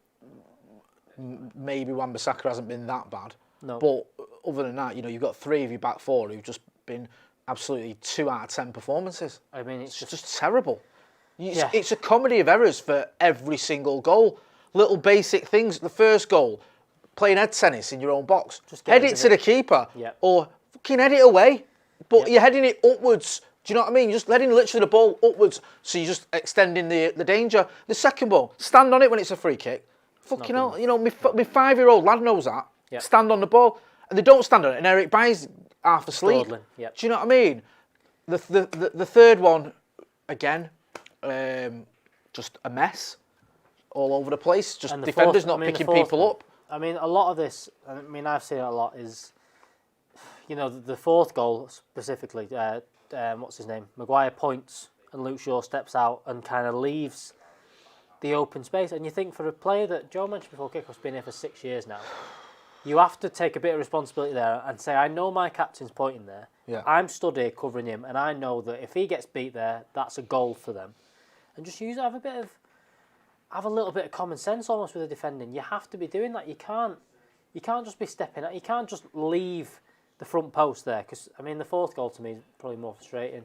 [SPEAKER 20] Maybe Wan-Bissaka hasn't been that bad.
[SPEAKER 1] No.
[SPEAKER 20] But other than that, you've got three of your back four who've just been absolutely 2 out of 10 performances.
[SPEAKER 1] I mean, it's
[SPEAKER 20] just terrible. It's a comedy of errors for every single goal. Little basic things. The first goal, playing head tennis in your own box.
[SPEAKER 1] Just
[SPEAKER 20] head it to the keeper.
[SPEAKER 1] Yeah.
[SPEAKER 20] Or fucking head it away. But you're heading it upwards. Do you know what I mean? You're just heading literally the ball upwards. So you're just extending the danger. The second ball, stand on it when it's a free kick. Fucking hell, my 5-year-old lad knows that.
[SPEAKER 1] Yep.
[SPEAKER 20] Stand on the ball. And they don't stand on it. And Eric Bailly's half asleep.
[SPEAKER 1] Yep.
[SPEAKER 20] Do you know what I mean? The third one, again, just a mess. All over the place. Just defenders not picking people up.
[SPEAKER 1] I mean, a lot of this, I've seen it a lot, is, the fourth goal specifically, what's his name? Maguire points and Luke Shaw steps out and kind of leaves the open space. And you think for a player that Joe mentioned before kickoff's been here for 6 years now, you have to take a bit of responsibility there and say, I know my captain's pointing there.
[SPEAKER 20] Yeah.
[SPEAKER 1] I'm stood here covering him, and I know that if he gets beat there, that's a goal for them. And just have a little bit of common sense almost with the defending. You have to be doing that. You can't just be stepping out. You can't just leave the front post there, because the fourth goal to me is probably more frustrating.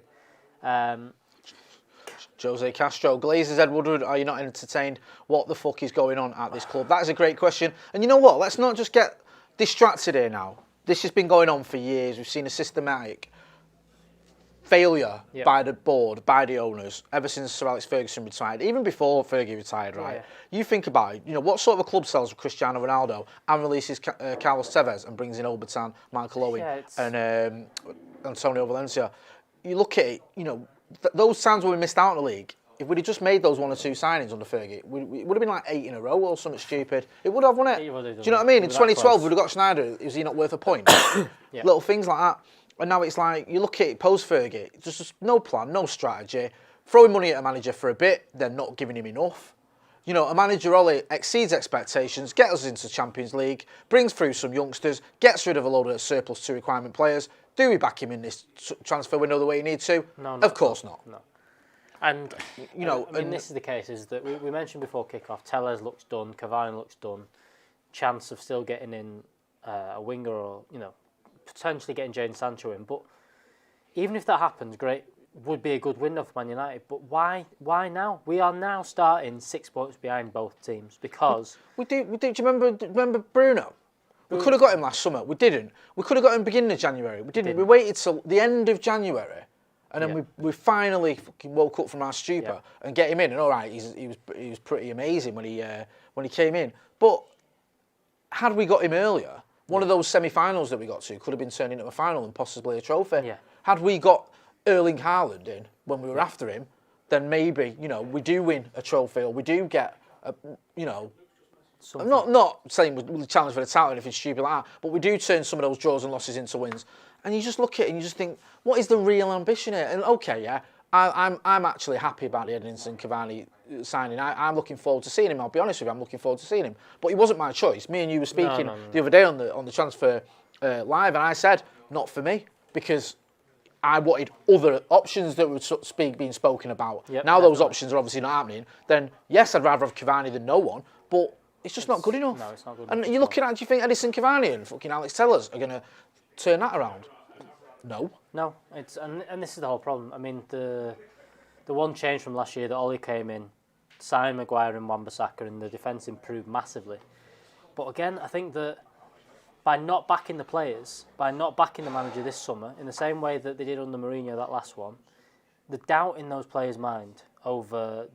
[SPEAKER 20] Jose Castro, Glazers, Ed Woodward, are you not entertained? What the fuck is going on at this club? That is a great question. And you know what? Let's not just get distracted here now. This has been going on for years. We've seen a systematic failure by the board, by the owners, ever since Sir Alex Ferguson retired, even before Fergie retired, right? Yeah. You think about it, what sort of a club sells Cristiano Ronaldo and releases Carlos Tevez and brings in Obertan, Michael Owen and Antonio Valencia. You look at it, those times when we missed out on the league, if we'd have just made those 1 or 2 signings under Fergie, it would have been like 8 in a row or something stupid. It would have, wouldn't it? Do you know what I mean? In 2012, we'd have got Schneider. Is he not worth a point? Little things like that. And now it's like, you look at it post-Fergie, just no plan, no strategy, throwing money at a manager for a bit, then not giving him enough. A manager only exceeds expectations, gets us into Champions League, brings through some youngsters, gets rid of a load of surplus to requirement players. Do we back him in this transfer window the way you need to?
[SPEAKER 1] No,
[SPEAKER 20] of course not.
[SPEAKER 1] No. And, this is the case, is that we mentioned before kickoff, Tellez looks done, Cavani looks done, chance of still getting in a winger or, potentially getting Jadon Sancho in. But even if that happens, great, would be a good window for Man United. But why now? We are now starting 6 points behind both teams because
[SPEAKER 20] we do. Do you remember Bruno? We could have got him last summer. We didn't. We could have got him beginning of January. We didn't. We waited till the end of January, and then we finally fucking woke up from our stupor and get him in. And all right, he was pretty amazing when he came in. But had we got him earlier, one of those semi-finals that we got to could have been turned into a final and possibly a trophy. Yeah. Had we got Erling Haaland in when we were after him, then maybe we do win a trophy or we do get I'm not saying we'll challenge for the title or anything stupid like that, but we do turn some of those draws and losses into wins. And you just look at it and you just think, what is the real ambition here? And okay, yeah, I'm actually happy about the Edinson Cavani signing. I'm looking forward to seeing him. I'll be honest with you, I'm looking forward to seeing him. But he wasn't my choice. Me and you were speaking the other day on the transfer live, and I said not for me because I wanted other options that were being spoken about. Yep, now those options are obviously not happening. Then yes, I'd rather have Cavani than no one, but it's just not good enough.
[SPEAKER 1] No, it's not good
[SPEAKER 20] enough. And
[SPEAKER 1] you're
[SPEAKER 20] looking at, do you think Edinson Cavani and fucking Alex Tellers are going to turn that around? No.
[SPEAKER 1] No, and this is the whole problem. I mean, the one change from last year that Ollie came in, signed Maguire and Wan-Bissaka, and the defence improved massively. But again, I think that by not backing the players, by not backing the manager this summer, in the same way that they did under Mourinho, that last one, the doubt in those players' mind over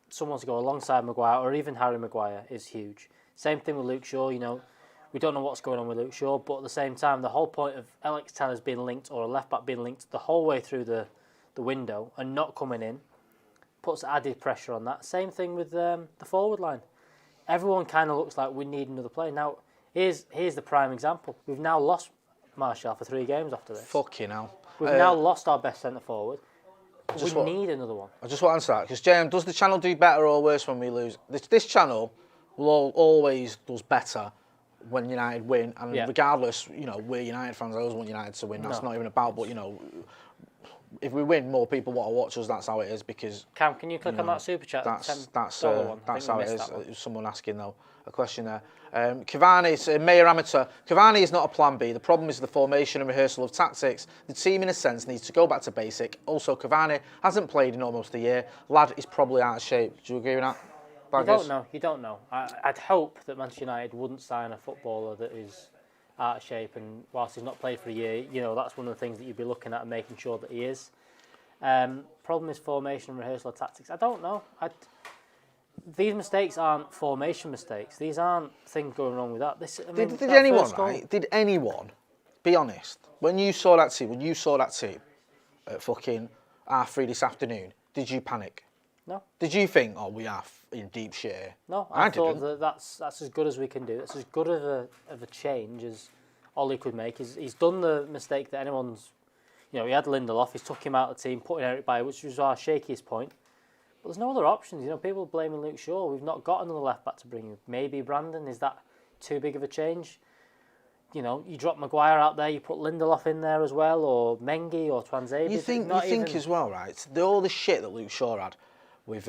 [SPEAKER 1] someone to go alongside Maguire or even Harry Maguire is huge. Same thing with Luke Shaw, we don't know what's going on with Luke Shaw, but at the same time, the whole point of Alex Tellers being linked or a left-back being linked the whole way through the window and not coming in puts added pressure on that. Same thing with the forward line. Everyone kind of looks like we need another player. Now, here's the prime example. We've now lost Martial for 3 games after this.
[SPEAKER 20] Fucking hell.
[SPEAKER 1] We've now lost our best centre-forward. We need another one.
[SPEAKER 20] I just want to answer that, because JM, does the channel do better or worse when we lose? This channel will always does better when United win, and regardless, we're United fans. I always want United to win. That's not even about, but if we win, more people want to watch us. That's how it is. Because
[SPEAKER 1] Cam, can you click on that super chat?
[SPEAKER 20] That's how it is. Someone asking though a question there. Cavani, Mayor Amateur. Cavani is not a plan B. The problem is the formation and rehearsal of tactics. The team, in a sense, needs to go back to basic. Also, Cavani hasn't played in almost a year. Lad is probably out of shape. Do you agree with that?
[SPEAKER 1] You don't know. I'd hope that Manchester United wouldn't sign a footballer that is out of shape, and whilst he's not played for a year, that's one of the things that you'd be looking at and making sure that he is. Problem is formation and rehearsal of tactics. I don't know. These mistakes aren't formation mistakes. These aren't things going wrong with that.
[SPEAKER 20] Did anyone, be honest, when you saw that team at fucking R3 this afternoon, did you panic?
[SPEAKER 1] No.
[SPEAKER 20] Did you think, we are in deep shit here?
[SPEAKER 1] No, I thought that's as good as we can do. That's as good of a change as Ollie could make. He's done the mistake that anyone's... he had Lindelof, he's took him out of the team, putting Eric Bailly, which was our shakiest point. But there's no other options. People blaming Luke Shaw. We've not got another left-back to bring in. Maybe Brandon. Is that too big of a change? You drop Maguire out there, you put Lindelof in there as well, or Mengi, or Twanzebe.
[SPEAKER 20] You think as well, right? All the shit that Luke Shaw had with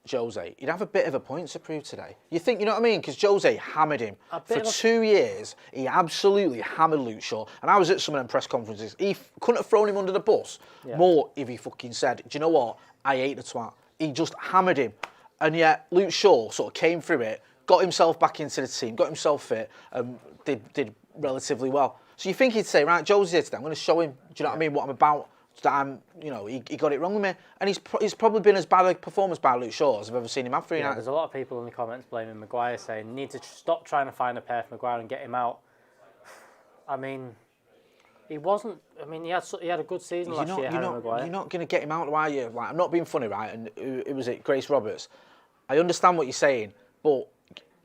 [SPEAKER 20] Jose, he'd have a bit of a point to prove today. You think, you know what I mean? Because Jose hammered him. For 2 years, he absolutely hammered Luke Shaw. And I was at some of them press conferences. He couldn't have thrown him under the bus more if he fucking said, do you know what? I hate the twat. He just hammered him. And yet, Luke Shaw sort of came through it, got himself back into the team, got himself fit, and did relatively well. So you think he'd say, right, Jose's here today, I'm going to show him, do you know what I mean, what I'm about. That he got it wrong with me, and he's probably been as bad a performance by Luke Shaw as I've ever seen him have for United.
[SPEAKER 1] There's a lot of people in the comments blaming Maguire, saying need to stop trying to find a pair for Maguire and get him out. I mean, he wasn't. I mean, he had a good season last year. Maguire.
[SPEAKER 20] You're not going to get him out, are you? Like, I'm not being funny, right? And it was Grace Roberts. I understand what you're saying, but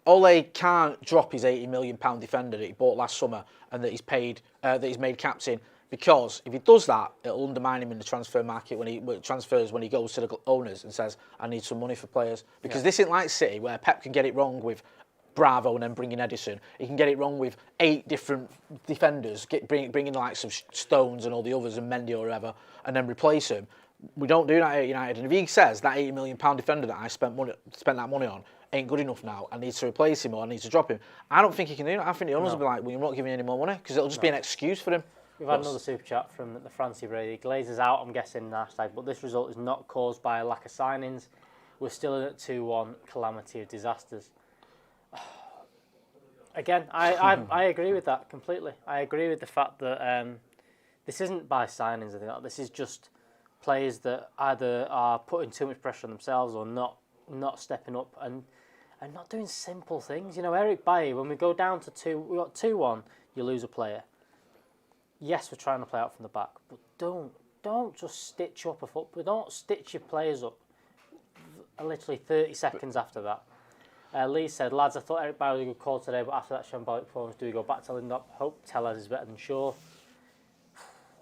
[SPEAKER 20] Ole can't drop his £80 million defender that he bought last summer and that he's paid, that he's made captain. Because if he does that, it'll undermine him in the transfer market when he goes to the owners and says, I need some money for players. Because this isn't like City, where Pep can get it wrong with Bravo and then bring in Edison. He can get it wrong with 8 different defenders, bring in the likes of Stones and all the others and Mendy or whatever, and then replace him. We don't do that at United. And if he says that £80 million defender that I spent that money on ain't good enough now, I need to replace him or I need to drop him, I don't think he can do that. I think the owners will be like, well, you're not giving me any more money, because it'll just be an excuse for him.
[SPEAKER 1] We've had another super chat from the Francie Brady. Glazers out, I'm guessing, hashtag, but this result is not caused by a lack of signings. We're still in at 2-1, calamity of disasters. Again, I agree with that completely. I agree with the fact that this isn't by signings. I think this is just players that either are putting too much pressure on themselves or not stepping up and not doing simple things. You know, Eric Bailly, when we go down to we got 2-1, you lose a player. Yes, we're trying to play out from the back, but don't just stitch up a football. Don't stitch your players up literally 30 seconds after that. Lee said, lads, I thought Eric Bailly was a good call today, but after that shambolic performance, do we go back to Lindop? Hope Tellez is better than Shaw.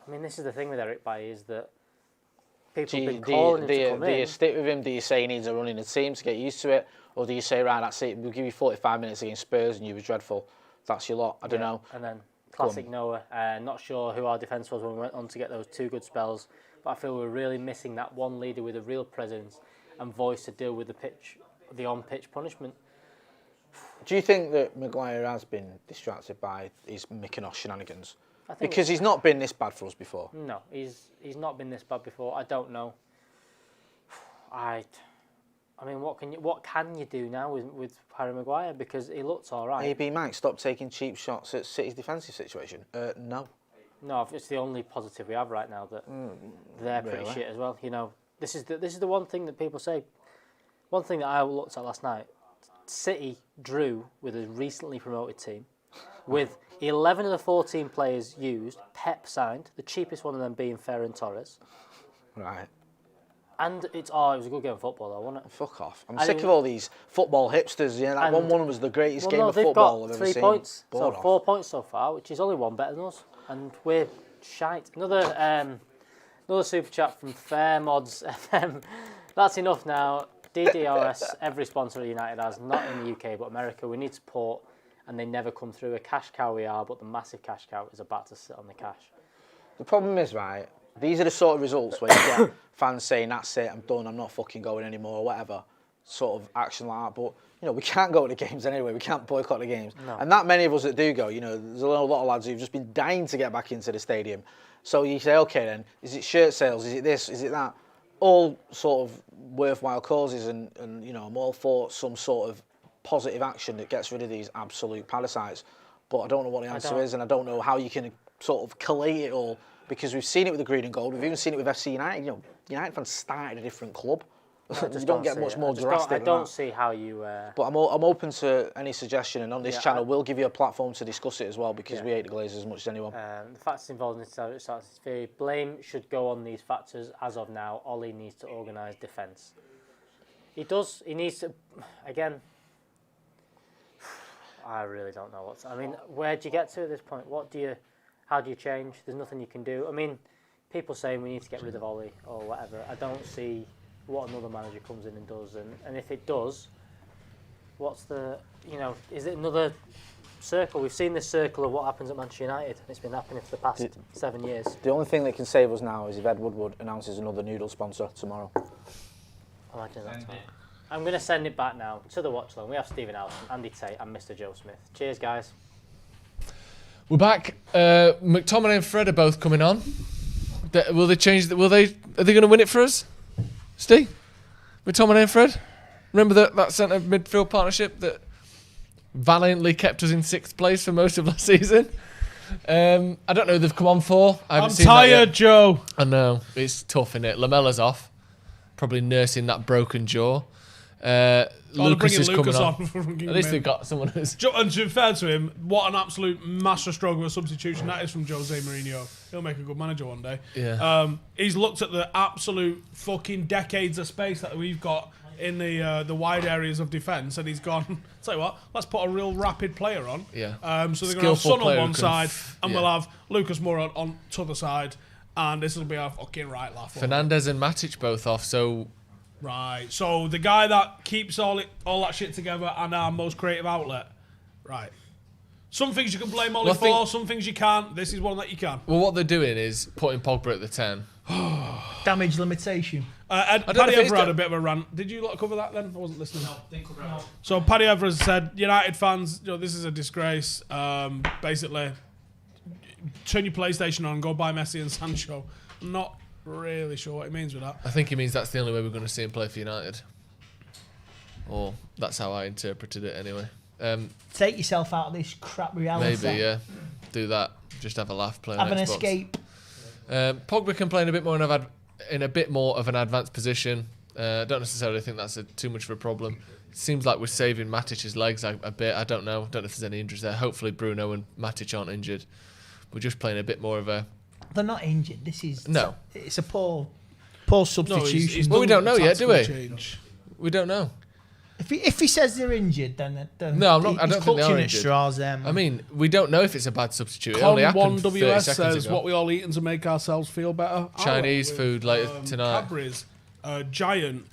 [SPEAKER 1] I mean, this is the thing with Eric Bailly, is that people have been calling him to come in.
[SPEAKER 20] Do you stick with him? Do you say he needs a run in the team to get used to it? Or do you say, right, that's it, we'll give you 45 minutes against Spurs and you was dreadful. That's your lot. I don't know.
[SPEAKER 1] And then classic Noah. Not sure who our defence was when we went on to get those 2 good spells, but I feel we're really missing that one leader with a real presence and voice to deal with the on-pitch punishment.
[SPEAKER 20] Do you think that Maguire has been distracted by his Mykonos shenanigans? Because he's not been this bad for us before.
[SPEAKER 1] No, he's not been this bad before. I don't know. I mean, what can you do now with Harry Maguire? Because he looks all right.
[SPEAKER 20] AB Mike, stop taking cheap shots at City's defensive situation. No.
[SPEAKER 1] No, it's the only positive we have right now, that they're pretty shit as well. You know, this is the one thing that people say. One thing that I looked at last night. City drew with a recently promoted team, with 11 of the 14 players used. Pep signed, the cheapest one of them being Ferran Torres.
[SPEAKER 20] Right.
[SPEAKER 1] And it was a good game of football, though, wasn't it?
[SPEAKER 20] Fuck off! I'm sick of all these football hipsters. Yeah, that 1-1 was the greatest game of football I've ever seen.
[SPEAKER 1] They've got 3 points, so 4 points so far, which is only 1 better than us, and we're shite. Another super chat from Fair Mods FM. That's enough now. DDoS, every sponsor United has, not in the UK but America. We need support, and they never come through. A cash cow we are, but the massive cash cow is about to sit on the cash.
[SPEAKER 20] The problem is, right, these are the sort of results where you get fans saying, that's it, I'm done, I'm not fucking going anymore, or whatever, sort of action like that. But, you know, we can't go to the games anyway. We can't boycott the games.
[SPEAKER 1] No.
[SPEAKER 20] And that many of us that do go, you know, there's a lot of lads who've just been dying to get back into the stadium. So you say, OK, then, is it shirt sales? Is it this? Is it that? All sort of worthwhile causes, and you know, I'm all for some sort of positive action that gets rid of these absolute parasites. But I don't know what the answer is, and I don't know how you can sort of collate it all, because we've seen it with the green and gold. We've even seen it with FC United. You know, United fans started a different club. You don't get much more drastic.
[SPEAKER 1] I don't see how you.
[SPEAKER 20] But I'm open to any suggestion, and on this channel, we'll give you a platform to discuss it as well, because we hate the Glazers as much as anyone.
[SPEAKER 1] The factors involved in this theory. Blame should go on these factors. As of now, Ollie needs to organise defence. He does. He needs to. Again, I really don't know what's. I mean, where do you get to at this point? How do you change? There's nothing you can do. I mean, people saying we need to get rid of Ollie or whatever. I don't see what another manager comes in and does, and if it does, what's the, you know, is it another circle? We've seen this circle of what happens at Manchester United. It's been happening for the past 7 years.
[SPEAKER 20] The only thing that can save us now is if Ed Woodward announces another noodle sponsor tomorrow.
[SPEAKER 1] Imagine that. I'm going to send it back now to the Watchalong. We have Stephen Howson, Andy Tate and Mr. Joe Smith. Cheers, guys.
[SPEAKER 15] We're back. McTominay and Fred are both coming on. Will they change? Are they going to win it for us? Steve, McTominay and Fred. Remember that centre midfield partnership that valiantly kept us in 6th place for most of last season? I don't know who they've come on for.
[SPEAKER 12] I'm tired, Joe.
[SPEAKER 15] I know. It's tough, isn't it? Lamella's off. Probably nursing that broken jaw. Lucas is coming on. At least they've got someone who's...
[SPEAKER 12] And to be fair to him, what an absolute master stroke of a substitution that is from Jose Mourinho. He'll make a good manager one day.
[SPEAKER 15] Yeah.
[SPEAKER 12] He's looked at the absolute fucking decades of space that we've got in the wide areas of defence, and he's gone, tell you what, let's put a real rapid player on.
[SPEAKER 15] Yeah.
[SPEAKER 12] So they're going to have Son on one side, and we'll have Lucas Moura on the other side, and this will be a fucking right laugh.
[SPEAKER 15] Fernandes and Matic both off, so...
[SPEAKER 12] Right, so the guy that keeps all that shit together and our most creative outlet. Right. Some things you can blame Ollie for, some things you can't. This is one that you can.
[SPEAKER 15] Well, what they're doing is putting Pogba at the 10.
[SPEAKER 16] Damage limitation.
[SPEAKER 12] Paddy Evra had a bit of a rant. Did you lot cover that then? I wasn't listening.
[SPEAKER 18] No, didn't cover it.
[SPEAKER 12] So Paddy Evra said, United fans, this is a disgrace. Basically, turn your PlayStation on and go buy Messi and Sancho. I'm not really sure what he means with that.
[SPEAKER 15] I think he means that's the only way we're going to see him play for United. Or that's how I interpreted it anyway.
[SPEAKER 16] Take yourself out of this crap reality.
[SPEAKER 15] Maybe, yeah. Do that. Just have a laugh, play on
[SPEAKER 16] Have an
[SPEAKER 15] Xbox.
[SPEAKER 16] escape.
[SPEAKER 15] Pogba can play in a bit more of an advanced position. Don't necessarily think that's too much of a problem. It seems like we're saving Matic's legs a bit. I don't know. Don't know if there's any injuries there. Hopefully Bruno and Matic aren't injured. We're just playing a bit more of a...
[SPEAKER 16] They're not injured. This is...
[SPEAKER 15] No.
[SPEAKER 16] It's a poor substitution.
[SPEAKER 15] Well, we don't know yet, do we? We don't know.
[SPEAKER 16] If he says they're injured, then
[SPEAKER 15] no, I'm not. I don't think they are injured.
[SPEAKER 16] Straws,
[SPEAKER 15] I mean, we don't know if it's a bad substitute. It only happened 30
[SPEAKER 12] WS
[SPEAKER 15] seconds
[SPEAKER 12] says
[SPEAKER 15] ago.
[SPEAKER 12] what we all eating to make ourselves feel better.
[SPEAKER 15] Chinese food later tonight.
[SPEAKER 12] Cadbury's, giant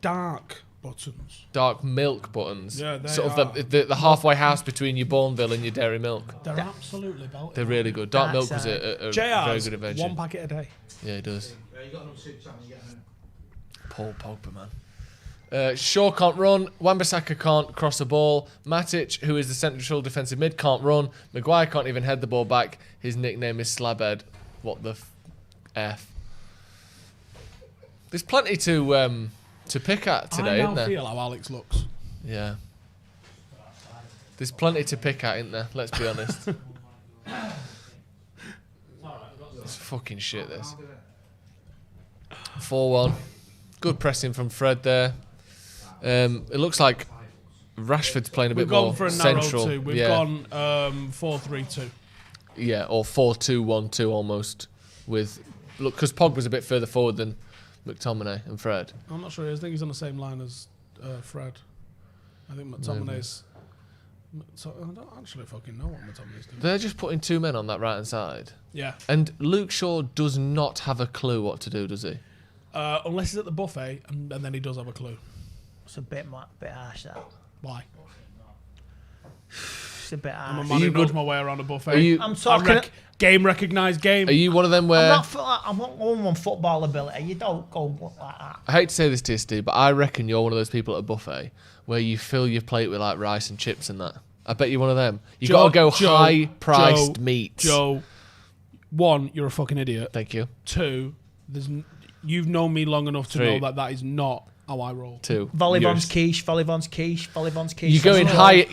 [SPEAKER 12] dark buttons.
[SPEAKER 15] Dark milk buttons.
[SPEAKER 12] Yeah, they
[SPEAKER 15] sort
[SPEAKER 12] are.
[SPEAKER 15] of the halfway house between your Bourneville and your Dairy Milk.
[SPEAKER 12] They're absolutely belting.
[SPEAKER 15] They're really good. Dark milk was a very good invention.
[SPEAKER 12] 1 packet a day.
[SPEAKER 15] Yeah, it does.
[SPEAKER 17] Yeah, you got another super chat when you get home.
[SPEAKER 15] Paul Pogba, man. Shaw can't run. Wan-Bissaka can't cross a ball. Matic, who is the central defensive mid, can't run. Maguire can't even head the ball back. His nickname is Slabhead. What the F? There's plenty to pick at today, isn't there?
[SPEAKER 12] I now feel how Alex looks.
[SPEAKER 15] Yeah. There's plenty to pick at, isn't there? Let's be honest. It's fucking shit, this. 4-1. Good pressing from Fred there. It looks like Rashford's playing a bit more central.
[SPEAKER 12] We've gone 4-3-2.
[SPEAKER 15] Yeah, or 4-2-1-2 almost. Because Pogba's a bit further forward than McTominay and Fred.
[SPEAKER 12] I'm not sure. I think he's on the same line as Fred. I think McTominay's... I don't actually fucking know what McTominay's doing.
[SPEAKER 15] They're just putting 2 men on that right-hand side.
[SPEAKER 12] Yeah.
[SPEAKER 15] And Luke Shaw does not have a clue what to do, does he?
[SPEAKER 12] Unless he's at the buffet, and then he does have a clue.
[SPEAKER 16] It's a bit harsh, that.
[SPEAKER 12] Why?
[SPEAKER 16] It's a bit harsh.
[SPEAKER 12] I'm a man who knows my way around a buffet.
[SPEAKER 16] I'm talking...
[SPEAKER 12] Game recognised game.
[SPEAKER 15] Are you one of them where...
[SPEAKER 16] I'm not on football ability. You don't go like that.
[SPEAKER 15] I hate to say this to you, Steve, but I reckon you're one of those people at a buffet where you fill your plate with like rice and chips and that. I bet you're one of them. You've got to go high-priced meats.
[SPEAKER 12] Joe, 1, you're a fucking idiot.
[SPEAKER 15] Thank you.
[SPEAKER 12] 2, you've known me long enough to
[SPEAKER 15] 3.
[SPEAKER 12] know that is not how I roll.
[SPEAKER 15] 2.
[SPEAKER 16] Volleyball's quiche.
[SPEAKER 15] You go in high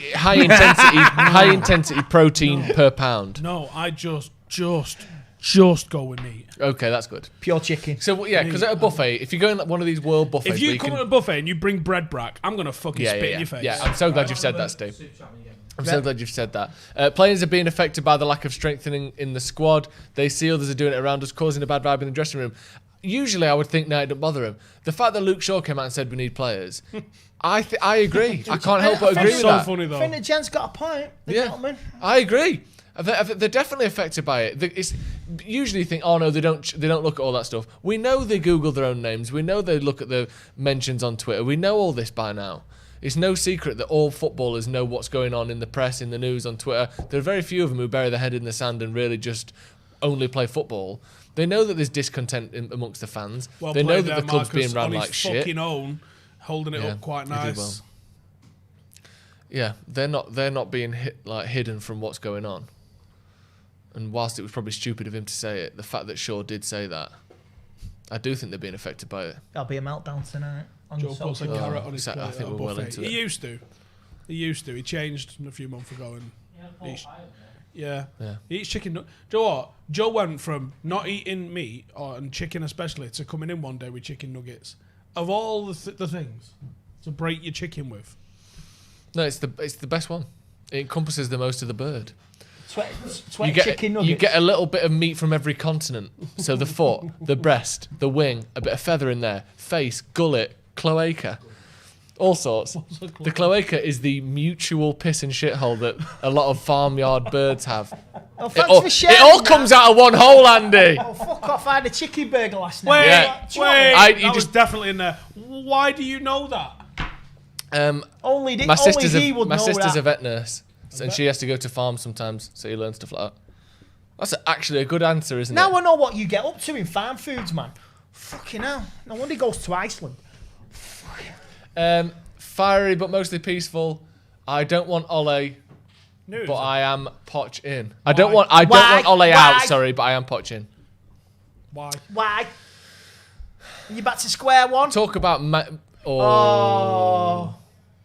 [SPEAKER 15] intensity protein per pound.
[SPEAKER 12] No, I just go with meat.
[SPEAKER 15] Okay, that's good.
[SPEAKER 16] Pure chicken.
[SPEAKER 15] So yeah, because at a buffet, if you go in like one of these world buffets,
[SPEAKER 12] If you come to a buffet and you bring bread brack, I'm gonna fucking spit in your face.
[SPEAKER 15] Yeah, I'm so glad you've said that, Steve. I'm so glad you've said that. Players are being affected by the lack of strengthening in the squad. They see others are doing it around us, causing a bad vibe in the dressing room. Usually, I would think, no, it don't bother him. The fact that Luke Shaw came out and said we need players, I agree. I can't help but agree with that.
[SPEAKER 12] So funny though.
[SPEAKER 16] I think the Jen's got a point. Gentleman.
[SPEAKER 15] I agree. They're definitely affected by it. It's usually you think, oh no, they don't look at all that stuff. We know they Google their own names. We know they look at the mentions on Twitter. We know all this by now. It's no secret that all footballers know what's going on in the press, in the news, on Twitter. There are very few of them who bury their head in the sand and really just only play football. They know that there's discontent amongst the fans.
[SPEAKER 12] Well
[SPEAKER 15] they know
[SPEAKER 12] played
[SPEAKER 15] that
[SPEAKER 12] there,
[SPEAKER 15] the club's
[SPEAKER 12] Marcus,
[SPEAKER 15] being run
[SPEAKER 12] on
[SPEAKER 15] like
[SPEAKER 12] his
[SPEAKER 15] shit.
[SPEAKER 12] Fucking own, holding it up quite nice.
[SPEAKER 15] Well. Yeah, they're not being hidden from what's going on. And whilst it was probably stupid of him to say it, the fact that Shaw did say that, I do think they're being affected by it.
[SPEAKER 16] There'll be a meltdown tonight.
[SPEAKER 12] Joe puts a carrot on his plate.
[SPEAKER 15] I think we're well into it.
[SPEAKER 12] He used to. He changed a few months ago, and yeah. He eats chicken. Joe, what? Joe went from not eating meat and chicken especially to coming in one day with chicken nuggets. Of all the things to break your chicken with.
[SPEAKER 15] No, it's the best one. It encompasses the most of the bird.
[SPEAKER 16] Chicken nuggets.
[SPEAKER 15] You get a little bit of meat from every continent. So the foot, the breast, the wing, a bit of feather in there, face, gullet, cloaca. All sorts. The cloaca is the mutual piss and shithole that a lot of farmyard birds have.
[SPEAKER 16] Oh, thanks for sharing.
[SPEAKER 15] It all comes out of one hole, Andy.
[SPEAKER 16] Oh, fuck off. I had a chicken burger last night.
[SPEAKER 12] That was definitely in there. Why do you know that?
[SPEAKER 16] Only he would
[SPEAKER 15] my
[SPEAKER 16] know
[SPEAKER 15] sister's
[SPEAKER 16] that.
[SPEAKER 15] a vet nurse, and she has to go to farms sometimes, so you learn stuff like that. That's actually a good answer, isn't it?
[SPEAKER 16] Now I know what you get up to in farm foods, man. Fucking hell. No wonder he goes to Iceland.
[SPEAKER 15] Fiery but mostly peaceful. I don't want Ole.
[SPEAKER 12] No,
[SPEAKER 15] but I am Poch in. I don't want Ole out, sorry, but I am Poch in.
[SPEAKER 12] Why?
[SPEAKER 16] Why? Are you back to square one?
[SPEAKER 15] Talk about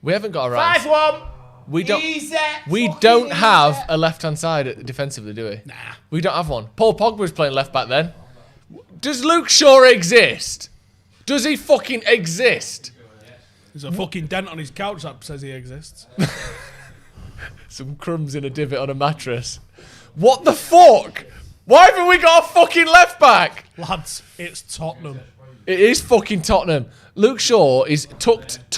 [SPEAKER 15] we haven't got a right.
[SPEAKER 16] 5-1.
[SPEAKER 15] We don't.
[SPEAKER 16] Easy.
[SPEAKER 15] We
[SPEAKER 16] Fucking
[SPEAKER 15] don't
[SPEAKER 16] easy.
[SPEAKER 15] have a left-hand side defensively, do we?
[SPEAKER 12] Nah.
[SPEAKER 15] We don't have one. Paul Pogba was playing left back then. Does Luke Shaw exist? Does he fucking exist?
[SPEAKER 12] There's a fucking dent on his couch that says he exists.
[SPEAKER 15] Some crumbs in a divot on a mattress. What the fuck? Why haven't we got a fucking left back?
[SPEAKER 12] Lads, it's Tottenham.
[SPEAKER 15] It is fucking Tottenham. Luke Shaw is tucked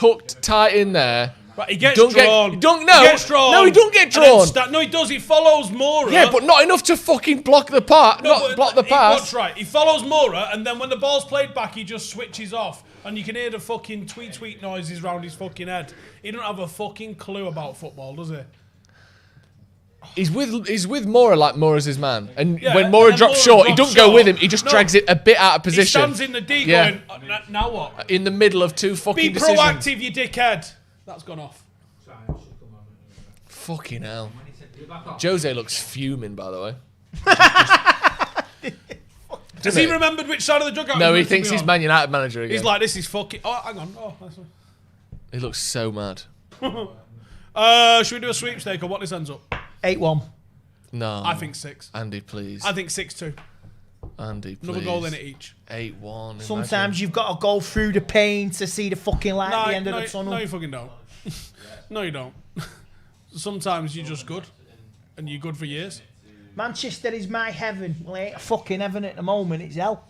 [SPEAKER 15] tight in there.
[SPEAKER 12] Right, he gets
[SPEAKER 15] Don't
[SPEAKER 12] drawn.
[SPEAKER 15] He
[SPEAKER 12] He gets drawn.
[SPEAKER 15] No, he don't get drawn.
[SPEAKER 12] No, he does. He follows Mora.
[SPEAKER 15] Yeah, but not enough to fucking block the pass. Block the pass.
[SPEAKER 12] That's right. He follows Mora, and then when the ball's played back, he just switches off, and you can hear the fucking tweet noises round his fucking head. He don't have a fucking clue about football, does he?
[SPEAKER 15] He's with Mora like Mora's his man, and
[SPEAKER 12] Yeah,
[SPEAKER 15] when Mora
[SPEAKER 12] and
[SPEAKER 15] drops
[SPEAKER 12] Mora
[SPEAKER 15] short, he
[SPEAKER 12] drops
[SPEAKER 15] doesn't go
[SPEAKER 12] short.
[SPEAKER 15] with him. He just
[SPEAKER 12] No.
[SPEAKER 15] drags it a bit out of
[SPEAKER 12] He
[SPEAKER 15] position.
[SPEAKER 12] stands in the D
[SPEAKER 15] Yeah.
[SPEAKER 12] going, now what?
[SPEAKER 15] In the middle of two fucking
[SPEAKER 12] Be
[SPEAKER 15] decisions.
[SPEAKER 12] proactive, you dickhead. That's gone off.
[SPEAKER 15] Fucking hell. Jose looks fuming, by the way.
[SPEAKER 12] Has he remembered which side of the dugout?
[SPEAKER 15] No, he
[SPEAKER 12] meant to
[SPEAKER 15] thinks
[SPEAKER 12] be
[SPEAKER 15] he's
[SPEAKER 12] on?
[SPEAKER 15] Man United manager again.
[SPEAKER 12] He's like, this is fucking. Oh, hang on. Oh, that's
[SPEAKER 15] He looks so mad.
[SPEAKER 12] should we do a sweepstake or what this ends up?
[SPEAKER 16] 8-1.
[SPEAKER 15] No.
[SPEAKER 12] I think 6.
[SPEAKER 15] Andy, please.
[SPEAKER 12] I think 6-2.
[SPEAKER 15] Andy, please.
[SPEAKER 12] Another goal in it each.
[SPEAKER 15] 8-1.
[SPEAKER 16] Sometimes you've got to go through the pain to see the fucking light at the end of the tunnel.
[SPEAKER 12] No, you fucking don't. No, you don't. Sometimes you're just good, and you're good for years.
[SPEAKER 16] Manchester is my heaven. Well, it ain't fucking heaven at the moment. It's hell.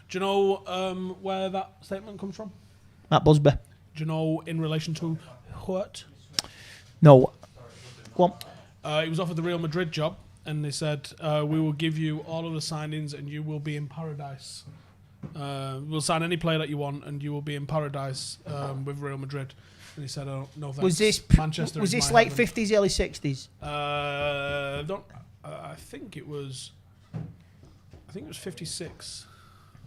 [SPEAKER 12] Do you know where that statement comes from?
[SPEAKER 16] Matt Busby.
[SPEAKER 12] Do you know in relation to what?
[SPEAKER 16] No. Go on.
[SPEAKER 12] He was offered the Real Madrid job, and they said, we will give you all of the signings and you will be in paradise. We'll sign any player that you want and you will be in paradise with Real Madrid. And he said, oh, no thanks.
[SPEAKER 16] Was this
[SPEAKER 12] Manchester
[SPEAKER 16] was
[SPEAKER 12] is
[SPEAKER 16] this
[SPEAKER 12] my
[SPEAKER 16] late
[SPEAKER 12] heaven.
[SPEAKER 16] 50s, early 60s?
[SPEAKER 12] I think it was 56.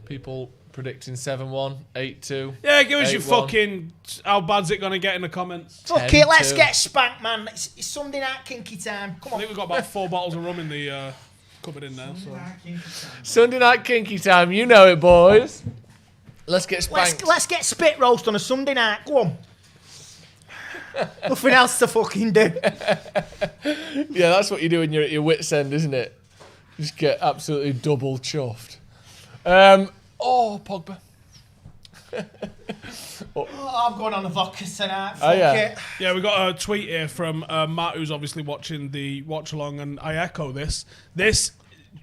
[SPEAKER 15] People predicting 7-1, 8-2.
[SPEAKER 12] Yeah, give us your
[SPEAKER 15] 8-1.
[SPEAKER 12] fucking... How bad's it going to get in the comments?
[SPEAKER 16] Fuck it, let's get spanked, man. It's Sunday night kinky time. Come
[SPEAKER 12] I
[SPEAKER 16] on.
[SPEAKER 12] think we've got about 4 bottles of rum in the cupboard in there. So.
[SPEAKER 15] Sunday night kinky time. You know it, boys. Let's get spanked.
[SPEAKER 16] Let's get spit roast on a Sunday night. Go on. Nothing else to fucking do.
[SPEAKER 15] Yeah, that's what you do when you're at your wit's end, isn't it? Just get absolutely double chuffed. Pogba.
[SPEAKER 16] I'm going on the vodka tonight.
[SPEAKER 15] Oh, yeah.
[SPEAKER 16] Fuck it.
[SPEAKER 12] Yeah, we got a tweet here from Matt, who's obviously watching the watch-along, and I echo this. This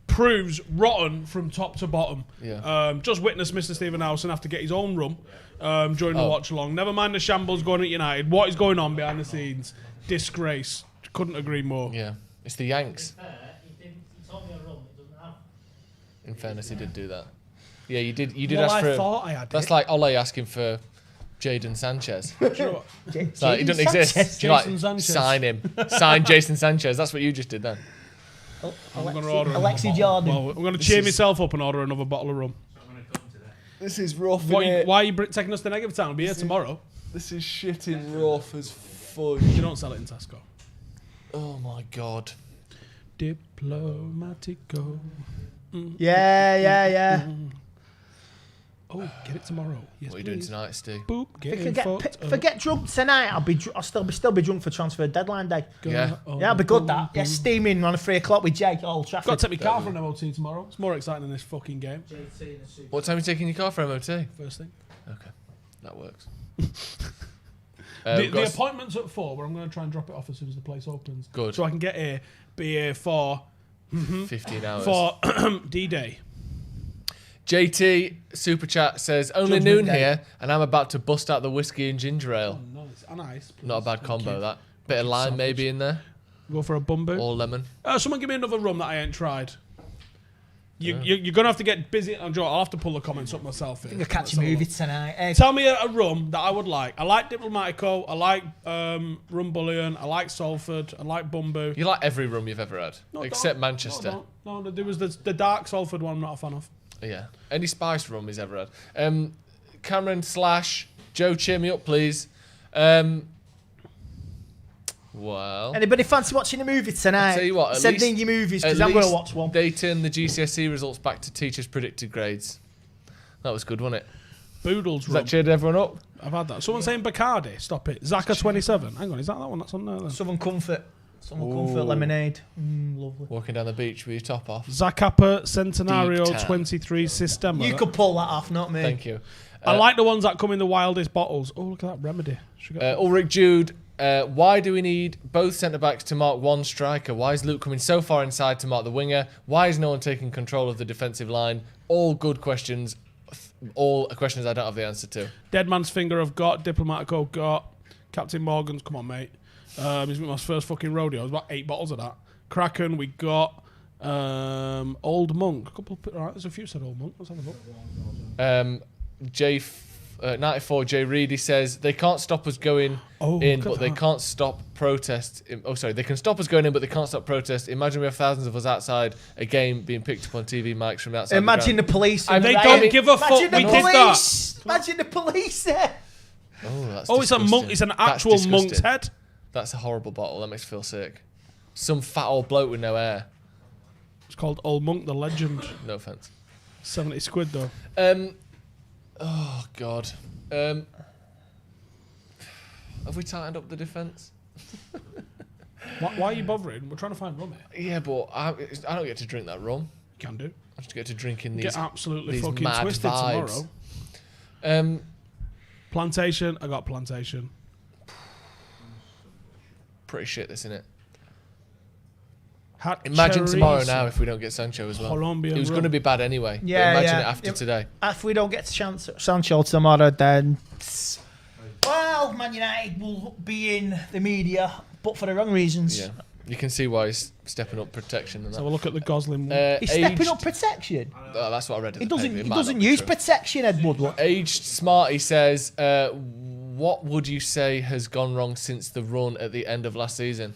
[SPEAKER 12] proves rotten from top to bottom.
[SPEAKER 15] Yeah.
[SPEAKER 12] Just witnessed Mr. Stephen Howson have to get his own rum during the watch-along. Never mind the shambles going at United. What is going on behind the scenes? Disgrace. Couldn't agree more.
[SPEAKER 15] Yeah. It's the Yanks.
[SPEAKER 18] He told me a rum it doesn't have.
[SPEAKER 15] In fairness, he did do that. Yeah, you did
[SPEAKER 12] Well,
[SPEAKER 15] ask
[SPEAKER 12] I
[SPEAKER 15] for...
[SPEAKER 12] thought I had
[SPEAKER 15] That's
[SPEAKER 12] it.
[SPEAKER 15] like Ole asking for Jadon Sanchez.
[SPEAKER 12] Do you know what?
[SPEAKER 15] It's like, he doesn't
[SPEAKER 16] Sanchez?
[SPEAKER 15] exist. You're like,
[SPEAKER 12] Jason Sanchez.
[SPEAKER 15] sign him. Sign Jason Sanchez. That's what you just did then.
[SPEAKER 12] I'm going to order
[SPEAKER 16] Alexi Jordan.
[SPEAKER 12] Well, I'm going to cheer myself up and order another bottle of rum.
[SPEAKER 15] This is rough,
[SPEAKER 12] Why are you taking us to Negative Town? I'll be here tomorrow.
[SPEAKER 15] This is shitting rough as fudge.
[SPEAKER 12] You don't sell it in Tesco.
[SPEAKER 15] Oh my god.
[SPEAKER 12] Diplomatico.
[SPEAKER 16] Yeah.
[SPEAKER 12] Oh, get it tomorrow. Yes,
[SPEAKER 15] What are you doing
[SPEAKER 12] please.
[SPEAKER 15] tonight, Steve?
[SPEAKER 12] Boop.
[SPEAKER 16] If I get drunk tonight, I'll still be drunk for transfer deadline day.
[SPEAKER 15] Yeah.
[SPEAKER 16] Yeah, I'll be good. That steaming on a 3 o'clock with Jake. Old Trafford.
[SPEAKER 12] Got to take my car for an MOT tomorrow. It's more exciting than this fucking game.
[SPEAKER 15] What time are you taking your car for MOT?
[SPEAKER 12] First thing.
[SPEAKER 15] Okay, that works.
[SPEAKER 12] The appointment's at 4, but I'm going to try and drop it off as soon as the place opens.
[SPEAKER 15] Good.
[SPEAKER 12] So I can be here for
[SPEAKER 15] 15 hours.
[SPEAKER 12] for D-Day.
[SPEAKER 15] JT Super Chat says only
[SPEAKER 16] Judgment
[SPEAKER 15] noon
[SPEAKER 16] Day.
[SPEAKER 15] here, and I'm about to bust out the whiskey and ginger ale.
[SPEAKER 12] Nice.
[SPEAKER 15] Not a bad combo, that. Bit of lime maybe in there,
[SPEAKER 12] Go for a bumbo.
[SPEAKER 15] or lemon.
[SPEAKER 12] Someone give me another rum that I ain't tried. You're going to have to get busy. I'll have to pull the comments up myself.
[SPEAKER 16] I think I'll catch a movie tonight. Hey,
[SPEAKER 12] Tell me a rum that I would like. I like Diplomatico. I like Rum Bullion. I like Salford. I like Bumbu.
[SPEAKER 15] You like every rum you've ever had,
[SPEAKER 12] No,
[SPEAKER 15] except
[SPEAKER 12] don't.
[SPEAKER 15] Manchester.
[SPEAKER 12] No, there was the dark Salford one I'm not a fan of.
[SPEAKER 15] Yeah. Any spice rum he's ever had. Cameron / Joe, cheer me up, please. Well,
[SPEAKER 16] anybody fancy watching a movie tonight?
[SPEAKER 15] I'll tell you what,
[SPEAKER 16] send in your movies because I'm going to watch one.
[SPEAKER 15] They turned the GCSE results back to teachers' predicted grades. That was good, wasn't it?
[SPEAKER 12] Boodles.
[SPEAKER 15] Has that cheered everyone up?
[SPEAKER 12] I've had that. Someone saying Bacardi. Stop it. Zaka 27. Hang on, is that one that's on there then?
[SPEAKER 16] Southern Comfort. Southern Comfort lemonade. Lovely.
[SPEAKER 15] Walking down the beach with your top off.
[SPEAKER 12] Zacapa Centenario 23 Sistema.
[SPEAKER 16] You could pull that off, not me.
[SPEAKER 15] Thank you.
[SPEAKER 12] I like the ones that come in the wildest bottles. Oh, look at that Remedy.
[SPEAKER 15] Ulrich Jude, why do we need both centre-backs to mark one striker? Why is Luke coming so far inside to mark the winger? Why is no one taking control of the defensive line? All good questions. All questions I don't have the answer to.
[SPEAKER 12] Dead Man's Finger I've got. Diplomatico got. Captain Morgan's, come on, mate. He's my first fucking rodeo. There's about 8 bottles of that. Kraken, we got. Old Monk. A couple of, right, there's a few said Old Monk. Let's have a look. 94 Jay Reedy says they can't stop us going in, but they can't stop protest. They can stop us going in, but they can't stop protest. Imagine we have thousands of us outside a game being picked up on TV mics from outside.
[SPEAKER 16] Imagine the police.
[SPEAKER 12] They don't give a fuck. We did that.
[SPEAKER 16] Imagine the police there.
[SPEAKER 15] Oh,
[SPEAKER 12] it's a monk. It's an actual monk's head.
[SPEAKER 15] That's a horrible bottle. That makes me feel sick. Some fat old bloke with no hair.
[SPEAKER 12] It's called Old Monk, the legend.
[SPEAKER 15] No offense.
[SPEAKER 12] 70 quid though.
[SPEAKER 15] Oh God. Have we tightened up the defence?
[SPEAKER 12] Why are you bothering? We're trying to find rum here.
[SPEAKER 15] Yeah, but I don't get to drink that rum.
[SPEAKER 12] You can do.
[SPEAKER 15] I just get to drink in these.
[SPEAKER 12] Get absolutely
[SPEAKER 15] these
[SPEAKER 12] fucking
[SPEAKER 15] mad
[SPEAKER 12] twisted
[SPEAKER 15] vibes.
[SPEAKER 12] tomorrow. Plantation. I got Plantation.
[SPEAKER 15] Pretty shit, this, isn't it?
[SPEAKER 12] Hat
[SPEAKER 15] Imagine
[SPEAKER 12] cherries.
[SPEAKER 15] tomorrow now if we don't get Sancho as well.
[SPEAKER 12] Colombian
[SPEAKER 15] it was going to be bad anyway.
[SPEAKER 16] Yeah,
[SPEAKER 15] but imagine it after today.
[SPEAKER 16] If we don't get Sancho tomorrow, then well, Man United will be in the media, but for the wrong reasons.
[SPEAKER 15] Yeah, you can see why he's stepping up protection. And
[SPEAKER 12] So we'll look at the Gosling one.
[SPEAKER 16] He's stepping up protection.
[SPEAKER 15] That's what I read.
[SPEAKER 16] He doesn't use protection, Ed Woodward.
[SPEAKER 15] Aged Smarty says, "What would you say has gone wrong since the run at the end of last season?"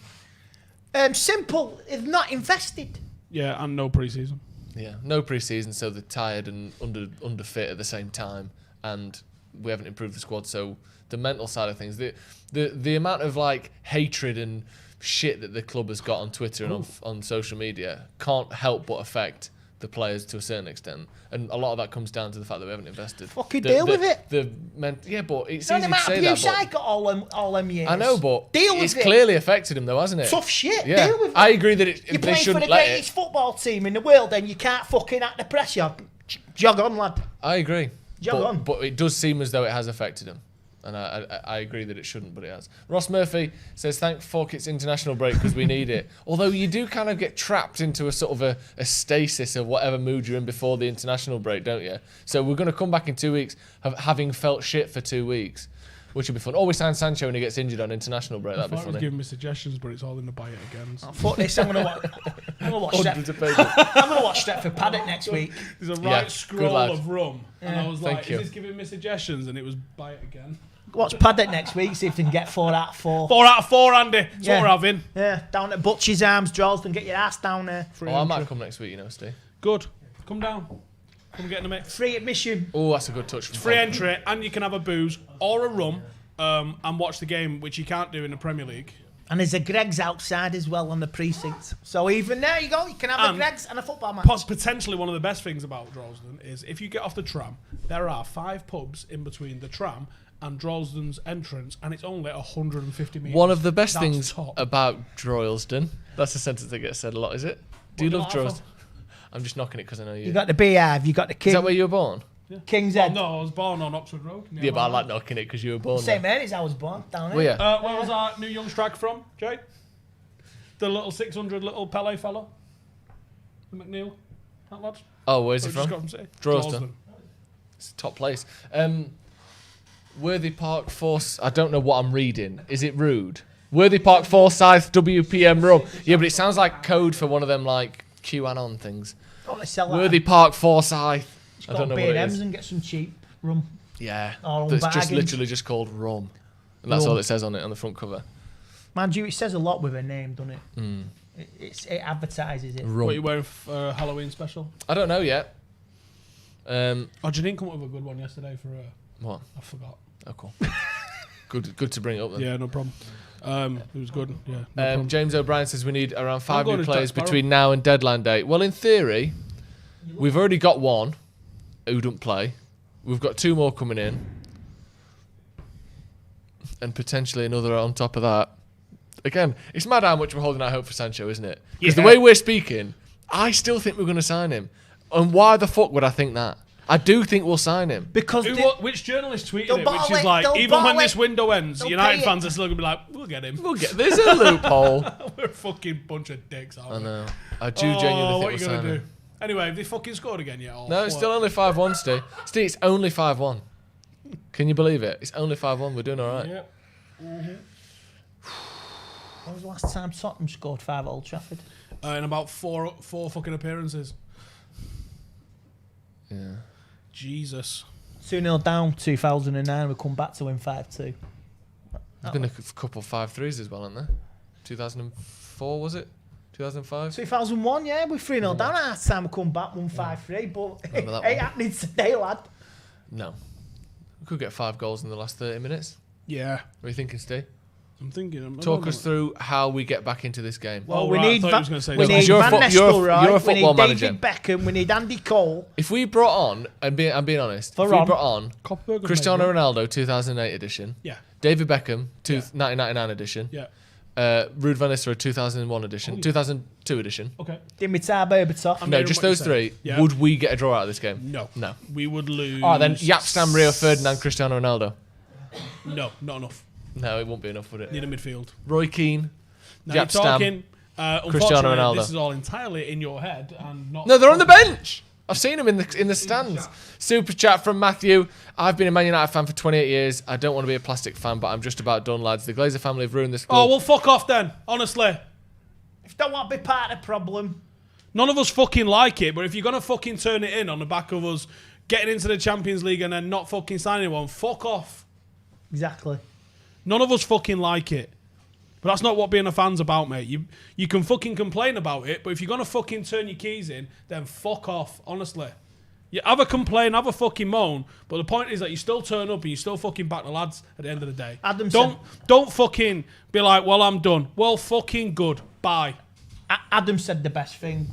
[SPEAKER 16] Simple. They've not invested.
[SPEAKER 12] Yeah, and no pre-season.
[SPEAKER 15] Yeah, no pre-season, so they're tired and underfit at the same time, and we haven't improved the squad. So the mental side of things, the amount of like hatred and shit that the club has got on Twitter and on social media can't help but affect the players to a certain extent, and a lot of that comes down to the fact that we haven't invested.
[SPEAKER 16] Fucking deal with it.
[SPEAKER 15] Yeah, but it's
[SPEAKER 16] No,
[SPEAKER 15] easy
[SPEAKER 16] the
[SPEAKER 15] to
[SPEAKER 16] amount
[SPEAKER 15] say
[SPEAKER 16] of abuse
[SPEAKER 15] that.
[SPEAKER 16] I got all them years.
[SPEAKER 15] I know, but
[SPEAKER 16] deal with
[SPEAKER 15] it's
[SPEAKER 16] it.
[SPEAKER 15] clearly affected him, though, hasn't it?
[SPEAKER 16] Tough shit.
[SPEAKER 15] Yeah,
[SPEAKER 16] Deal with it.
[SPEAKER 15] I agree that
[SPEAKER 16] You're
[SPEAKER 15] they
[SPEAKER 16] playing for
[SPEAKER 15] shouldn't
[SPEAKER 16] the
[SPEAKER 15] let
[SPEAKER 16] greatest
[SPEAKER 15] it.
[SPEAKER 16] football team in the world, and you can't fucking act the pressure. Jog on, lad.
[SPEAKER 15] I agree.
[SPEAKER 16] Jog on.
[SPEAKER 15] But it does seem as though it has affected him. And I agree that it shouldn't, but it has. Ross Murphy says, thank fuck it's international break because we need it. Although you do kind of get trapped into a sort of a stasis of whatever mood you're in before the international break, don't you? So we're going to come back in 2 weeks having felt shit for 2 weeks, which will be fun. Or we sign Sancho when he gets injured on international break. That'd be
[SPEAKER 12] I thought he was
[SPEAKER 15] funny.
[SPEAKER 12] giving me suggestions, but it's all in the buy it again.
[SPEAKER 16] Oh, fuck this. I'm going to watch
[SPEAKER 15] Hundreds of pages.
[SPEAKER 16] I'm going to watch Stretford Paddock next week.
[SPEAKER 12] There's a
[SPEAKER 15] Yeah,
[SPEAKER 12] right
[SPEAKER 15] good
[SPEAKER 12] scroll
[SPEAKER 15] lad.
[SPEAKER 12] of rum. And I was
[SPEAKER 15] Thank
[SPEAKER 12] like,
[SPEAKER 15] you.
[SPEAKER 12] is this giving me suggestions? And it was buy it again.
[SPEAKER 16] Watch Paddock next week, see if they can get 4 out of 4.
[SPEAKER 12] 4 out of 4, Andy. That's what we're having.
[SPEAKER 16] Yeah, down at Butch's Arms, Droylsden, get your ass down there.
[SPEAKER 15] Oh, I might come next week, you know, Steve.
[SPEAKER 12] Good. Come down. Come get in the mix.
[SPEAKER 16] Free admission.
[SPEAKER 15] Oh, that's a good touch. From
[SPEAKER 12] Free
[SPEAKER 15] Bob.
[SPEAKER 12] entry, and you can have a booze or a rum and watch the game, which you can't do in the Premier League.
[SPEAKER 16] And there's a Greg's outside as well on the precinct. So even there you go, you can have a
[SPEAKER 12] And
[SPEAKER 16] Greg's and a football match.
[SPEAKER 12] Potentially one of the best things about Droylsden is if you get off the tram, there are 5 pubs in between the tram and Droylsden's entrance, and it's only 150 metres.
[SPEAKER 15] One of the best
[SPEAKER 12] That's
[SPEAKER 15] things
[SPEAKER 12] top.
[SPEAKER 15] about Droylsden. That's a sentence that gets said a lot, is it? Do you
[SPEAKER 12] What
[SPEAKER 15] love
[SPEAKER 12] do you like
[SPEAKER 15] Droylsden? I'm just knocking it because I know you.
[SPEAKER 16] You got the Beehive, you got the King.
[SPEAKER 15] Is that where you were born?
[SPEAKER 16] King's Head.
[SPEAKER 12] No, I was born on Oxford Road.
[SPEAKER 15] Yeah, but I like knocking it because you were born
[SPEAKER 16] Same
[SPEAKER 15] there.
[SPEAKER 16] area as I was born, down there.
[SPEAKER 15] Well, yeah.
[SPEAKER 12] Where was our new young strike from, Jay? The little 600 little Pele fella? The McNeil? That lad?
[SPEAKER 15] Oh, where's he
[SPEAKER 12] Just
[SPEAKER 15] from?
[SPEAKER 12] got from City.
[SPEAKER 15] Droylsden. It's a top place. Worthy Park Force. I don't know what I'm reading. Is it rude? Worthy Park Forsyth WPM rum. Yeah, but it sounds like code for one of them like QAnon things.
[SPEAKER 16] Oh, they sell that.
[SPEAKER 15] Worthy Park Forsyth. I don't know what it
[SPEAKER 16] B&Ms
[SPEAKER 15] is.
[SPEAKER 16] and get some cheap rum.
[SPEAKER 15] Yeah.
[SPEAKER 16] Or
[SPEAKER 15] That's just
[SPEAKER 16] bargain.
[SPEAKER 15] literally just called rum. And that's
[SPEAKER 16] Rum.
[SPEAKER 15] all it says on it on the front cover.
[SPEAKER 16] Mind you, it says a lot with a name, doesn't it?
[SPEAKER 15] Mm.
[SPEAKER 16] It advertises it.
[SPEAKER 15] Rum.
[SPEAKER 12] What are you wearing for Halloween special?
[SPEAKER 15] I don't know yet.
[SPEAKER 12] Oh, Janine come up with a good one yesterday for
[SPEAKER 15] What?
[SPEAKER 12] I forgot.
[SPEAKER 15] Oh, cool. good to bring it up then.
[SPEAKER 12] Yeah, no problem. It was good. Yeah. No problem.
[SPEAKER 15] James O'Brien says we need around 5
[SPEAKER 12] going
[SPEAKER 15] new
[SPEAKER 12] to
[SPEAKER 15] players
[SPEAKER 12] Jack Sparrow.
[SPEAKER 15] between now and deadline day. Well, in theory, we've already got one who don't play. We've got 2 more coming in, and potentially another on top of that. Again, it's mad how much we're holding out hope for Sancho, isn't it? Because the way we're speaking, I still think we're going to sign him. And why the fuck would I think that? I do think we'll sign him.
[SPEAKER 16] Because
[SPEAKER 12] which journalist tweeted it? Which is like, even when this window ends, United fans are still gonna be like, we'll get him.
[SPEAKER 15] There's a loophole.
[SPEAKER 12] We're a fucking bunch of dicks, aren't we?
[SPEAKER 15] I know. I do genuinely think
[SPEAKER 12] what
[SPEAKER 15] we'll
[SPEAKER 12] are you
[SPEAKER 15] sign
[SPEAKER 12] gonna do?
[SPEAKER 15] him.
[SPEAKER 12] Anyway, have they fucking scored again yet?
[SPEAKER 15] No, it's still only 5-1, Steve. Steve, it's only 5-1. Can you believe it? It's only 5-1. We're doing all right.
[SPEAKER 12] Yep.
[SPEAKER 16] When was the last time Tottenham scored 5 at Old Trafford?
[SPEAKER 12] In about four fucking appearances.
[SPEAKER 15] Yeah.
[SPEAKER 12] Jesus.
[SPEAKER 16] 2-0 down, 2009. We come back to win 5-2.
[SPEAKER 15] There's been a couple 5-3s as well, hasn't there? 2004, was it? 2005?
[SPEAKER 16] 2001, yeah. We're 3-0 down at half time. We come back, won 5-3. But it ain't happening today, lad.
[SPEAKER 15] No. We could get 5 goals in the last 30 minutes.
[SPEAKER 12] Yeah.
[SPEAKER 15] What are you thinking, Steve?
[SPEAKER 12] I'm thinking.
[SPEAKER 15] Talk us through how we get back into this game.
[SPEAKER 16] Well, we need Van Nistelrooy,
[SPEAKER 15] you're a
[SPEAKER 16] we
[SPEAKER 15] football
[SPEAKER 16] need
[SPEAKER 15] manager.
[SPEAKER 16] David Beckham, we need Andy Cole.
[SPEAKER 15] If we brought on, I'm being honest, if we
[SPEAKER 16] Varane.
[SPEAKER 15] brought on
[SPEAKER 12] Copperberg
[SPEAKER 15] Cristiano Ronaldo 2008 edition,
[SPEAKER 12] Yeah.
[SPEAKER 15] David Beckham 1999 edition,
[SPEAKER 12] Yeah.
[SPEAKER 15] Ruud van Nistelrooy 2001 edition, 2002 edition.
[SPEAKER 12] Okay.
[SPEAKER 16] Dimitar Berbatov.
[SPEAKER 15] No, just those 3.
[SPEAKER 12] Yeah.
[SPEAKER 15] Would we get a draw out of this game?
[SPEAKER 12] No.
[SPEAKER 15] No.
[SPEAKER 12] We would lose.
[SPEAKER 15] Oh, then Yapstam, Rio Ferdinand, Cristiano Ronaldo.
[SPEAKER 12] No, not enough.
[SPEAKER 15] No, it won't be enough, would it?
[SPEAKER 12] Need a midfield.
[SPEAKER 15] Roy Keane,
[SPEAKER 12] Now you're
[SPEAKER 15] Yapstam,
[SPEAKER 12] talking.
[SPEAKER 15] Cristiano
[SPEAKER 12] Unfortunately,
[SPEAKER 15] Ronaldo.
[SPEAKER 12] this is all entirely in your head and not.
[SPEAKER 15] No, they're on the bench. I've seen them in the stands. Super chat from Matthew. I've been a Man United fan for 28 years. I don't want to be a plastic fan, but I'm just about done, lads. The Glazer family have ruined this club.
[SPEAKER 12] Oh, well, fuck off then. Honestly,
[SPEAKER 16] If you don't want to be part of the problem.
[SPEAKER 12] none of us fucking like it. But if you're gonna fucking turn it in on the back of us getting into the Champions League and then not fucking signing one, fuck off.
[SPEAKER 16] Exactly.
[SPEAKER 12] None of us fucking like it. But that's not what being a fan's about, mate. You can fucking complain about it, but if you're going to fucking turn your keys in, then fuck off, honestly. You have a complain, have a fucking moan, but the point is that you still turn up and you still fucking back the lads at the end of the day. Don't fucking be like, well, I'm done. Well, fucking good. Bye.
[SPEAKER 16] Adam said the best thing.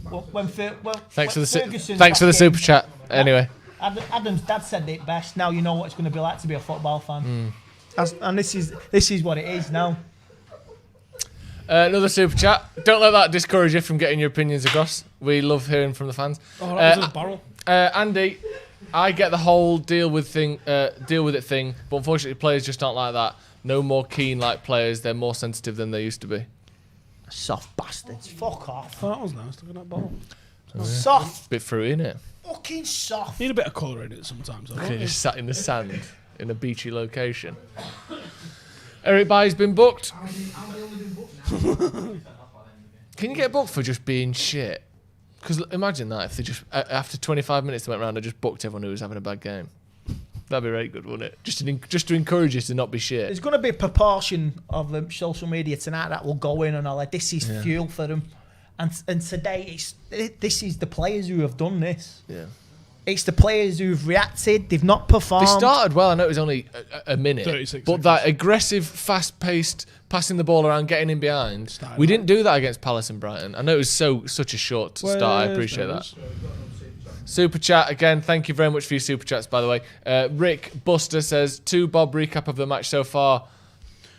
[SPEAKER 15] Thanks for the super chat. Anyway.
[SPEAKER 16] Adam's dad said it best. Now you know what it's going to be like to be a football fan. And this is what it is now.
[SPEAKER 15] Another super chat. Don't let that discourage you from getting your opinions across. We love hearing from the fans.
[SPEAKER 12] Oh, that was a barrel.
[SPEAKER 15] Andy, I get the whole deal with it thing, but unfortunately players just aren't like that. No more keen like players. They're more sensitive than they used to be.
[SPEAKER 16] Soft bastards. Fuck off.
[SPEAKER 12] Oh, that was nice. Look at that ball.
[SPEAKER 16] Soft.
[SPEAKER 15] Bit fruity, innit?
[SPEAKER 16] Fucking soft.
[SPEAKER 12] Need a bit of colour in it sometimes.
[SPEAKER 15] Okay, just sat in the sand in a beachy location. Eric Bailly's been booked. Can you get booked for just being shit? Because imagine that if they just after 25 minutes they went round and just booked everyone who was having a bad game. That'd be very good, wouldn't it? Just to encourage you to not be shit.
[SPEAKER 16] There's going to be a proportion of social media tonight that will go in and all like, this is fuel for them. And today, this is the players who have done this.
[SPEAKER 15] Yeah.
[SPEAKER 16] It's the players who've reacted. They've not performed.
[SPEAKER 15] They started well. I know it was only a minute.
[SPEAKER 12] 36
[SPEAKER 15] but
[SPEAKER 12] seconds.
[SPEAKER 15] that aggressive, fast-paced, passing the ball around, getting in behind. We didn't do that against Palace and Brighton. I know it was such a short start. I appreciate that. Super chat again. Thank you very much for your super chats, by the way. Rick Buster says 2 Bob recap of the match so far.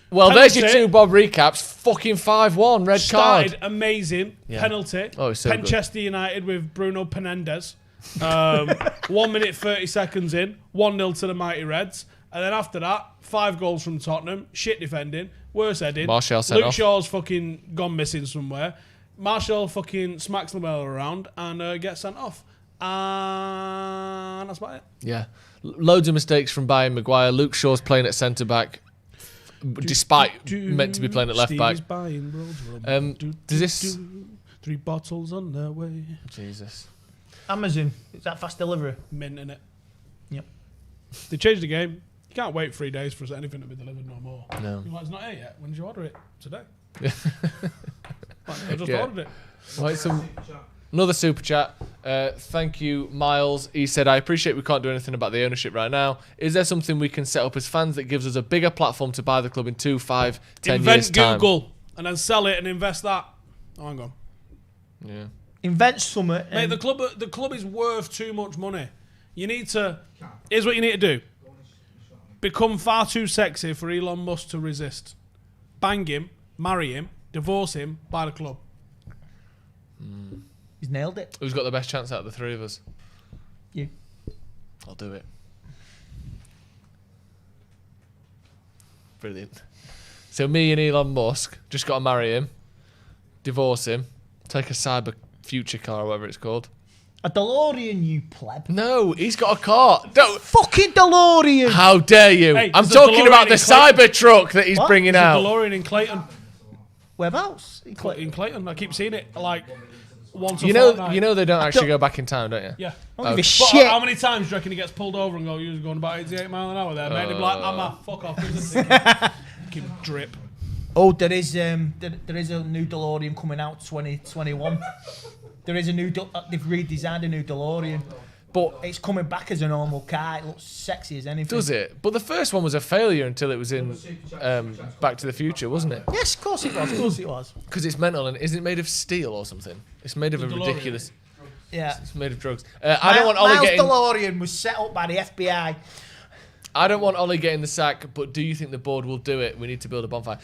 [SPEAKER 15] Well,
[SPEAKER 12] Penalty.
[SPEAKER 15] there's your 2 Bob recaps. Fucking 5-1 red
[SPEAKER 12] Started
[SPEAKER 15] card.
[SPEAKER 12] amazing.
[SPEAKER 15] Yeah.
[SPEAKER 12] Penalty.
[SPEAKER 15] Oh, it's so good.
[SPEAKER 12] Penchester United with Bruno Penendes. 1 minute 30 seconds in, 1-0 to the Mighty Reds. And then after that, 5 goals from Tottenham. Shit defending. Worse heading.
[SPEAKER 15] Martial sent
[SPEAKER 12] Luke
[SPEAKER 15] off.
[SPEAKER 12] Shaw's fucking gone missing somewhere. Martial fucking smacks the ball around and gets sent off. And that's about it.
[SPEAKER 15] Yeah. Loads of mistakes from Bayern Maguire. Luke Shaw's playing at centre-back. Despite meant to be playing at left back. Does this
[SPEAKER 12] 3 bottles on their way?
[SPEAKER 15] Jesus.
[SPEAKER 16] Amazon. Is that fast delivery?
[SPEAKER 12] Mint in it.
[SPEAKER 16] Yep.
[SPEAKER 12] They changed the game. You can't wait 3 days for anything to be delivered no more.
[SPEAKER 15] No.
[SPEAKER 12] You're like, it's not here yet. When did you order it? Today. I just ordered it.
[SPEAKER 15] Right, another super chat. Thank you, Miles. He said, I appreciate we can't do anything about the ownership right now. Is there something we can set up as fans that gives us a bigger platform to buy the club in 2, 5, 10 years' time?
[SPEAKER 12] Invent Google and then sell it and invest that. Oh, hang on.
[SPEAKER 15] Yeah.
[SPEAKER 16] Invent something.
[SPEAKER 12] Mate, the club is worth too much money. You need to... Here's what you need to do. Become far too sexy for Elon Musk to resist. Bang him, marry him, divorce him, buy the club.
[SPEAKER 16] He's nailed it.
[SPEAKER 15] Who's got the best chance out of the three of us?
[SPEAKER 16] You.
[SPEAKER 15] I'll do it. Brilliant. So me and Elon Musk just got to marry him, divorce him, take a cyber future car or whatever it's called.
[SPEAKER 16] A DeLorean, you pleb.
[SPEAKER 15] No, he's got a car. Don't
[SPEAKER 16] fucking DeLorean.
[SPEAKER 15] How dare you?
[SPEAKER 12] Hey,
[SPEAKER 15] I'm
[SPEAKER 12] there's a
[SPEAKER 15] talking
[SPEAKER 12] DeLorean
[SPEAKER 15] about the
[SPEAKER 12] in Clayton.
[SPEAKER 15] cyber truck that he's
[SPEAKER 16] What?
[SPEAKER 15] bringing
[SPEAKER 12] There's
[SPEAKER 15] out.
[SPEAKER 12] a DeLorean in Clayton.
[SPEAKER 16] Whereabouts?
[SPEAKER 12] In Clayton. I keep seeing it like once a
[SPEAKER 15] You know,
[SPEAKER 12] fortnight.
[SPEAKER 15] you know they don't actually go back in time, don't you?
[SPEAKER 12] Yeah.
[SPEAKER 16] I don't give a
[SPEAKER 12] But
[SPEAKER 16] shit.
[SPEAKER 12] how many times do you reckon he gets pulled over and go, you was going about 88 mile an hour there, mate? He'd be like, fuck off. Keep drip.
[SPEAKER 16] Oh, there is a new DeLorean coming out 2021. There is a new. They've redesigned a new DeLorean, but it's coming back as a normal car. It looks sexy as anything.
[SPEAKER 15] Does it? But the first one was a failure until it was in Back to the Future, wasn't it?
[SPEAKER 16] Yes, of course it was. Of course it was.
[SPEAKER 15] Because it's mental, and isn't it made of steel or something? It's made of
[SPEAKER 12] The
[SPEAKER 15] a
[SPEAKER 12] DeLorean.
[SPEAKER 15] ridiculous.
[SPEAKER 16] Yeah.
[SPEAKER 15] It's made of drugs. I don't want Ollie
[SPEAKER 16] Miles
[SPEAKER 15] getting.
[SPEAKER 16] DeLorean was set up by the FBI.
[SPEAKER 15] I don't want Ollie getting the sack, but do you think the board will do it? We need to build a bonfire.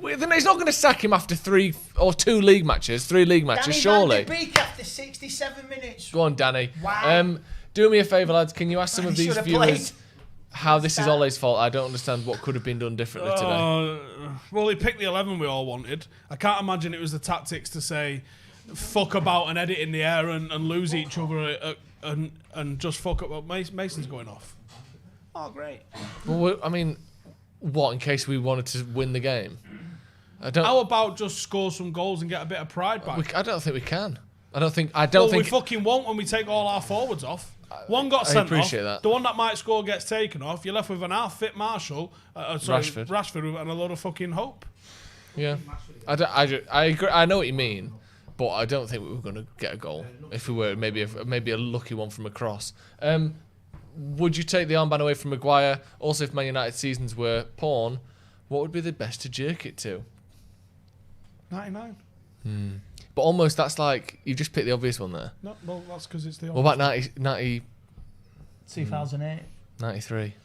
[SPEAKER 15] Then he's not going to sack him after 3 or 2 league matches, 3 league matches,
[SPEAKER 16] Danny
[SPEAKER 15] surely.
[SPEAKER 16] Van de Beek after 67 minutes.
[SPEAKER 15] Go on, Danny.
[SPEAKER 16] Wow.
[SPEAKER 15] Do me a favour, lads. Can you ask some
[SPEAKER 16] Man,
[SPEAKER 15] of
[SPEAKER 16] he
[SPEAKER 15] these
[SPEAKER 16] should have
[SPEAKER 15] viewers
[SPEAKER 16] played.
[SPEAKER 15] how this is Ollie's fault? I don't understand what could have been done differently today.
[SPEAKER 12] Well, he picked the 11 we all wanted. I can't imagine it was the tactics to say fuck about and edit in the air and lose each other and just fuck up. Well, Mason's going off. Oh, great.
[SPEAKER 15] Well, I mean, what, in case we wanted to win the game?
[SPEAKER 12] How about just score some goals and get a bit of pride back?
[SPEAKER 15] I don't think we can. I don't think.
[SPEAKER 12] We fucking won't when we take all our forwards off. One got sent off.
[SPEAKER 15] appreciate that.
[SPEAKER 12] The one that might score gets taken off. You're left with an half-fit Marshall, Rashford, and a lot of fucking hope.
[SPEAKER 15] Yeah, I agree. I know what you mean, but I don't think we were going to get a goal. If we were, maybe a lucky one from a cross. Would you take the armband away from Maguire? Also, if Man United seasons were porn, what would be the best to jerk it to?
[SPEAKER 12] 99.
[SPEAKER 15] But almost that's like you've just picked the obvious one there.
[SPEAKER 12] No, well, that's because it's the.
[SPEAKER 15] What about 90
[SPEAKER 16] 2008.
[SPEAKER 15] 93?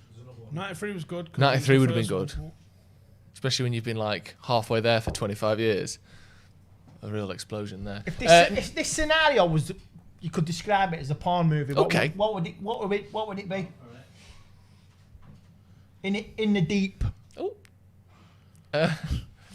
[SPEAKER 12] 93 was good.
[SPEAKER 15] 93 would have been good.
[SPEAKER 12] One.
[SPEAKER 15] Especially when you've been like halfway there for 25 years. A real explosion there.
[SPEAKER 16] If this scenario was, you could describe it as a porn movie.
[SPEAKER 15] Okay.
[SPEAKER 16] What would it be? In the deep.
[SPEAKER 15] Oh.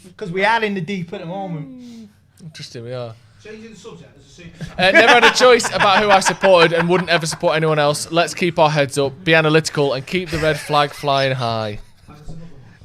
[SPEAKER 16] Because we are in the deep at the moment.
[SPEAKER 15] Interesting, we are.
[SPEAKER 17] Changing the subject, there's a super
[SPEAKER 15] Never had a choice about who I supported and wouldn't ever support anyone else. Let's keep our heads up, be analytical, and keep the red flag flying high.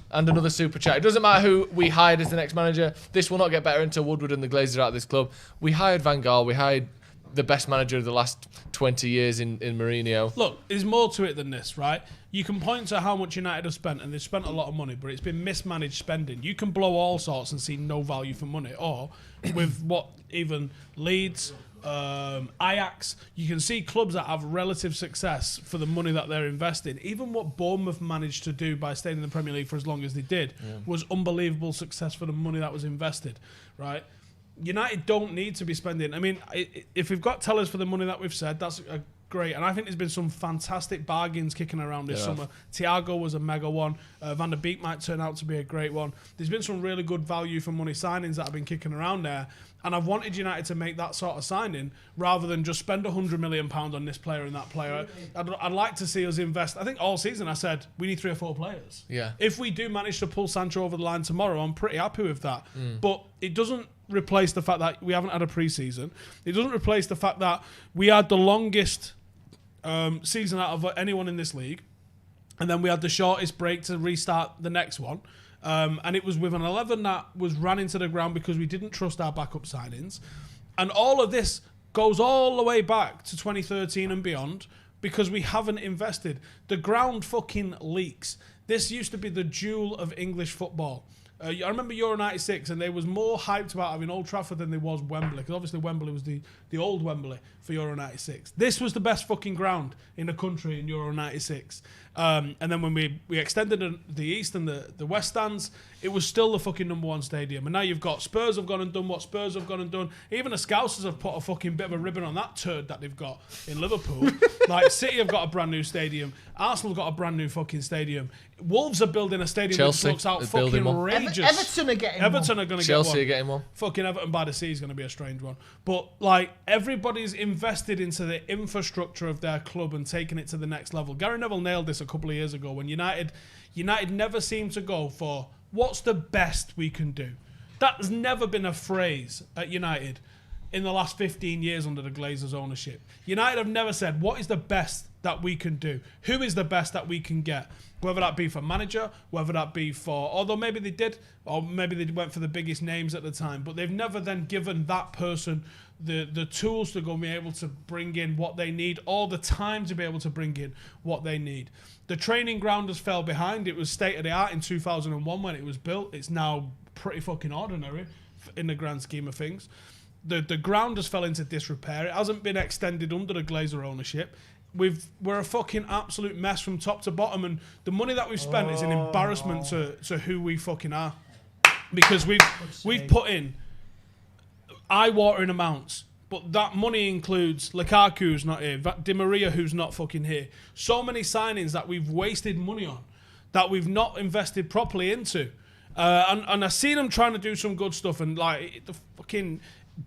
[SPEAKER 15] And another super chat. It doesn't matter who we hired as the next manager. This will not get better until Woodward and the Glazers are out of this club. We hired Van Gaal. We hired the best manager of the last 20 years in Mourinho.
[SPEAKER 12] Look, there's more to it than this, right? You can point to how much United have spent, and they've spent a lot of money, but it's been mismanaged spending. You can blow all sorts and see no value for money. Or with what even Leeds, Ajax, you can see clubs that have relative success for the money that they're investing. Even what Bournemouth managed to do by staying in the Premier League for as long as they did was unbelievable success for the money that was invested, right? United don't need to be spending. I mean, if we've got tellers for the money that we've said, that's great. And I think there's been some fantastic bargains kicking around this summer. Thiago was a mega one. Van der Beek might turn out to be a great one. There's been some really good value for money signings that have been kicking around there. And I've wanted United to make that sort of signing rather than just spend £100 million on this player and that player. I'd like to see us invest. I think all season I said we need 3 or 4 players.
[SPEAKER 15] Yeah.
[SPEAKER 12] If we do manage to pull Sancho over the line tomorrow, I'm pretty happy with that. But it doesn't replace the fact that we haven't had a pre-season. It doesn't replace the fact that we had the longest season out of anyone in this league, and then we had the shortest break to restart the next one. And it was with an 11 that was ran into the ground because we didn't trust our backup signings. And all of this goes all the way back to 2013 and beyond because we haven't invested. The ground fucking leaks. This used to be the jewel of English football. I remember Euro 96, and they was more hyped about having Old Trafford than they was Wembley, because obviously Wembley was the old Wembley for Euro 96. This was the best fucking ground in the country in Euro 96. And then when we extended the East and the West stands, it was still the fucking #1 stadium. And now you've got Spurs have gone and done what Spurs have gone and done. Even the Scousers have put a fucking bit of a ribbon on that turd that they've got in Liverpool. Like, City have got a brand new stadium. Arsenal have got a brand new fucking stadium. Wolves are building a stadium
[SPEAKER 15] Chelsea
[SPEAKER 12] which looks out
[SPEAKER 15] are
[SPEAKER 12] fucking
[SPEAKER 15] building one.
[SPEAKER 12] outrageous.
[SPEAKER 16] Everton are getting
[SPEAKER 12] Everton
[SPEAKER 16] one.
[SPEAKER 12] are going to get
[SPEAKER 15] Chelsea
[SPEAKER 12] one.
[SPEAKER 15] are getting one.
[SPEAKER 12] Fucking Everton by the Sea is going to be a strange one. But, like, everybody's invested into the infrastructure of their club and taking it to the next level. Gary Neville nailed this a couple of years ago when United never seemed to go for what's the best we can do. That has never been a phrase at United in the last 15 years under the Glazers' ownership. United have never said, what is the best that we can do? Who is the best that we can get? Whether that be for manager, whether that be for... Although maybe they did, or maybe they went for the biggest names at the time, but they've never then given that person the tools to go and be able to bring in what they need, or the time to be able to bring in what they need. The training ground has fell behind. It was state-of-the-art in 2001 when it was built. It's now pretty fucking ordinary in the grand scheme of things. The ground has fell into disrepair. It hasn't been extended under the Glazer ownership. We're a fucking absolute mess from top to bottom, and the money that we've spent is an embarrassment to who we fucking are, because we've put in eye-watering amounts, but that money includes Lukaku, who's not here, Di Maria, who's not fucking here. So many signings that we've wasted money on, that we've not invested properly into, and I seen them trying to do some good stuff, and like the fucking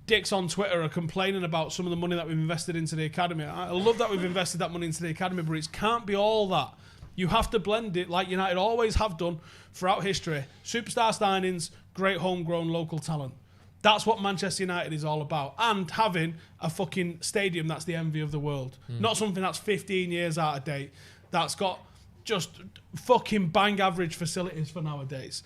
[SPEAKER 12] dicks on Twitter are complaining about some of the money that we've invested into the academy. I love that we've invested that money into the academy, but it can't be all that. You have to blend it like United always have done throughout history. Superstar signings, great homegrown local talent. That's what Manchester United is all about. And having a fucking stadium that's the envy of the world. Not something that's 15 years out of date, that's got just fucking bang average facilities for nowadays.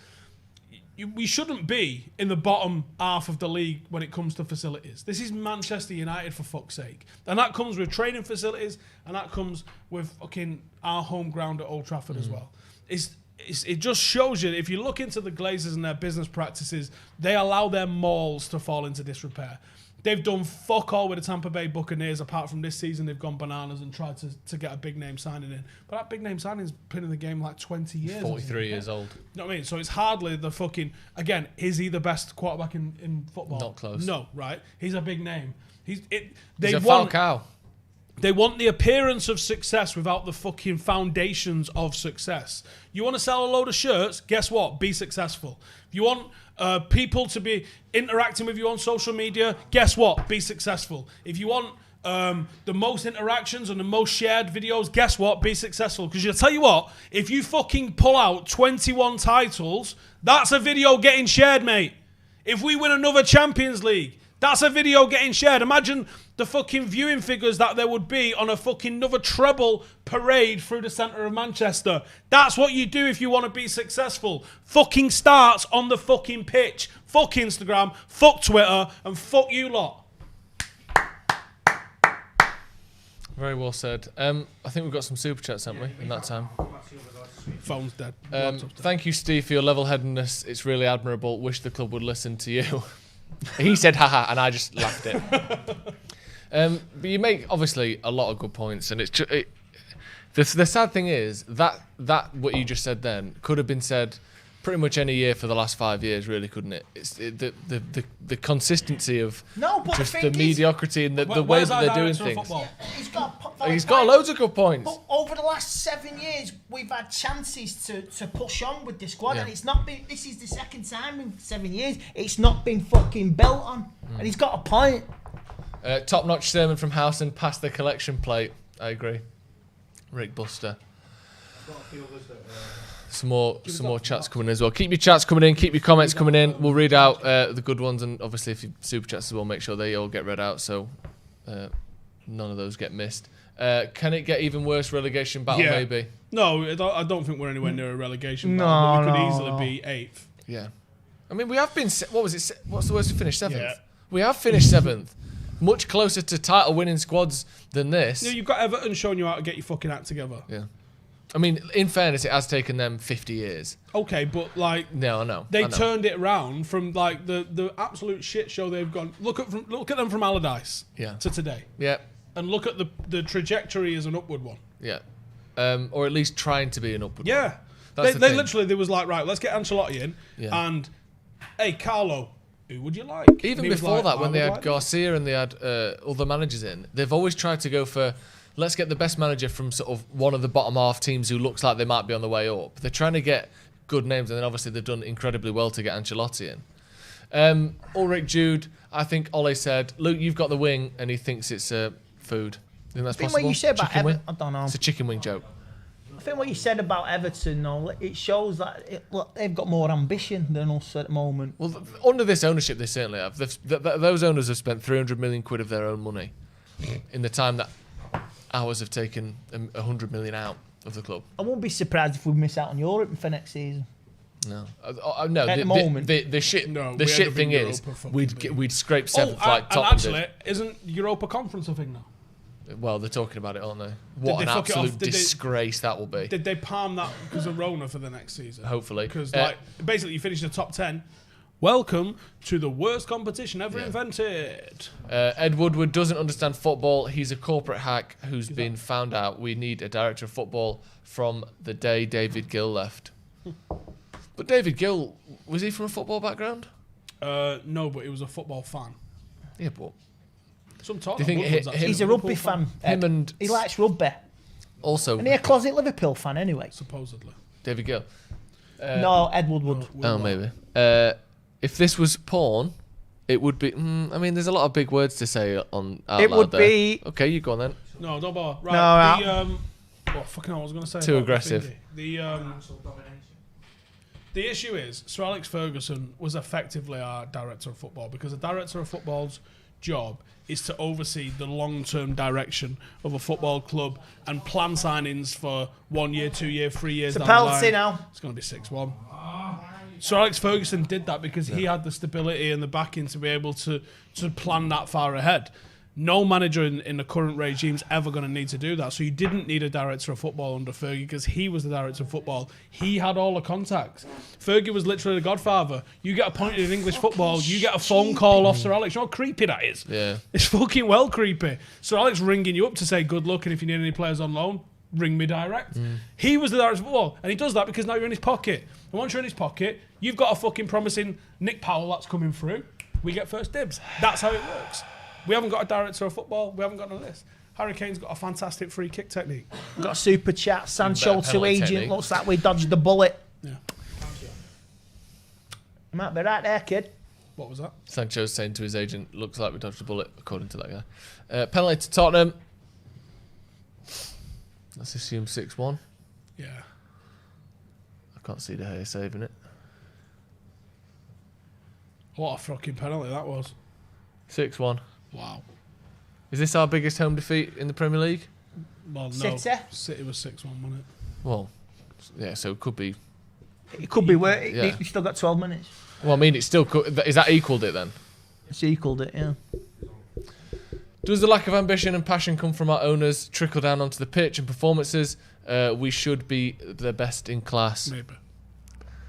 [SPEAKER 12] We shouldn't be in the bottom half of the league when it comes to facilities. This is Manchester United, for fuck's sake. And that comes with training facilities, and that comes with fucking our home ground at Old Trafford as well. It just shows you, if you look into the Glazers and their business practices, they allow their malls to fall into disrepair. They've done fuck all with the Tampa Bay Buccaneers, apart from this season they've gone bananas and tried to get a big name signing in. But that big name signing's been in the game like 20 years.
[SPEAKER 15] 43 years old.
[SPEAKER 12] You know what I mean? So it's hardly the fucking... Again, is he the best quarterback in football?
[SPEAKER 15] Not close.
[SPEAKER 12] No, right? He's a big name.
[SPEAKER 15] He's a Falcao.
[SPEAKER 12] They want the appearance of success without the fucking foundations of success. You want to sell a load of shirts? Guess what? Be successful. If you want people to be interacting with you on social media, guess what? Be successful. If you want the most interactions and the most shared videos, guess what? Be successful. Because I'll tell you what, if you fucking pull out 21 titles, that's a video getting shared, mate. If we win another Champions League, that's a video getting shared. Imagine the fucking viewing figures that there would be on a fucking another treble parade through the centre of Manchester. That's what you do if you want to be successful. Fucking starts on the fucking pitch. Fuck Instagram, fuck Twitter, and fuck you lot.
[SPEAKER 15] Very well said. I think we've got some super chats, haven't we, in that time?
[SPEAKER 12] Phone's dead.
[SPEAKER 15] Thank you, Steve, for your level-headedness. It's really admirable. Wish the club would listen to you. He said haha, and I just laughed it. But you make obviously a lot of good points, and the sad thing is that what you just said then could have been said pretty much any year for the last 5 years, really, couldn't it? It's the consistency of just the mediocrity and the way that they're doing things. He's got loads of good points.
[SPEAKER 16] But over the last 7 years, we've had chances to push on with this squad, and it's not been. This is the second time in 7 years it's not been fucking built on, and he's got a point.
[SPEAKER 15] Top-notch sermon from Howson, past the collection plate. I agree. Rick Buster. Some more chats coming in as well. Keep your chats coming in. Keep your comments coming in. We'll read out the good ones, and obviously if you super chats as well, make sure they all get read out, so none of those get missed. Can it get even worse? Relegation battle, maybe.
[SPEAKER 12] No, I don't think we're anywhere near a relegation battle. But we could easily be 8th.
[SPEAKER 15] Yeah, I mean we have been. What was it? What's the worst we finished? 7th. Yeah. We have finished 7th. Much closer to title-winning squads than this.
[SPEAKER 12] Yeah, you've got Everton showing you how to get your fucking act together.
[SPEAKER 15] Yeah. I mean, in fairness, it has taken them 50 years.
[SPEAKER 12] Okay, but like
[SPEAKER 15] No, I know.
[SPEAKER 12] they
[SPEAKER 15] I know.
[SPEAKER 12] turned it around from like the absolute shit show they've gone. Look at them from Allardyce to today.
[SPEAKER 15] Yeah.
[SPEAKER 12] And look at the trajectory as an upward one.
[SPEAKER 15] Yeah. Or at least trying to be an upward
[SPEAKER 12] Yeah.
[SPEAKER 15] one. That's
[SPEAKER 12] They
[SPEAKER 15] thing.
[SPEAKER 12] literally, they was like, right, let's get Ancelotti in.
[SPEAKER 15] Yeah.
[SPEAKER 12] And, hey, Carlo, who would you like?
[SPEAKER 15] Even
[SPEAKER 12] And he was
[SPEAKER 15] before
[SPEAKER 12] like,
[SPEAKER 15] that,
[SPEAKER 12] I
[SPEAKER 15] when they
[SPEAKER 12] would
[SPEAKER 15] had
[SPEAKER 12] like
[SPEAKER 15] Garcia and they had other managers in, they've always tried to go for, let's get the best manager from sort of one of the bottom half teams who looks like they might be on the way up. They're trying to get good names, and then obviously they've done incredibly well to get Ancelotti in. Ulrich Jude, I think Ole said, Luke, you've got the wing, and he thinks it's food. You think that's
[SPEAKER 16] I think
[SPEAKER 15] possible?
[SPEAKER 16] what you said about
[SPEAKER 15] Chicken wing?
[SPEAKER 16] I don't know.
[SPEAKER 15] It's a chicken wing joke.
[SPEAKER 16] I think what you said about Everton, though, it shows that they've got more ambition than us at the moment.
[SPEAKER 15] Well, under this ownership, they certainly have. Those owners have spent 300 million quid of their own money in the time that ours have taken 100 million out of the club.
[SPEAKER 16] I won't be surprised if we miss out on Europe for next season.
[SPEAKER 15] No, no.
[SPEAKER 16] At the moment.
[SPEAKER 15] The shit.
[SPEAKER 12] No,
[SPEAKER 15] the
[SPEAKER 12] we
[SPEAKER 15] shit
[SPEAKER 12] end up
[SPEAKER 15] thing
[SPEAKER 12] in
[SPEAKER 15] is,
[SPEAKER 12] Europa fucking
[SPEAKER 15] we'd scrape seventh
[SPEAKER 12] and
[SPEAKER 15] like Tottenham
[SPEAKER 12] actually, isn't Europa Conference a thing now?
[SPEAKER 15] did. Well, they're talking about it, aren't they? What
[SPEAKER 12] they
[SPEAKER 15] an
[SPEAKER 12] fuck it off?
[SPEAKER 15] absolute
[SPEAKER 12] Did they-
[SPEAKER 15] disgrace that will be.
[SPEAKER 12] Did they palm that because of Rona for the next season?
[SPEAKER 15] Hopefully.
[SPEAKER 12] Because like basically you finish the top 10. Welcome to the worst competition ever invented.
[SPEAKER 15] Ed Woodward doesn't understand football. He's a corporate hack who's been found out. We need a director of football from the day David Gill left. But David Gill, was he from a football background?
[SPEAKER 12] No, but he was a football fan.
[SPEAKER 15] Yeah, but
[SPEAKER 12] Some
[SPEAKER 15] do you think
[SPEAKER 16] He's a rugby fan.
[SPEAKER 15] Him and
[SPEAKER 16] He likes rugby.
[SPEAKER 15] also
[SPEAKER 16] And he's a closet Liverpool fan anyway.
[SPEAKER 12] Supposedly.
[SPEAKER 15] David Gill.
[SPEAKER 16] No, Ed Woodward.
[SPEAKER 15] Oh, maybe. If this was porn, it would be. I mean, there's a lot of big words to say on. Out
[SPEAKER 16] It
[SPEAKER 15] loud
[SPEAKER 16] would
[SPEAKER 15] there.
[SPEAKER 16] be-
[SPEAKER 15] Okay, you go on then.
[SPEAKER 12] No, don't bother.
[SPEAKER 16] No,
[SPEAKER 12] Right. Oh fucking hell! I was going to say
[SPEAKER 15] Too
[SPEAKER 12] about the
[SPEAKER 15] aggressive.
[SPEAKER 12] thingy. The issue is Sir Alex Ferguson was effectively our director of football because the director of football's job is to oversee the long-term direction of a football club and plan signings for 1 year, 2 year, 3 years.
[SPEAKER 16] It's a
[SPEAKER 12] down the
[SPEAKER 16] penalty
[SPEAKER 12] line.
[SPEAKER 16] now.
[SPEAKER 12] It's going to be 6-1. Sir Alex Ferguson did that because he had the stability and the backing to be able to plan that far ahead. No manager in the current regime's ever going to need to do that. So you didn't need a director of football under Fergie because he was the director of football. He had all the contacts. Fergie was literally the godfather. You get appointed in English football, you get a phone call off Sir Alex. You know how creepy that is?
[SPEAKER 15] Yeah.
[SPEAKER 12] It's fucking well creepy. Sir Alex ringing you up to say good luck and if you need any players on loan, ring me direct. He was the director of football and he does that because now you're in his pocket. And once you're in his pocket, you've got a fucking promising Nick Powell that's coming through. We get first dibs. That's how it works. We haven't got a director of football. We haven't got none of this. Harry Kane's got a fantastic free kick technique.
[SPEAKER 16] Got a super chat. Sancho
[SPEAKER 15] Better
[SPEAKER 16] to
[SPEAKER 15] penalty
[SPEAKER 16] agent.
[SPEAKER 15] technique.
[SPEAKER 16] Looks like we dodged the bullet.
[SPEAKER 12] Yeah.
[SPEAKER 16] You might be right there, kid.
[SPEAKER 12] What was that?
[SPEAKER 15] Sancho's saying to his agent, looks like we dodged a bullet, according to that guy. Penalty to Tottenham. Let's assume 6-1.
[SPEAKER 12] Yeah.
[SPEAKER 15] I can't see De Gea saving it.
[SPEAKER 12] What a fucking penalty that was.
[SPEAKER 15] 6-1.
[SPEAKER 12] Wow.
[SPEAKER 15] Is this our biggest home defeat in the Premier League?
[SPEAKER 12] Well, no.
[SPEAKER 16] City?
[SPEAKER 12] City was 6-1, wasn't it?
[SPEAKER 15] Well, yeah, so it could be.
[SPEAKER 16] It could be worse.
[SPEAKER 15] Yeah.
[SPEAKER 16] You still got 12 minutes.
[SPEAKER 15] Well, I mean, it still could. Is that equalled it then?
[SPEAKER 16] It's equalled it, yeah.
[SPEAKER 15] Does the lack of ambition and passion come from our owners trickle down onto the pitch and performances? We should be the best in class.
[SPEAKER 12] Maybe.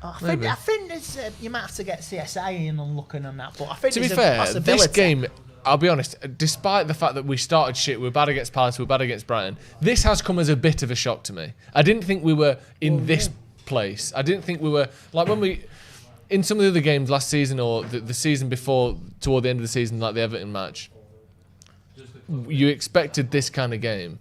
[SPEAKER 16] I
[SPEAKER 15] Maybe.
[SPEAKER 16] think there's, you might have to get CSI in and looking on that, but I think
[SPEAKER 15] To be
[SPEAKER 16] there's a
[SPEAKER 15] fair,
[SPEAKER 16] possibility.
[SPEAKER 15] this game, I'll be honest, despite the fact that we started shit, we were bad against Palace, we were bad against Brighton, this has come as a bit of a shock to me. I didn't think we were in this place. I didn't think we were, like when we, in some of the other games last season or the season before, toward the end of the season, like the Everton match, you expected this kind of game.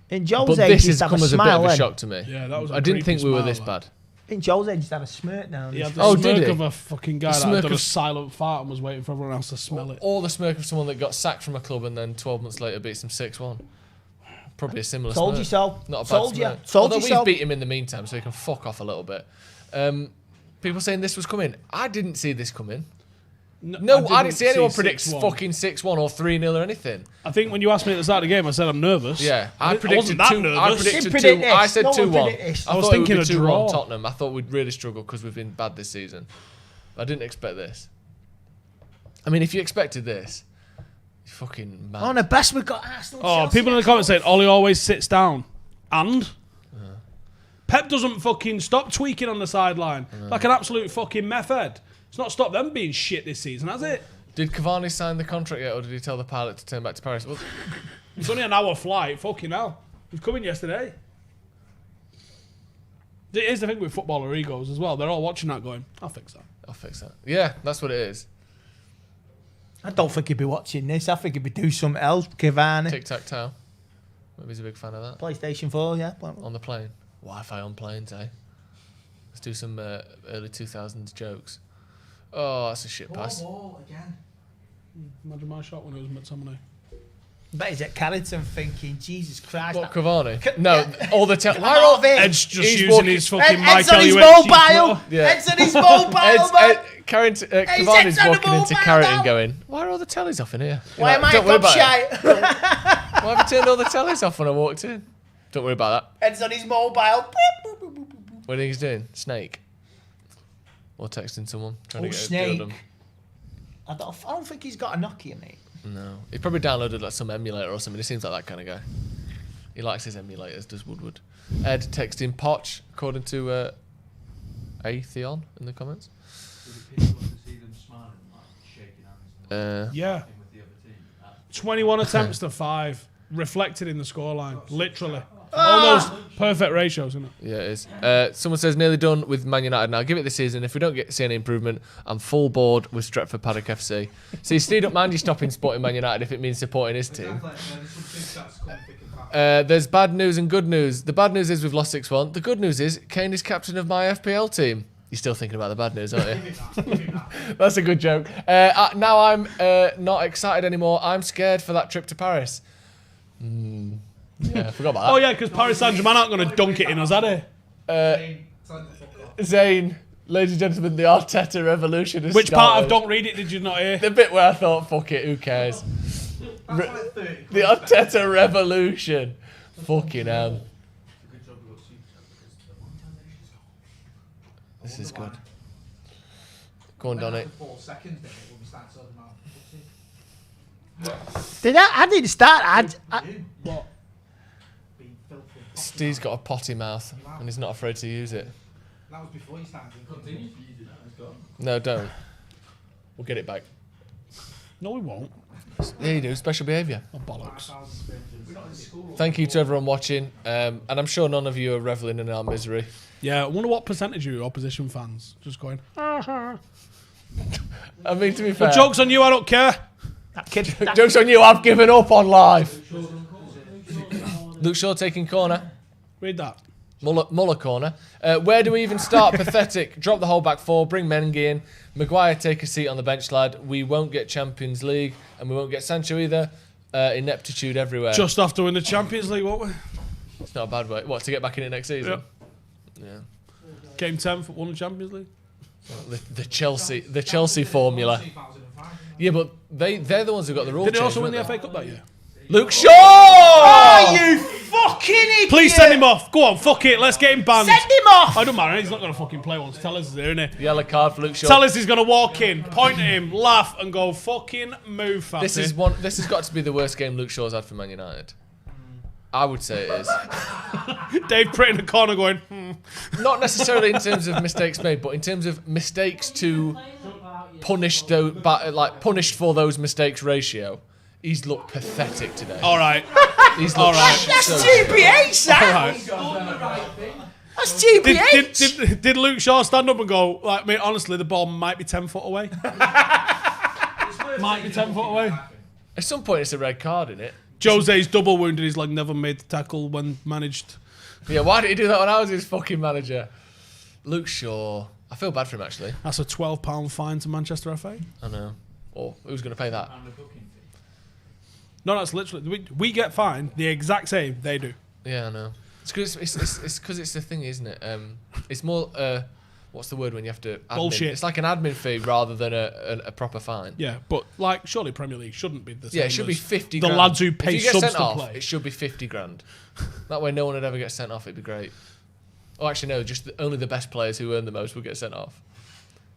[SPEAKER 16] In Joe's
[SPEAKER 15] But
[SPEAKER 16] age,
[SPEAKER 15] this
[SPEAKER 16] he'd
[SPEAKER 15] has
[SPEAKER 16] have
[SPEAKER 15] come
[SPEAKER 16] a
[SPEAKER 15] as a bit
[SPEAKER 16] smile
[SPEAKER 15] of a
[SPEAKER 16] then.
[SPEAKER 15] shock to me.
[SPEAKER 12] Yeah, that was a
[SPEAKER 15] I didn't
[SPEAKER 12] creepy
[SPEAKER 15] think we were
[SPEAKER 12] smile,
[SPEAKER 15] this
[SPEAKER 12] that.
[SPEAKER 15] bad.
[SPEAKER 16] I think Joe's age just had a smirk down.
[SPEAKER 12] He had
[SPEAKER 16] his
[SPEAKER 12] the
[SPEAKER 15] Oh,
[SPEAKER 16] face.
[SPEAKER 15] did
[SPEAKER 12] smirk
[SPEAKER 15] he?
[SPEAKER 12] of a fucking guy
[SPEAKER 15] The
[SPEAKER 12] that
[SPEAKER 15] smirk
[SPEAKER 12] had done a
[SPEAKER 15] of-
[SPEAKER 12] silent fart and was waiting for everyone else to smell it.
[SPEAKER 15] Or the smirk of someone that got sacked from a club and then 12 months later beats them 6-1. Probably a similar
[SPEAKER 16] Told
[SPEAKER 15] smirk.
[SPEAKER 16] you so.
[SPEAKER 15] Not a bad
[SPEAKER 16] Told you.
[SPEAKER 15] smirk.
[SPEAKER 16] Told
[SPEAKER 15] Although
[SPEAKER 16] you
[SPEAKER 15] we've
[SPEAKER 16] so.
[SPEAKER 15] beat him in the meantime, so he can fuck off a little bit. People saying this was coming. I didn't see this coming. No, I didn't see anyone predict
[SPEAKER 12] 6-1.
[SPEAKER 15] fucking 6-1 or 3-0 or anything.
[SPEAKER 12] I think when you asked me at the start of the game, I said I'm nervous.
[SPEAKER 15] Yeah, I
[SPEAKER 12] wasn't
[SPEAKER 15] predicted
[SPEAKER 12] that
[SPEAKER 15] 2.
[SPEAKER 12] nervous.
[SPEAKER 15] I predicted
[SPEAKER 16] Didn't predict
[SPEAKER 15] 2.
[SPEAKER 16] this.
[SPEAKER 15] I said
[SPEAKER 16] No one
[SPEAKER 15] 2-1.
[SPEAKER 16] predict this.
[SPEAKER 15] I
[SPEAKER 12] was
[SPEAKER 15] thought it would
[SPEAKER 12] thinking
[SPEAKER 15] be
[SPEAKER 12] a
[SPEAKER 15] 2-1
[SPEAKER 12] draw.
[SPEAKER 15] Tottenham. I thought we'd really struggle because we've been bad this season. I didn't expect this. I mean, if you expected this, you're fucking mad.
[SPEAKER 16] Oh, the best we've got Arsenal.
[SPEAKER 12] Oh,
[SPEAKER 16] Chelsea
[SPEAKER 12] people in the
[SPEAKER 16] next
[SPEAKER 12] comments
[SPEAKER 16] month.
[SPEAKER 12] saying Ollie always sits down. And? Pep doesn't fucking stop tweaking on the sideline like an absolute fucking method. It's not stopped them being shit this season, has it?
[SPEAKER 15] Did Cavani sign the contract yet, or did he tell the pilot to turn back to Paris? Well,
[SPEAKER 12] it's only an hour flight. Fucking hell. He's coming yesterday. Here's the thing with footballer egos as well. They're all watching that going, I'll fix that.
[SPEAKER 15] I'll fix that. Yeah, that's what it is.
[SPEAKER 16] I don't think he'd be watching this. I think he'd be doing something else. Cavani.
[SPEAKER 15] Tic-tac-toe. Maybe he's a big fan of that.
[SPEAKER 16] PlayStation 4, yeah.
[SPEAKER 15] On the plane. Wi-Fi on planes, eh? Let's do some early 2000s jokes. Oh, that's a shit pass.
[SPEAKER 16] Again.
[SPEAKER 12] Imagine my shot when it was McTominay.
[SPEAKER 16] Bet he's at Carrington thinking, Jesus Christ.
[SPEAKER 15] What, Cavani? No, all the time.
[SPEAKER 16] Why are they?
[SPEAKER 12] Ed's just using his fucking
[SPEAKER 16] Ed's on his
[SPEAKER 12] Mobile.
[SPEAKER 16] mobile. Ed's on his mobile, man.
[SPEAKER 15] Cavani's walking into Carrington going, why are all the tellies off in here?
[SPEAKER 16] Why am I
[SPEAKER 15] don't worry about
[SPEAKER 16] shy?
[SPEAKER 15] it. Why have you turned all the tellies off when I walked in? Don't worry about that.
[SPEAKER 16] Ed's on his mobile.
[SPEAKER 15] What do you think he's doing? Snake? Or texting someone? Trying to get
[SPEAKER 16] Snake.
[SPEAKER 15] a deal done?
[SPEAKER 16] I don't think he's got a Nokia, mate.
[SPEAKER 15] No. He probably downloaded like some emulator or something. He seems like that kind of guy. He likes his emulators, does Woodward. Ed texting Poch, according to Atheon in the comments.
[SPEAKER 12] Yeah. 21 attempts to 5. Reflected in the scoreline. Literally. Almost perfect ratios, isn't it?
[SPEAKER 15] Yeah, it is. Someone says nearly done with Man United now. Give it this season. If we don't see any improvement, I'm full board with Stretford Paddock FC. See, Steve don't mind you stopping supporting Man United if it means supporting his team. There's bad news and good news. The bad news is we've lost 6-1. The good news is Kane is captain of my FPL team. You're still thinking about the bad news, aren't you? That's a good joke. Now I'm not excited anymore. I'm scared for that trip to Paris. Yeah, I forgot about that.
[SPEAKER 12] Oh, yeah, because Paris Saint-Germain aren't going to dunk it in us, are they?
[SPEAKER 15] Zane, ladies and gentlemen, the Arteta revolution has
[SPEAKER 12] Which
[SPEAKER 15] started.
[SPEAKER 12] part of Don't Read It did you not hear?
[SPEAKER 15] The bit where I thought, fuck it, who cares? The Arteta revolution. Fucking hell. This is good. Go on, Donny.
[SPEAKER 16] I didn't start.
[SPEAKER 12] What?
[SPEAKER 15] Steve's got a potty mouth and he's not afraid to use it.
[SPEAKER 17] That was before you started. Continue.
[SPEAKER 15] No, don't. We'll get it back.
[SPEAKER 12] No, we won't.
[SPEAKER 15] Yeah, you do. Special behaviour.
[SPEAKER 12] Oh, bollocks.
[SPEAKER 15] Thank you to everyone watching. And I'm sure none of you are revelling in our misery.
[SPEAKER 12] Yeah, I wonder what percentage of you are opposition fans. Just going,
[SPEAKER 15] I mean, to be fair.
[SPEAKER 12] The joke's on you, I don't care.
[SPEAKER 15] Joke's on you, I've given up on life. Luke Shaw taking corner.
[SPEAKER 12] Read that.
[SPEAKER 15] Muller corner. Where do we even start? Pathetic. Drop the whole back four. Bring Mengi in. Maguire, take a seat on the bench, lad. We won't get Champions League, and we won't get Sancho either. Ineptitude everywhere.
[SPEAKER 12] Just after winning the Champions League, won't we?
[SPEAKER 15] It's not a bad way. What, to get back in it next season?
[SPEAKER 12] Yeah.
[SPEAKER 15] Yeah.
[SPEAKER 12] Came 10th, won the Champions League.
[SPEAKER 15] The Chelsea formula. Yeah, but they're the ones who got the rules.
[SPEAKER 12] Did they also win the FA Cup that year?
[SPEAKER 15] Luke Shaw!
[SPEAKER 16] Oh, you fucking idiot!
[SPEAKER 12] Please send him off. Go on, fuck it. Let's get him banned.
[SPEAKER 16] Send him off!
[SPEAKER 12] I don't matter. He's not going to fucking play once. Tellers is there, isn't he?
[SPEAKER 15] Yellow card for Luke Shaw.
[SPEAKER 12] Tellers is going to walk in, point at him, laugh, and go, fucking move, fatty.
[SPEAKER 15] This has got to be the worst game Luke Shaw's had for Man United. I would say it is.
[SPEAKER 12] Dave Pritt in the corner going,
[SPEAKER 15] Not necessarily in terms of mistakes made, but in terms of mistakes to punished for those mistakes ratio. He's looked pathetic today.
[SPEAKER 12] All right.
[SPEAKER 15] He's
[SPEAKER 12] All
[SPEAKER 15] looked
[SPEAKER 12] right.
[SPEAKER 16] That's
[SPEAKER 15] so
[SPEAKER 16] GBH, Sam.
[SPEAKER 12] All right.
[SPEAKER 16] That's GBH.
[SPEAKER 12] Did Luke Shaw stand up and go, like, mate, honestly, the ball might be 10 foot away? Might be 10 foot away.
[SPEAKER 15] At some point, it's a red card, isn't it?
[SPEAKER 12] Jose's double wounded his leg, never made the tackle when managed.
[SPEAKER 15] Yeah, why did he do that when I was his fucking manager? Luke Shaw. I feel bad for him, actually.
[SPEAKER 12] That's a £12 fine to Manchester FA.
[SPEAKER 15] I know. Or who's going to pay that?
[SPEAKER 12] No, that's literally... We get fined the exact same they do.
[SPEAKER 15] Yeah, I know. It's because it's the thing, isn't it? It's more... what's the word when you have to... Admin.
[SPEAKER 12] Bullshit.
[SPEAKER 15] It's like an admin fee rather than a proper fine.
[SPEAKER 12] Yeah, but like surely Premier League shouldn't be the same.
[SPEAKER 15] Yeah, it should be 50
[SPEAKER 12] the
[SPEAKER 15] grand.
[SPEAKER 12] lads who pay
[SPEAKER 15] if you get
[SPEAKER 12] subs
[SPEAKER 15] sent
[SPEAKER 12] to
[SPEAKER 15] off,
[SPEAKER 12] play.
[SPEAKER 15] It should be 50 grand. That way no one would ever get sent off. It'd be great. Oh, actually, no. Just only the best players who earn the most would get sent off.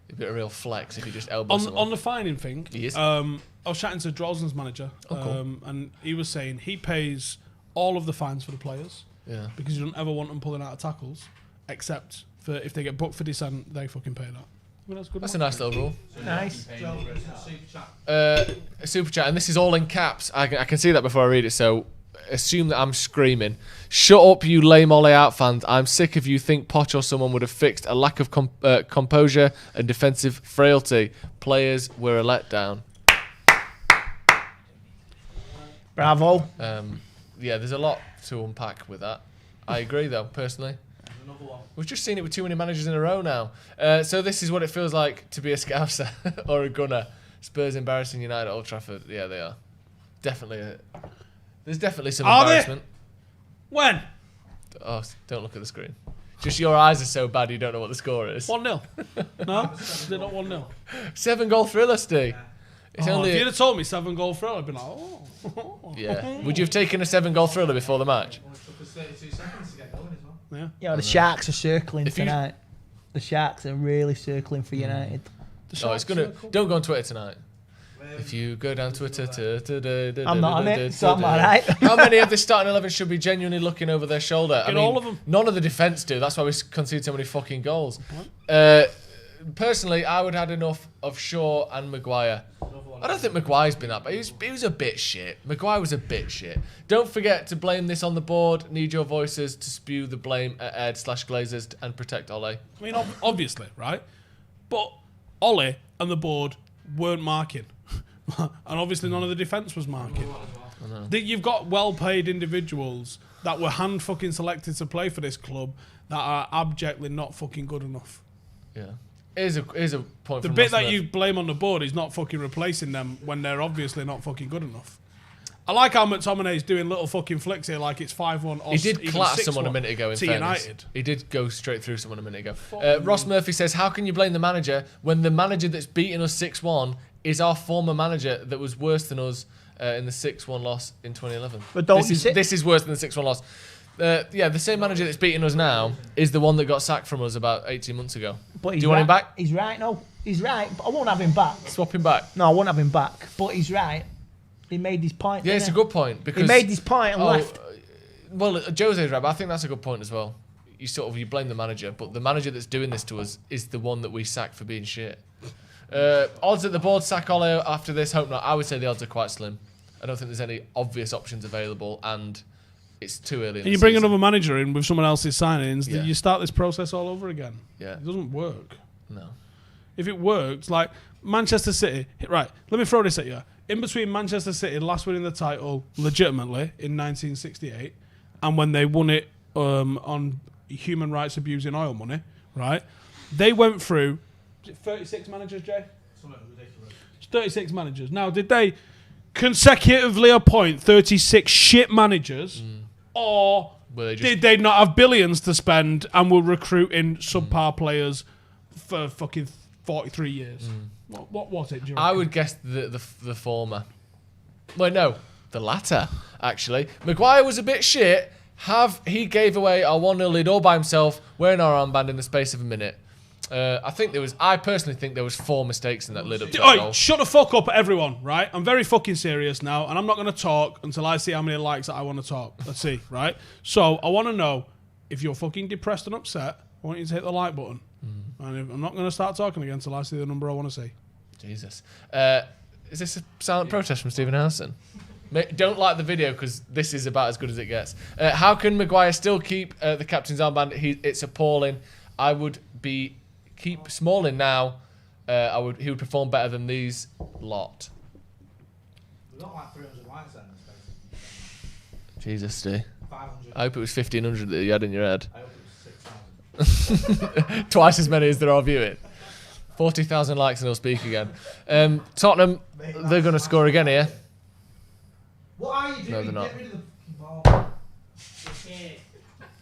[SPEAKER 15] It'd be a real flex if you just elbow someone.
[SPEAKER 12] On the fining thing, I was chatting to Drosden's manager,
[SPEAKER 15] cool.
[SPEAKER 12] and he was saying he pays all of the fines for the players.
[SPEAKER 15] Yeah.
[SPEAKER 12] Because you don't ever want them pulling out of tackles, except for if they get booked for dissent, they fucking pay that. I mean, that's good.
[SPEAKER 15] That's a nice little rule.
[SPEAKER 16] Nice.
[SPEAKER 15] Super chat, and this is all in caps. I can see that before I read it, so assume that I'm screaming. Shut up, you lame Ole out fans. I'm sick of you think Poch or someone would have fixed a lack of composure and defensive frailty. Players were a letdown.
[SPEAKER 16] Bravo.
[SPEAKER 15] Yeah, there's a lot to unpack with that. I agree, though, personally. We've just seen it with too many managers in a row now. So this is what it feels like to be a Scouser or a Gunner. Spurs embarrassing United at Old Trafford. Yeah, they are. Definitely. There's definitely some embarrassment.
[SPEAKER 12] When?
[SPEAKER 15] Oh, don't look at the screen. Just your eyes are so bad you don't know what the score is.
[SPEAKER 12] 1-0. No? Is it not 1-0?
[SPEAKER 15] 7-goal thriller, Steve. It's only
[SPEAKER 12] if you'd have told me 7-goal thriller, I'd been like, oh.
[SPEAKER 15] Yeah. Would you have taken a 7-goal thriller before the match?
[SPEAKER 16] Yeah, the Sharks are circling tonight. The Sharks are really circling for United.
[SPEAKER 15] Oh, it's gonna. Don't go on Twitter tonight. If you go down Twitter,
[SPEAKER 16] I'm not on it, so I'm alright.
[SPEAKER 15] How many of the starting 11 should be genuinely looking over their shoulder? I mean,
[SPEAKER 12] all of them.
[SPEAKER 15] None of the defence do. That's why we concede so many fucking goals. Personally, I would have had enough of Shaw and Maguire. I don't think Maguire's been that bad. He was a bit shit. Maguire was a bit shit. Don't forget to blame this on the board. Need your voices to spew the blame at Ed/Glazers and protect Ole.
[SPEAKER 12] I mean, obviously, right? But Ole and the board weren't marking. And obviously none of the defence was marking. You've got well-paid individuals that were hand-fucking selected to play for this club that are abjectly not fucking good enough.
[SPEAKER 15] Yeah. Here's a point.
[SPEAKER 12] The bit that you blame on the board is not fucking replacing them when they're obviously not fucking good enough. I like how McTominay's doing little fucking flicks here like it's 5-1 or
[SPEAKER 15] he did
[SPEAKER 12] even
[SPEAKER 15] class
[SPEAKER 12] 6-1
[SPEAKER 15] someone a minute ago in
[SPEAKER 12] to
[SPEAKER 15] fairness.
[SPEAKER 12] United.
[SPEAKER 15] He did go straight through someone a minute ago. Ross Murphy says, how can you blame the manager when the manager that's beating us 6-1 is our former manager that was worse than us in the 6-1 loss in 2011?
[SPEAKER 16] But
[SPEAKER 15] this is worse than the 6-1 loss. Yeah, the same manager that's beating us now is the one that got sacked from us about 18 months ago.
[SPEAKER 16] But
[SPEAKER 15] Do you want him back?
[SPEAKER 16] He's right, no. He's right, but I won't have him back.
[SPEAKER 15] Swap him back?
[SPEAKER 16] No, I won't have him back. But he's right. He made his point.
[SPEAKER 15] Yeah, it's a good point. Because
[SPEAKER 16] he made his point and left.
[SPEAKER 15] Well, Jose's right, but I think that's a good point as well. You blame the manager, but the manager that's doing this to us is the one that we sacked for being shit. Odds that the board sack Ole after this, hope not. I would say the odds are quite slim. I don't think there's any obvious options available, and it's too early.
[SPEAKER 12] And you bring another manager in with someone else's signings,
[SPEAKER 15] Yeah.
[SPEAKER 12] you start this process all over again.
[SPEAKER 15] Yeah.
[SPEAKER 12] It doesn't work.
[SPEAKER 15] No.
[SPEAKER 12] If it worked, like Manchester City, right, let me throw this at you. In between Manchester City last winning the title legitimately in 1968 and when they won it on human rights abusing oil money, right, they went through, is it 36 managers, Jay?
[SPEAKER 17] Something ridiculous.
[SPEAKER 12] 36 managers. Now, did they consecutively appoint 36 shit managers or did they not have billions to spend and were recruiting subpar players for fucking 43 years? What was it, do you
[SPEAKER 15] I
[SPEAKER 12] reckon?
[SPEAKER 15] would guess the former. Well, no, the latter, actually. Maguire was a bit shit. He gave away our 1-0 lead all by himself, wearing our armband in the space of a minute. I personally think there was 4 mistakes in that lid up to that goal.
[SPEAKER 12] Shut the fuck up, everyone, right? I'm very fucking serious now, and I'm not going to talk until I see how many likes that I want to talk. Let's see, right? So, I want to know, if you're fucking depressed and upset, I want you to hit the like button. And I'm not going to start talking again until I see the number I want to see.
[SPEAKER 15] Jesus. Is this a silent protest from Stephen Howson? Don't like the video because this is about as good as it gets. How can Maguire still keep the captain's armband? It's appalling. I would keep Smalling now. He would perform better than these lot.
[SPEAKER 17] We got like 300 likes in this space.
[SPEAKER 15] Jesus, Steve.
[SPEAKER 17] 500.
[SPEAKER 15] I hope it was 1,500 that you had in your head.
[SPEAKER 17] I hope it was 6,000.
[SPEAKER 15] Twice as many as there are viewing. 40,000 likes and they'll speak again. Tottenham, they're going to score again here.
[SPEAKER 17] What are you doing?
[SPEAKER 15] No, they're not.
[SPEAKER 17] Get rid of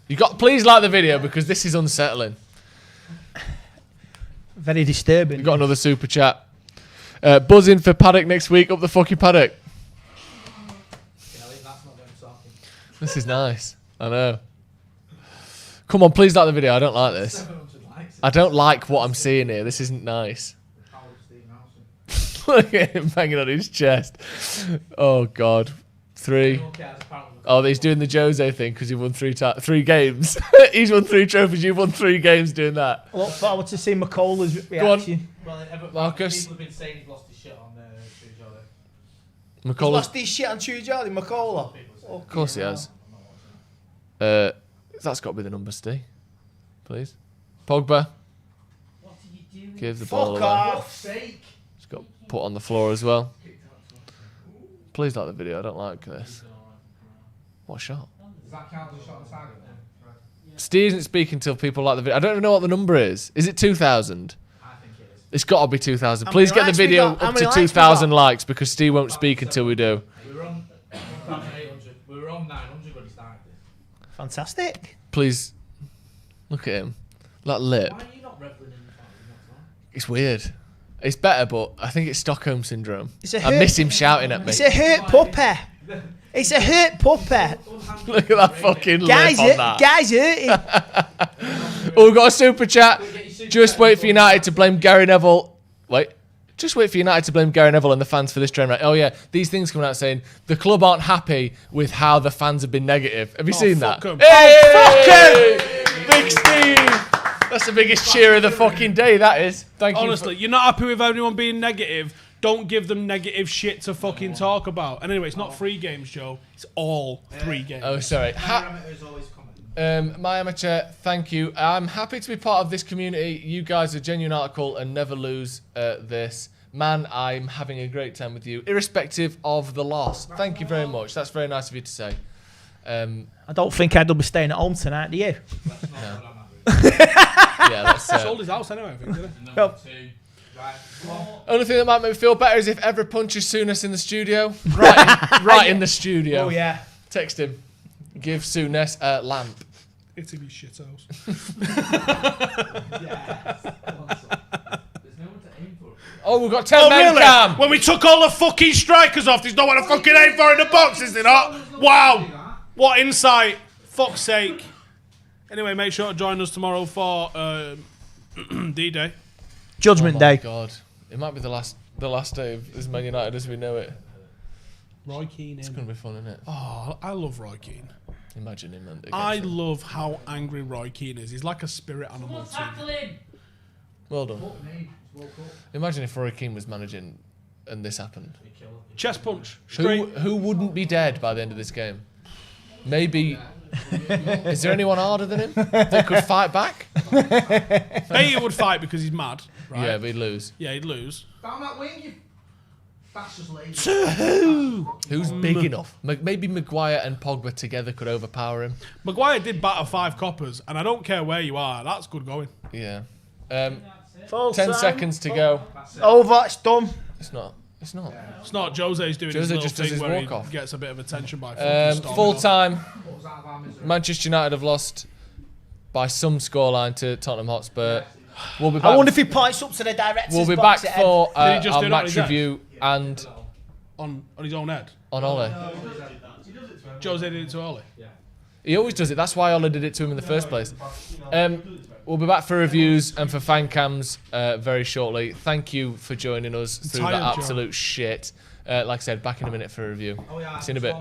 [SPEAKER 17] the ball.
[SPEAKER 15] Please like the video because this is unsettling.
[SPEAKER 16] Very disturbing.
[SPEAKER 15] We've got another super chat. Buzzing for Paddock next week. Up the fucking Paddock. This is nice. I know. Come on, please like the video. I don't like this. I don't like what I'm seeing here. This isn't nice. Look at him banging on his chest. Oh, God. 3. Oh, he's doing the Jose thing because he won 3 games. He's won 3 trophies. You've won 3 games doing that.
[SPEAKER 16] I look forward to seeing McColla's reaction.
[SPEAKER 15] Marcus.
[SPEAKER 19] People have been saying he's lost his shit on Tuesday.
[SPEAKER 16] He's lost his shit on Tuesday, McColla.
[SPEAKER 15] Of course he has. That's got to be the number, Steve. Please. Pogba. Give the ball away.
[SPEAKER 16] Off.
[SPEAKER 15] It's got put on the floor as well. Please like the video. I don't like this. What shot?
[SPEAKER 17] Does that count as a shot on the side of it?
[SPEAKER 15] Steve isn't speaking till people like the video. I don't even know what the number is. Is it 2,000? I think it is. It's got to be 2,000. Please get the video up to 2,000 likes because Steve won't speak until we do.
[SPEAKER 19] We were on 800. We were on 900 when he started this.
[SPEAKER 16] Fantastic.
[SPEAKER 15] Please look at him. That lip.
[SPEAKER 19] Why are you not reveling in the final?
[SPEAKER 15] It's weird. It's better, but I think it's Stockholm syndrome. I
[SPEAKER 16] hurt-
[SPEAKER 15] miss him shouting at me.
[SPEAKER 16] It's a hurt puppy. It's a hurt puppy.
[SPEAKER 15] Look at that fucking lip
[SPEAKER 16] Guys,
[SPEAKER 15] on that.
[SPEAKER 16] guys hurting.
[SPEAKER 15] Oh, we've got a super chat. Just wait for United to blame Gary Neville. Wait. Just wait for United to blame Gary Neville and the fans for this trend, right? Oh, yeah. These things coming out saying the club aren't happy with how the fans have been negative. Have you seen that?
[SPEAKER 12] Fuck 'em.
[SPEAKER 15] Hey! Big Steve! That's the biggest cheer of the fucking day, that is. Thank you.
[SPEAKER 12] Honestly, you're not happy with anyone being negative. Don't give them negative shit to fucking talk about. And anyway, it's not 3 games, Joe. It's all 3 games.
[SPEAKER 15] Oh, sorry. My amateur, thank you. I'm happy to be part of this community. You guys are a genuine article and never lose this. Man, I'm having a great time with you, irrespective of the loss. Thank you very much. That's very nice of you to say.
[SPEAKER 16] I don't think Ed will be staying at home tonight, do you?
[SPEAKER 15] No. Yeah, that's
[SPEAKER 12] sold his house anyway, I think, didn't he?
[SPEAKER 16] Yep.
[SPEAKER 15] Only thing that might make me feel better is if Ever punches Souness in the studio. Right in the studio.
[SPEAKER 16] Oh, yeah.
[SPEAKER 15] Text him. Give Souness a lamp.
[SPEAKER 12] It's in his shit house.
[SPEAKER 15] Oh, we've got 10 men cam.
[SPEAKER 12] When we took all the fucking strikers off, there's no one to fucking aim for in the box, is there not? Wow. What insight. Fuck's sake. Anyway, make sure to join us tomorrow for D-Day.
[SPEAKER 16] Judgment Day.
[SPEAKER 15] God. It might be the last day of this Man United as we know it.
[SPEAKER 12] Roy Keane
[SPEAKER 15] It's
[SPEAKER 12] in.
[SPEAKER 15] going to be fun, isn't it?
[SPEAKER 12] Oh, I love Roy Keane.
[SPEAKER 15] Imagine him.
[SPEAKER 12] I love how angry Roy Keane is. He's like a spirit animal to me.
[SPEAKER 15] Well done. Imagine if Roy Keane was managing and this happened.
[SPEAKER 12] Chest punch. Straight.
[SPEAKER 15] Who wouldn't be dead by the end of this game? Maybe. Is there anyone harder than him that could fight back?
[SPEAKER 12] Bayer would fight because he's mad. Right?
[SPEAKER 15] Yeah, but he'd lose.
[SPEAKER 12] Yeah, he'd lose.
[SPEAKER 17] Down that wing, you bastard's lazy.
[SPEAKER 16] To who?
[SPEAKER 15] Who's big enough? Maybe Maguire and Pogba together could overpower him.
[SPEAKER 12] Maguire did batter 5 coppers, and I don't care where you are. That's good going.
[SPEAKER 15] Yeah. 10
[SPEAKER 16] time.
[SPEAKER 15] seconds to go.
[SPEAKER 16] Over, it's done.
[SPEAKER 15] It's not. It's not.
[SPEAKER 12] It's not. Jose's doing
[SPEAKER 15] Jose
[SPEAKER 12] his little
[SPEAKER 15] just does
[SPEAKER 12] thing
[SPEAKER 15] his
[SPEAKER 12] where he
[SPEAKER 15] walk-off.
[SPEAKER 12] gets a bit of attention by fucking storming
[SPEAKER 15] Full
[SPEAKER 12] off.
[SPEAKER 15] time. Manchester United have lost by some scoreline to Tottenham Hotspur. We'll be back.
[SPEAKER 16] I wonder if he points up to the director's
[SPEAKER 15] We'll be
[SPEAKER 16] box
[SPEAKER 15] back
[SPEAKER 16] at Ed.
[SPEAKER 15] for
[SPEAKER 12] Did he just
[SPEAKER 15] our
[SPEAKER 12] do it on
[SPEAKER 15] match
[SPEAKER 12] his head?
[SPEAKER 15] review and
[SPEAKER 12] On his own head.
[SPEAKER 15] on Ole.
[SPEAKER 12] Jose did it to Oli.
[SPEAKER 15] He always does it. That's why Ole did it to him in the first place. We'll be back for reviews and for fan cams very shortly. Thank you for joining us through
[SPEAKER 12] tired,
[SPEAKER 15] that
[SPEAKER 12] Joe.
[SPEAKER 15] absolute shit. Like I said, back in a minute for a review. See you in a bit.